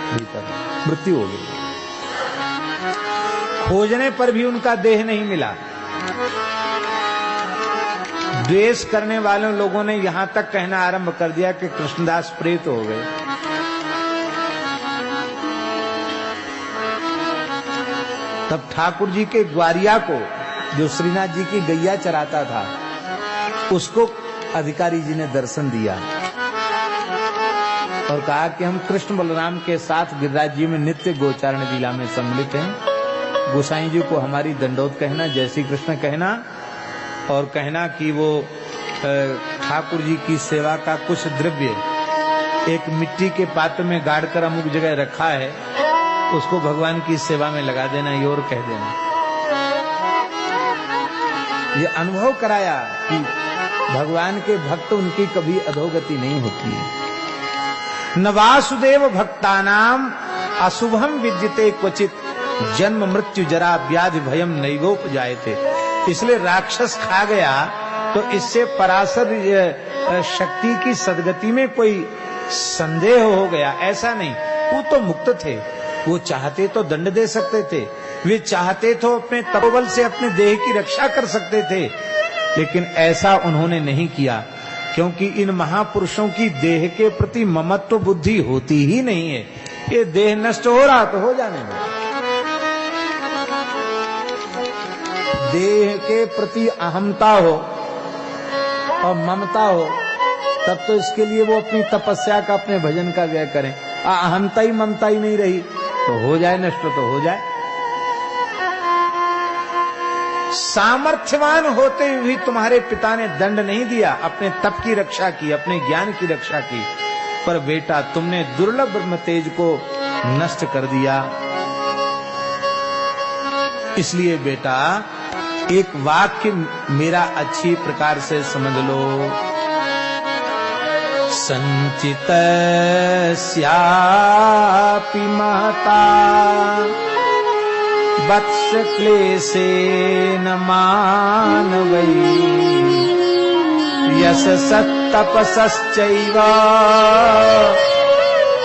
भीतर, मृत्यु हो गई। खोजने पर भी उनका देह नहीं मिला। द्वेष करने वाले लोगों ने यहां तक कहना आरंभ कर दिया कि कृष्णदास प्रेत हो गए। तब ठाकुर जी के ग्वारिया को, जो श्रीनाथ जी की गैया चराता था, उसको अधिकारी जी ने दर्शन दिया और कहा कि हम कृष्ण बलराम के साथ गिरिराज जी में नित्य गोचारण लीला में सम्मिलित हैं। गोसाई जी को हमारी दंडोत कहना, जय श्री कृष्ण कहना, और कहना कि वो ठाकुर जी की सेवा का कुछ द्रव्य एक मिट्टी के पात्र में गाड़कर अमुक जगह रखा है, उसको भगवान की सेवा में लगा देना, ये और कह देना। ये अनुभव कराया कि भगवान के भक्त, उनकी कभी अधोगति नहीं होती है। न वासुदेव भक्तानाम अशुभम विद्यते क्वचित, जन्म मृत्यु जरा व्याधि भयम नैवोपजायते। इसलिए राक्षस खा गया तो इससे पराशर शक्ति की सदगति में कोई संदेह हो गया, ऐसा नहीं। वो तो मुक्त थे, वो चाहते तो दंड दे सकते थे, वे चाहते तो अपने तपोबल से अपने देह की रक्षा कर सकते थे, लेकिन ऐसा उन्होंने नहीं किया, क्योंकि इन महापुरुषों की देह के प्रति ममत्व बुद्धि होती ही नहीं है। ये देह नष्ट हो रहा तो हो जाने में, देह के प्रति अहमता हो और ममता हो, तब तो इसके लिए वो अपनी तपस्या का, अपने भजन का व्यय करें। अहमता ही ममता ही नहीं रही तो हो जाए नष्ट तो हो जाए। सामर्थ्यवान होते हुए भी तुम्हारे पिता ने दंड नहीं दिया, अपने तप की रक्षा की, अपने ज्ञान की रक्षा की, पर बेटा तुमने दुर्लभ ब्रह्म तेज को नष्ट कर दिया। इसलिए बेटा एक वाक्य मेरा अच्छी प्रकार से समझ लो। संचित स्यापि महता वत्स क्लेशेन मानवै, यश सत्तपसश्चैव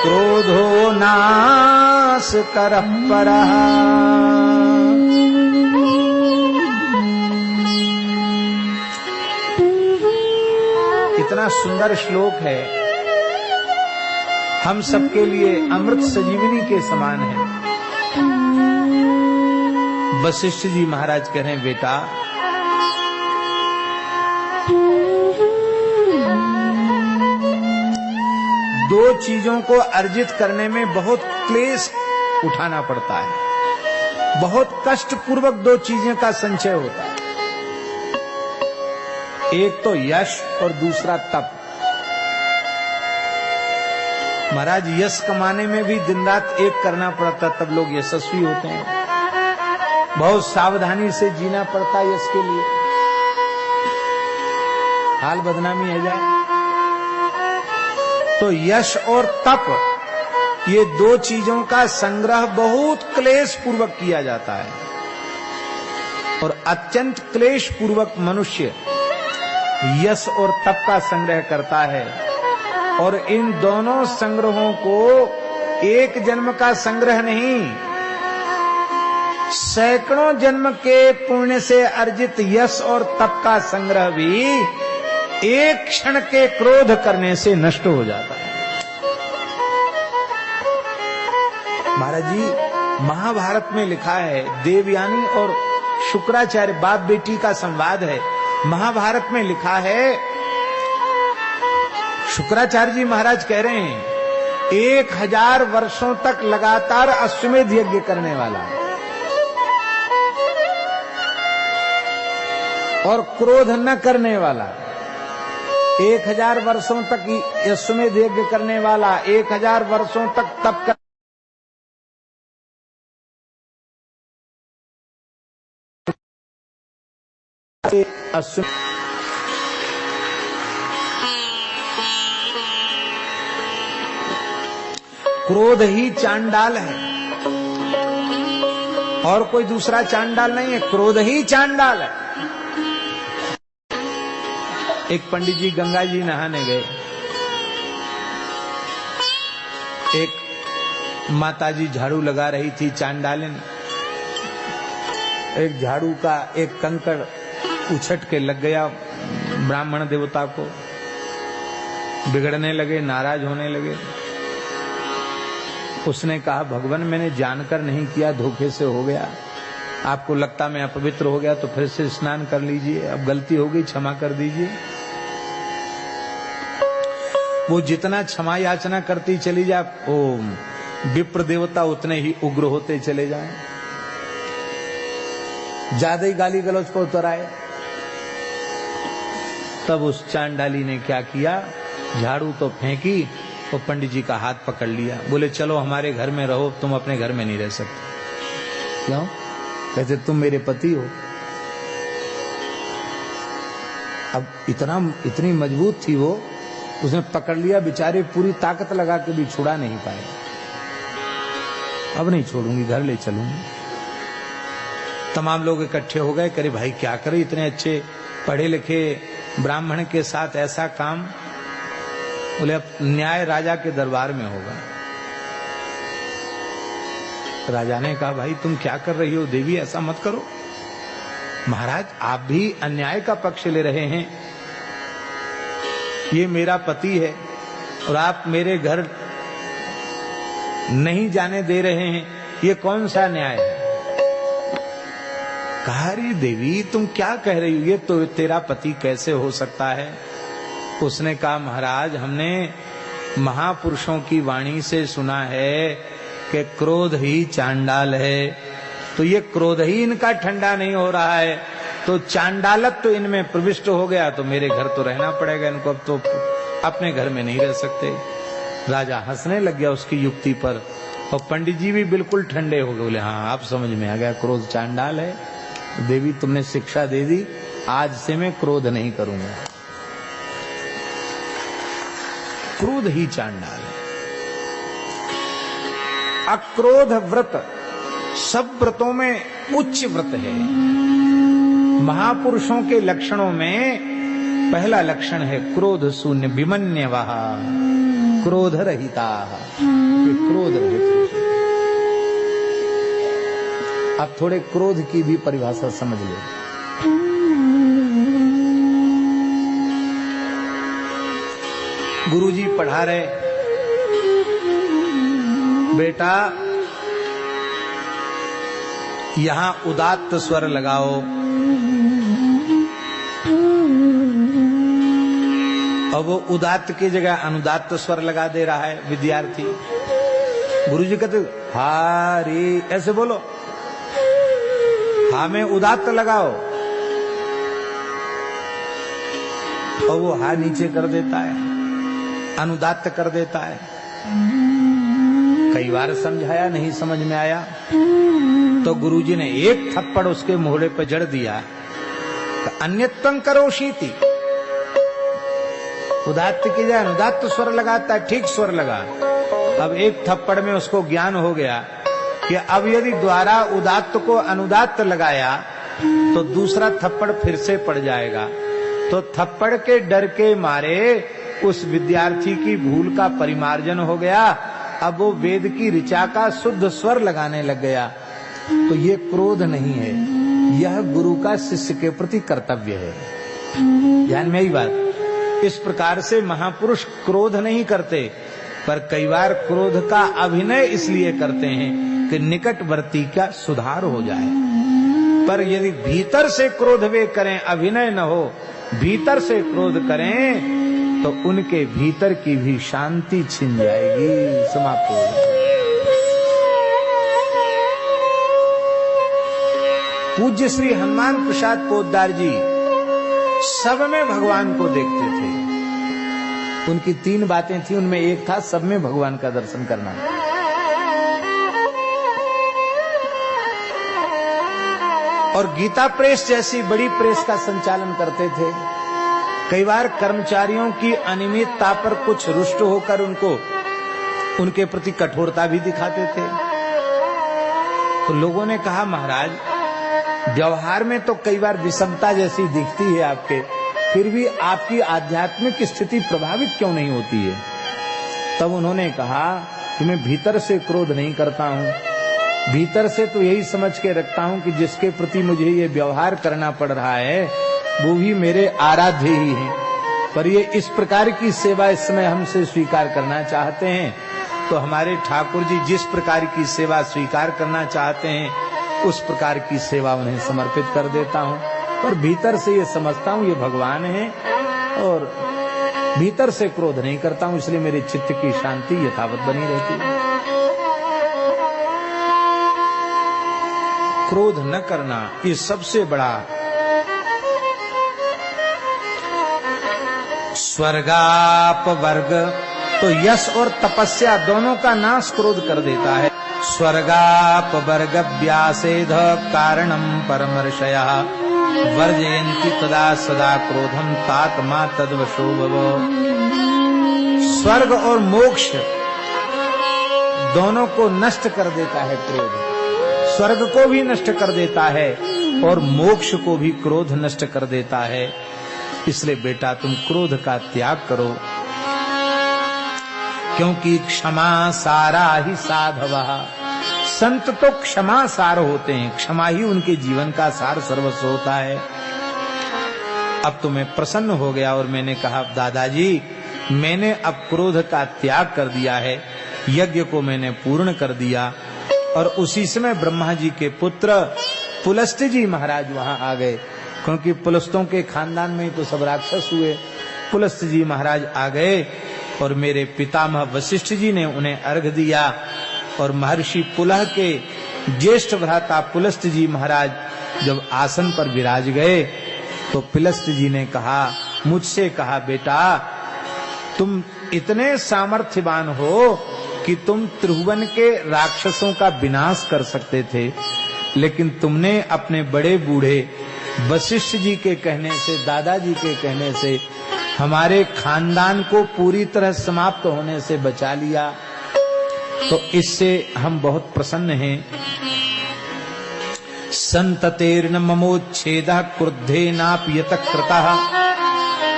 क्रोधो नाशकरः परः। कितना सुंदर श्लोक है, हम सबके लिए अमृत संजीवनी के समान है। वशिष्ठ जी महाराज कह रहे हैं, बेटा दो चीजों को अर्जित करने में बहुत क्लेश उठाना पड़ता है। बहुत कष्ट पूर्वक दो चीजें का संचय होता है, एक तो यश और दूसरा तप। महाराज यश कमाने में भी दिन रात एक करना पड़ता, तब लोग यशस्वी होते हैं। बहुत सावधानी से जीना पड़ता है यश के लिए, हाल बदनामी है जाए। तो यश और तप, ये दो चीजों का संग्रह बहुत क्लेश पूर्वक किया जाता है, और अत्यंत क्लेश पूर्वक मनुष्य यश और तप का संग्रह करता है। और इन दोनों संग्रहों को एक जन्म का संग्रह नहीं, सैकड़ों जन्म के पुण्य से अर्जित यश और तप का संग्रह भी एक क्षण के क्रोध करने से नष्ट हो जाता है। महाराज जी, महाभारत में लिखा है, देवयानी और शुक्राचार्य बाप बेटी का संवाद है। महाभारत में लिखा है, शुक्राचार्य जी महाराज कह रहे हैं, 1000 वर्षों तक लगातार अश्वमेध यज्ञ करने वाला और क्रोध न करने वाला, 1000 वर्षों तक अश्वमेध यज्ञ करने वाला, 1000 वर्षों तक तप कर क्रोध ही चांडाल है, और कोई दूसरा चांडाल नहीं है, क्रोध ही चांडाल है। एक पंडित जी गंगा जी नहाने गए, एक माताजी झाड़ू लगा रही थी, चांडालिन, एक झाड़ू का एक कंकड़ उछट के लग गया ब्राह्मण देवता को, बिगड़ने लगे, नाराज होने लगे। उसने कहा, भगवान मैंने जानकर नहीं किया, धोखे से हो गया, आपको लगता मैं अपवित्र हो गया तो फिर से स्नान कर लीजिए, अब गलती हो गई, क्षमा कर दीजिए। वो जितना क्षमा याचना करती चली जाए, ओम विप्र देवता उतने ही उग्र होते चले जाएं, ज्यादा ही गाली गलौज पर उतर आए। तब उस चांडाली ने क्या किया, झाड़ू तो फेंकी, वो पंडित जी का हाथ पकड़ लिया, बोले चलो हमारे घर में रहो, तुम अपने घर में नहीं रह सकते। क्यों? कहते तुम मेरे पति हो। अब इतनी मजबूत थी वो, उसने पकड़ लिया, बेचारे पूरी ताकत लगा के भी छुड़ा नहीं पाए। अब नहीं छोड़ूंगी, घर ले चलूंगी। तमाम लोग इकट्ठे हो गए, करे भाई क्या करे, इतने अच्छे पढ़े लिखे ब्राह्मण के साथ ऐसा काम। बोले अब न्याय राजा के दरबार में होगा। राजा ने कहा, भाई तुम क्या कर रही हो देवी, ऐसा मत करो। महाराज आप भी अन्याय का पक्ष ले रहे हैं, ये मेरा पति है और आप मेरे घर नहीं जाने दे रहे हैं, ये कौन सा न्याय है? कहा, रे देवी तुम क्या कह रही हो, ये तो तेरा पति कैसे हो सकता है? उसने कहा, महाराज हमने महापुरुषों की वाणी से सुना है कि क्रोध ही चांडाल है, तो ये क्रोध ही इनका ठंडा नहीं हो रहा है, तो चांडालत तो इनमें प्रविष्ट हो गया, तो मेरे घर तो रहना पड़ेगा इनको, अब तो अपने घर में नहीं रह सकते। राजा हंसने लग गया उसकी युक्ति पर, और पंडित जी भी बिल्कुल ठंडे हो गए, बोले हाँ आप समझ में आ गया, क्रोध चांडाल है। देवी तुमने शिक्षा दे दी, आज से मैं क्रोध नहीं करूंगा। क्रोध ही चांडाल है। अक्रोध व्रत सब व्रतों में उच्च व्रत है। महापुरुषों के लक्षणों में पहला लक्षण है क्रोध शून्य, विमन्यवः, क्रोध रहिता, क्रोध रहित। आप थोड़े क्रोध की भी परिभाषा समझ लो। गुरुजी पढ़ा रहे, बेटा यहां उदात्त स्वर लगाओ, और वो उदात्त की जगह अनुदात्त स्वर लगा दे रहा है विद्यार्थी। गुरुजी कहते हा रे ऐसे बोलो, हा में उदात्त लगाओ, और वो हा नीचे कर देता है, अनुदात्त कर देता है। कई बार समझाया, नहीं समझ में आया तो गुरुजी ने एक थप्पड़ उसके मोहड़े पर जड़ दिया। अन्यत्वं करोषीति, उदात्त की जाए अनुदात्त स्वर लगाता है, ठीक स्वर लगा। अब एक थप्पड़ में उसको ज्ञान हो गया कि अब यदि द्वारा उदात्त को अनुदात्त लगाया तो दूसरा थप्पड़ फिर से पड़ जाएगा। तो थप्पड़ के डर के मारे उस विद्यार्थी की भूल का परिमार्जन हो गया। अब वो वेद की ऋचा का शुद्ध स्वर लगाने लग गया। तो ये क्रोध नहीं है, यह गुरु का शिष्य के प्रति कर्तव्य है। ध्यान में ही बात। इस प्रकार से महापुरुष क्रोध नहीं करते, पर कई बार क्रोध का अभिनय इसलिए करते हैं कि निकटवर्ती का सुधार हो जाए। पर यदि भीतर से क्रोध वे करें, अभिनय न हो, भीतर से क्रोध करें, तो उनके भीतर की भी शांति छिन जाएगी, समाप्त हो जाएगी। पूज्य श्री हनुमान प्रसाद पोद्दार जी सब में भगवान को देखते थे। उनकी 3 बातें थी, उनमें एक था सब में भगवान का दर्शन करना। और गीता प्रेस जैसी बड़ी प्रेस का संचालन करते थे। कई बार कर्मचारियों की अनियमितता पर कुछ रुष्ट होकर उनके प्रति कठोरता भी दिखाते थे। तो लोगों ने कहा, महाराज व्यवहार में तो कई बार विषमता जैसी दिखती है आपके, फिर भी आपकी आध्यात्मिक स्थिति प्रभावित क्यों नहीं होती है? तब उन्होंने कहा कि मैं भीतर से क्रोध नहीं करता हूँ, भीतर से तो यही समझ के रखता हूँ कि जिसके प्रति मुझे ये व्यवहार करना पड़ रहा है वो भी मेरे आराध्य ही हैं। पर ये इस प्रकार की सेवा इस समय हमसे स्वीकार करना चाहते हैं, तो हमारे ठाकुर जी जिस प्रकार की सेवा स्वीकार करना चाहते हैं उस प्रकार की सेवा उन्हें समर्पित कर देता हूँ। पर भीतर से ये समझता हूँ ये भगवान है, और भीतर से क्रोध नहीं करता हूँ, इसलिए मेरे चित्त की शांति यथावत बनी रहती है। क्रोध न करना ये सबसे बड़ा स्वर्गापवर्ग, तो यश और तपस्या दोनों का नाश क्रोध कर देता है। स्वर्गापवर्ग व्यासेध कारणम परमर्षयः वर्जयन्ति तदा सदा क्रोधम तात्मा तद्वशो भव। स्वर्ग और मोक्ष दोनों को नष्ट कर देता है क्रोध। स्वर्ग को भी नष्ट कर देता है और मोक्ष को भी क्रोध नष्ट कर देता है। इसलिए बेटा तुम क्रोध का त्याग करो, क्योंकि क्षमा सारा ही साधवः। संत तो क्षमा सार होते हैं, क्षमा ही उनके जीवन का सार सर्वस्व होता है। अब तो मैं प्रसन्न हो गया और मैंने कहा, दादाजी मैंने अब क्रोध का त्याग कर दिया है, यज्ञ को मैंने पूर्ण कर दिया। और उसी समय ब्रह्मा जी के पुत्र पुलस्त जी महाराज वहां आ गए, क्योंकि पुलस्तों के खानदान में तो सब राक्षस हुए। पुलस्त जी महाराज आ गए और मेरे पितामह वशिष्ठ जी ने उन्हें अर्घ दिया। और महर्षि पुलह के ज्येष्ठ भ्राता पुलस्त जी महाराज जब आसन पर विराज गए तो पुलस्त जी ने कहा, मुझसे कहा, बेटा तुम इतने सामर्थ्यवान हो कि तुम त्रिभुवन के राक्षसों का विनाश कर सकते थे, लेकिन तुमने अपने बड़े बूढ़े वशिष्ठ जी के कहने से, दादाजी के कहने से हमारे खानदान को पूरी तरह समाप्त होने से बचा लिया। तो इससे हम बहुत प्रसन्न हैं। संततेर्न ममोच्छेदः क्रुद्धेनाप्यत कृतः।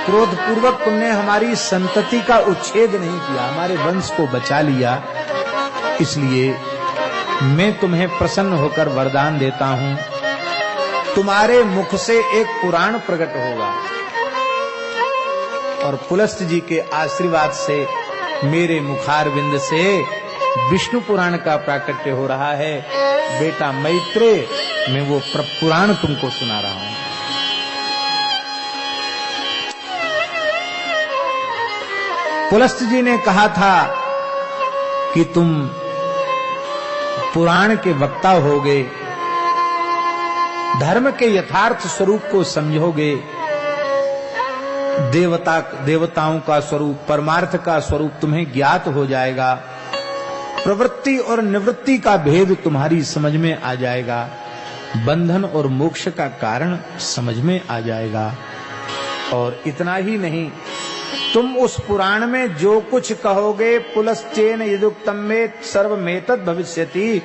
क्रोध पूर्वक तुमने हमारी संतति का उच्छेद नहीं किया, हमारे वंश को बचा लिया। इसलिए मैं तुम्हें प्रसन्न होकर वरदान देता हूं, तुम्हारे मुख से एक पुराण प्रकट होगा। और पुलस्त जी के आशीर्वाद से मेरे मुखारविंद से विष्णु पुराण का प्राकट्य हो रहा है। बेटा मैत्रेय, मैं वो पुराण तुमको सुना रहा हूं। पुलस्त जी ने कहा था कि तुम पुराण के वक्ता होगे, धर्म के यथार्थ स्वरूप को समझोगे, देवताओं का स्वरूप, परमार्थ का स्वरूप तुम्हें ज्ञात हो जाएगा, प्रवृत्ति और निवृत्ति का भेद तुम्हारी समझ में आ जाएगा, बंधन और मोक्ष का कारण समझ में आ जाएगा। और इतना ही नहीं, तुम उस पुराण में जो कुछ कहोगे, पुलश्चेन यदुक्तम में सर्वमेतद् भविष्यति,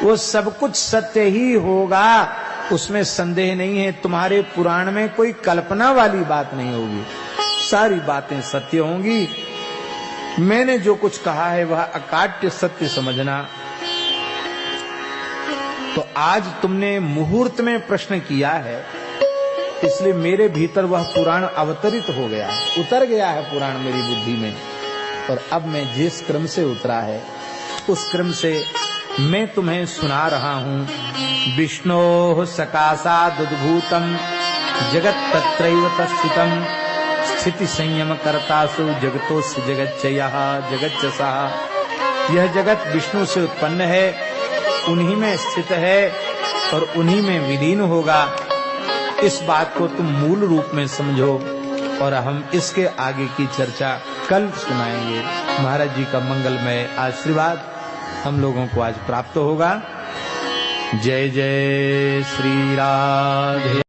वो सब कुछ सत्य ही होगा, उसमें संदेह नहीं है। तुम्हारे पुराण में कोई कल्पना वाली बात नहीं होगी, सारी बातें सत्य होंगी। मैंने जो कुछ कहा है वह अकाट्य सत्य समझना। तो आज तुमने मुहूर्त में प्रश्न किया है, इसलिए मेरे भीतर वह पुराण अवतरित हो गया, उतर गया है पुराण मेरी बुद्धि में। और अब मैं जिस क्रम से उतरा है उस क्रम से मैं तुम्हें सुना रहा हूं। विष्णोः सकाशाद् उद्भूतम् जगत् तत्रैव तत्स्थितम् स्थिति संयम कर्तासु जगतोस्य जगच्चयः जगच्चसः। यह जगत विष्णु से उत्पन्न है, उन्हीं में स्थित है और उन्हीं में विलीन होगा। इस बात को तुम मूल रूप में समझो और हम इसके आगे की चर्चा कल सुनाएंगे। महाराज जी का मंगलमय आशीर्वाद हम लोगों को आज प्राप्त होगा। जय जय श्री राधे